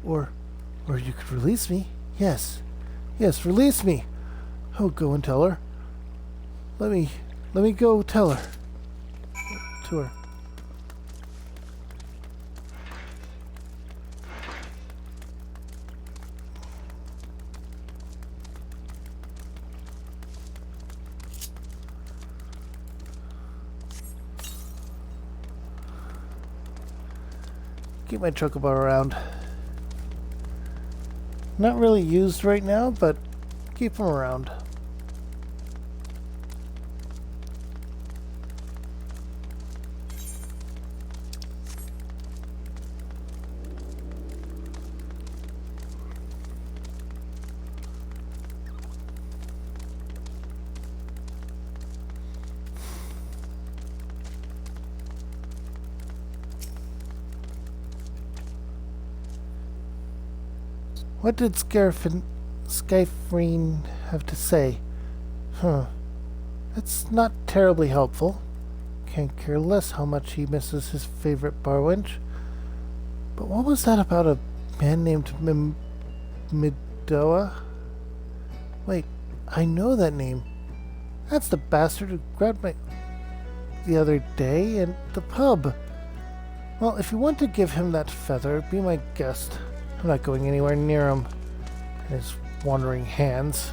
Or you could release me. Yes, release me. Oh, go and tell her. Let me go tell her. To her. Keep my chocobo around. Not really used right now, but keep them around. What did Skyfreen have to say? That's not terribly helpful. Can't care less how much he misses his favorite bar wench. But what was that about a man named Midoa? Wait, I know that name. That's the bastard who grabbed my the other day in the pub. Well, if you want to give him that feather, be my guest. I'm not going anywhere near him and his wandering hands.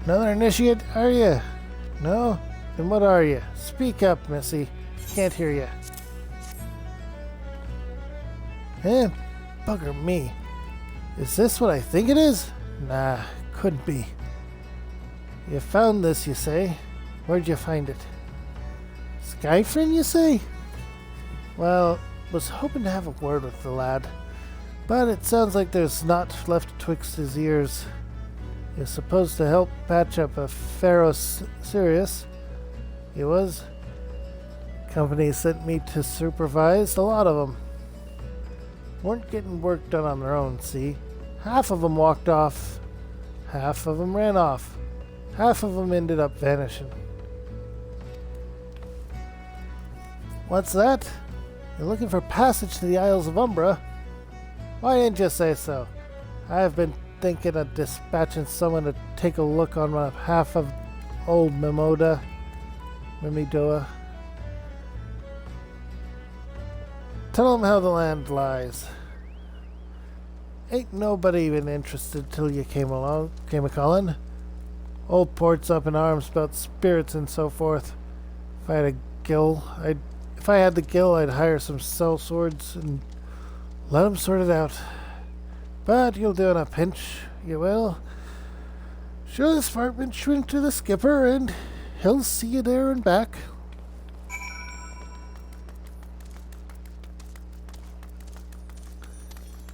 Another initiate, are you? No? Then what are you? Speak up, Missy. Can't hear you. Bugger me. Is this what I think it is? Nah, couldn't be. You found this, you say? Where'd you find it? Skyfreen, you say? Well, was hoping to have a word with the lad, but it sounds like there's naught left twixt his ears. You're supposed to help patch up a Pharaoh Sirius. He was. Company sent me to supervise a lot of them. Weren't getting work done on their own, see? Half of them walked off. Half of them ran off. Half of them ended up vanishing. What's that? You're looking for passage to the Isles of Umbra? Why didn't you say so? I've been thinking of dispatching someone to take a look on my half of old Mimidoa. Tell him how the land lies. Ain't nobody even interested till you came a-calling. Old port's up in arms about spirits and so forth. If I had the gill, I'd hire some sellswords and let 'em sort it out. But you'll do in a pinch, you will. Show this fartman shrink to the skipper, and he'll see you there and back.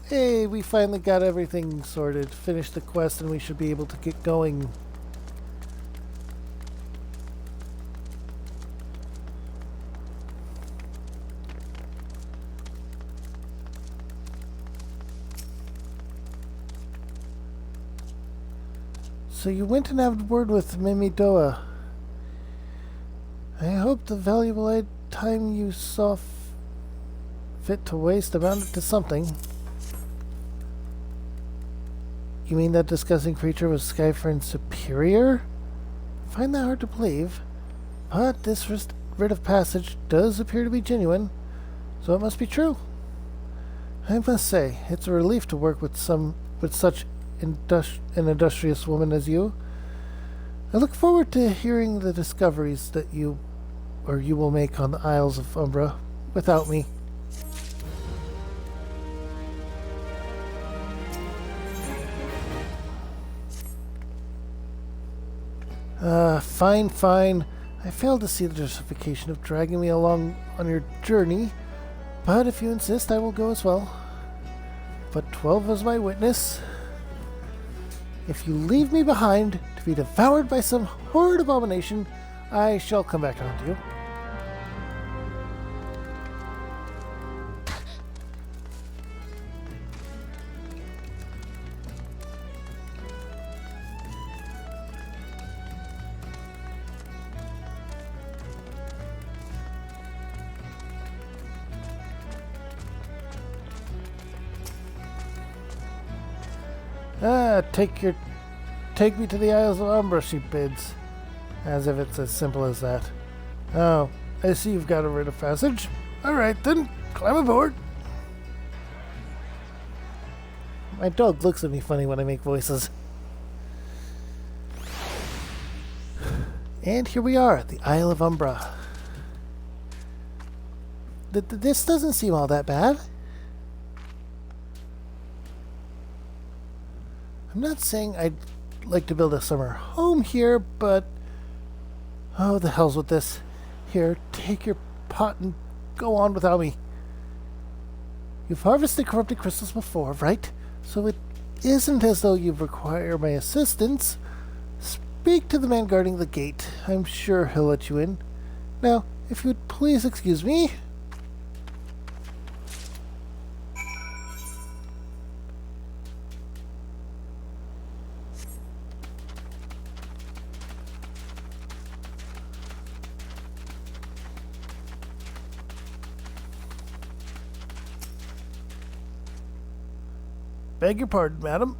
Hey, we finally got everything sorted. Finished the quest, and we should be able to get going. So you went and had word with Mimidoa. I hope the valuable time you saw fit to waste amounted to something. You mean that disgusting creature was Skyfriend's superior? Find that hard to believe. But this writ of passage does appear to be genuine, so it must be true. I must say, it's a relief to work with such an industrious woman as you. I look forward to hearing the discoveries that you will make on the Isles of Umbra without me. Fine. I failed to see the justification of dragging me along on your journey, but if you insist, I will go as well. But 12 is my witness. If you leave me behind to be devoured by some horrid abomination, I shall come back to hunt you. Take me to the Isles of Umbra, she bids, as if it's as simple as that. Oh, I see you've got a writ of passage. All right, then, climb aboard. My dog looks at me funny when I make voices. And here we are, the Isle of Umbra. This doesn't seem all that bad. I'm not saying I'd like to build a summer home here, but... oh, the hell's with this. Here, take your pot and go on without me. You've harvested corrupted crystals before, right? So it isn't as though you require my assistance. Speak to the man guarding the gate. I'm sure he'll let you in. Now, if you would please excuse me... Beg your pardon, madam,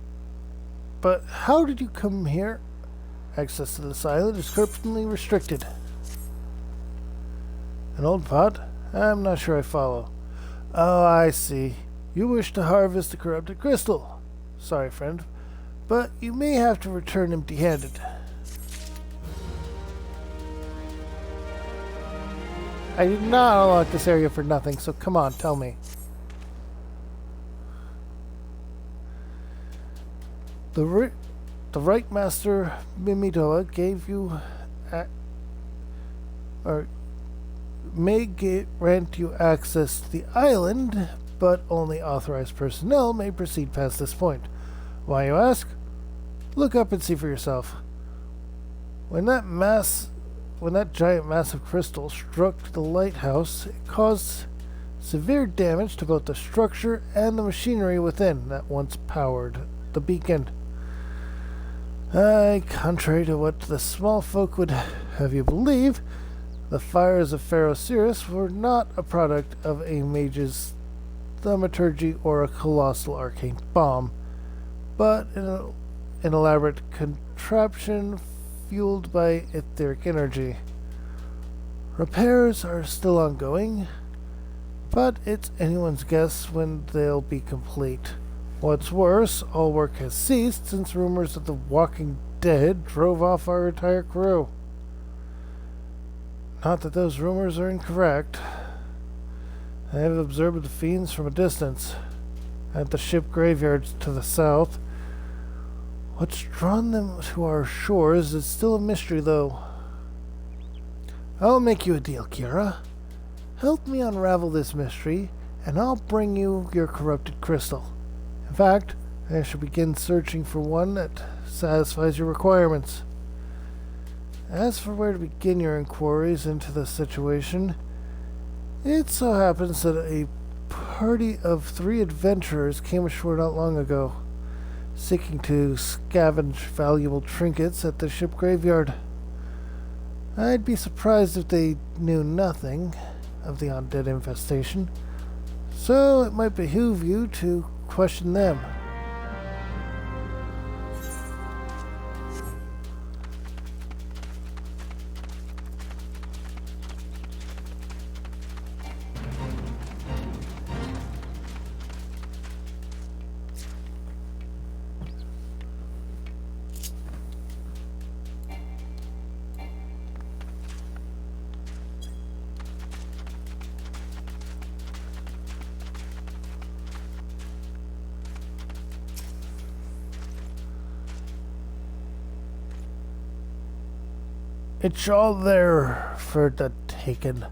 but how did you come here? Access to this island is currently restricted. An old pot? I'm not sure I follow. Oh, I see. You wish to harvest a corrupted crystal. Sorry, friend, but you may have to return empty-handed. I did not unlock this area for nothing, so come on, tell me. The right master Mimidoa gave you, grant you access to the island, but only authorized personnel may proceed past this point. Why, you ask? Look up and see for yourself. When that giant mass of crystal struck the lighthouse, it caused severe damage to both the structure and the machinery within that once powered the beacon. Contrary to what the small folk would have you believe, the fires of Pharaoh Sirius were not a product of a mage's thaumaturgy or a colossal arcane bomb, but an elaborate contraption fueled by etheric energy. Repairs are still ongoing, but it's anyone's guess when they'll be complete. What's worse, all work has ceased since rumors of the Walking Dead drove off our entire crew. Not that those rumors are incorrect. I have observed the fiends from a distance, at the ship graveyards to the south. What's drawn them to our shores is still a mystery, though. I'll make you a deal, Kira. Help me unravel this mystery, and I'll bring you your corrupted crystal. In fact, I shall begin searching for one that satisfies your requirements. As for where to begin your inquiries into the situation, it so happens that a party of 3 adventurers came ashore not long ago, seeking to scavenge valuable trinkets at the ship graveyard. I'd be surprised if they knew nothing of the undead infestation, so it might behoove you to question them. It's all there for the taking.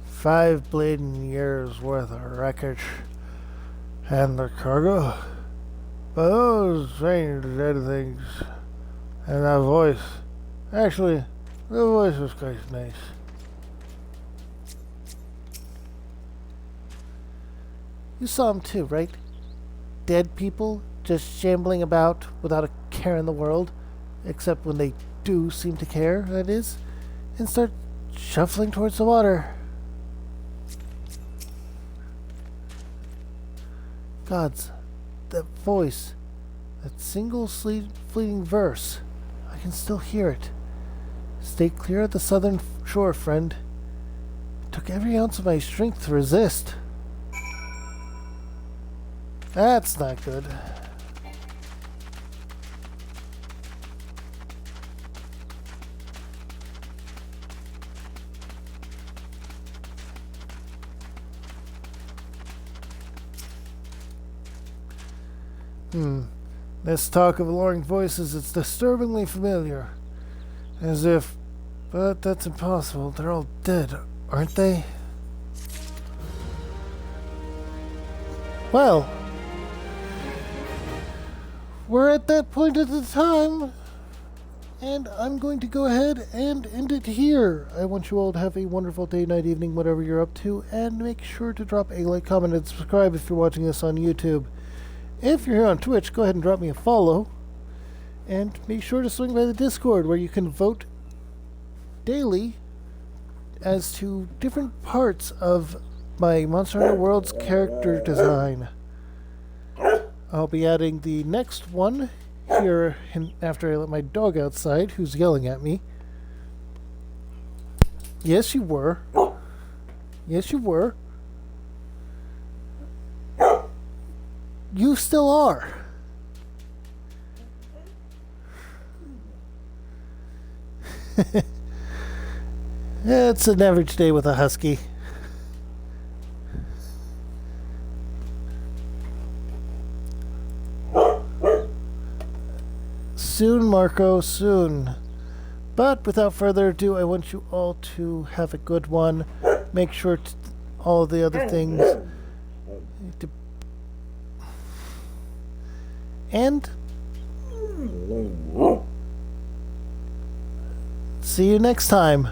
5 bleeding years worth of wreckage. And the cargo. But those strange dead things. And that voice. Actually, the voice was quite nice. You saw him too, right? Dead people just shambling about without a care in the world. Except when they do seem to care, that is. And start shuffling towards the water. Gods, that voice, that single fleeting verse, I can still hear it. Stay clear of the southern shore, friend. It took every ounce of my strength to resist. That's not good. This talk of alluring voices is disturbingly familiar. As if... But that's impossible. They're all dead, aren't they? Well... We're at that point of the time. And I'm going to go ahead and end it here. I want you all to have a wonderful day, night, evening, whatever you're up to. And make sure to drop a like, comment, and subscribe if you're watching this on YouTube. If you're here on Twitch, go ahead and drop me a follow. And make sure to swing by the Discord where you can vote daily as to different parts of my Monster Hunter World's character design. I'll be adding the next one here after I let my dog outside, who's yelling at me. Yes, you were. Yes, you were. You still are. It's an average day with a husky. Soon, Marco, soon. But without further ado, I want you all to have a good one. Make sure all the other things to... And see you next time.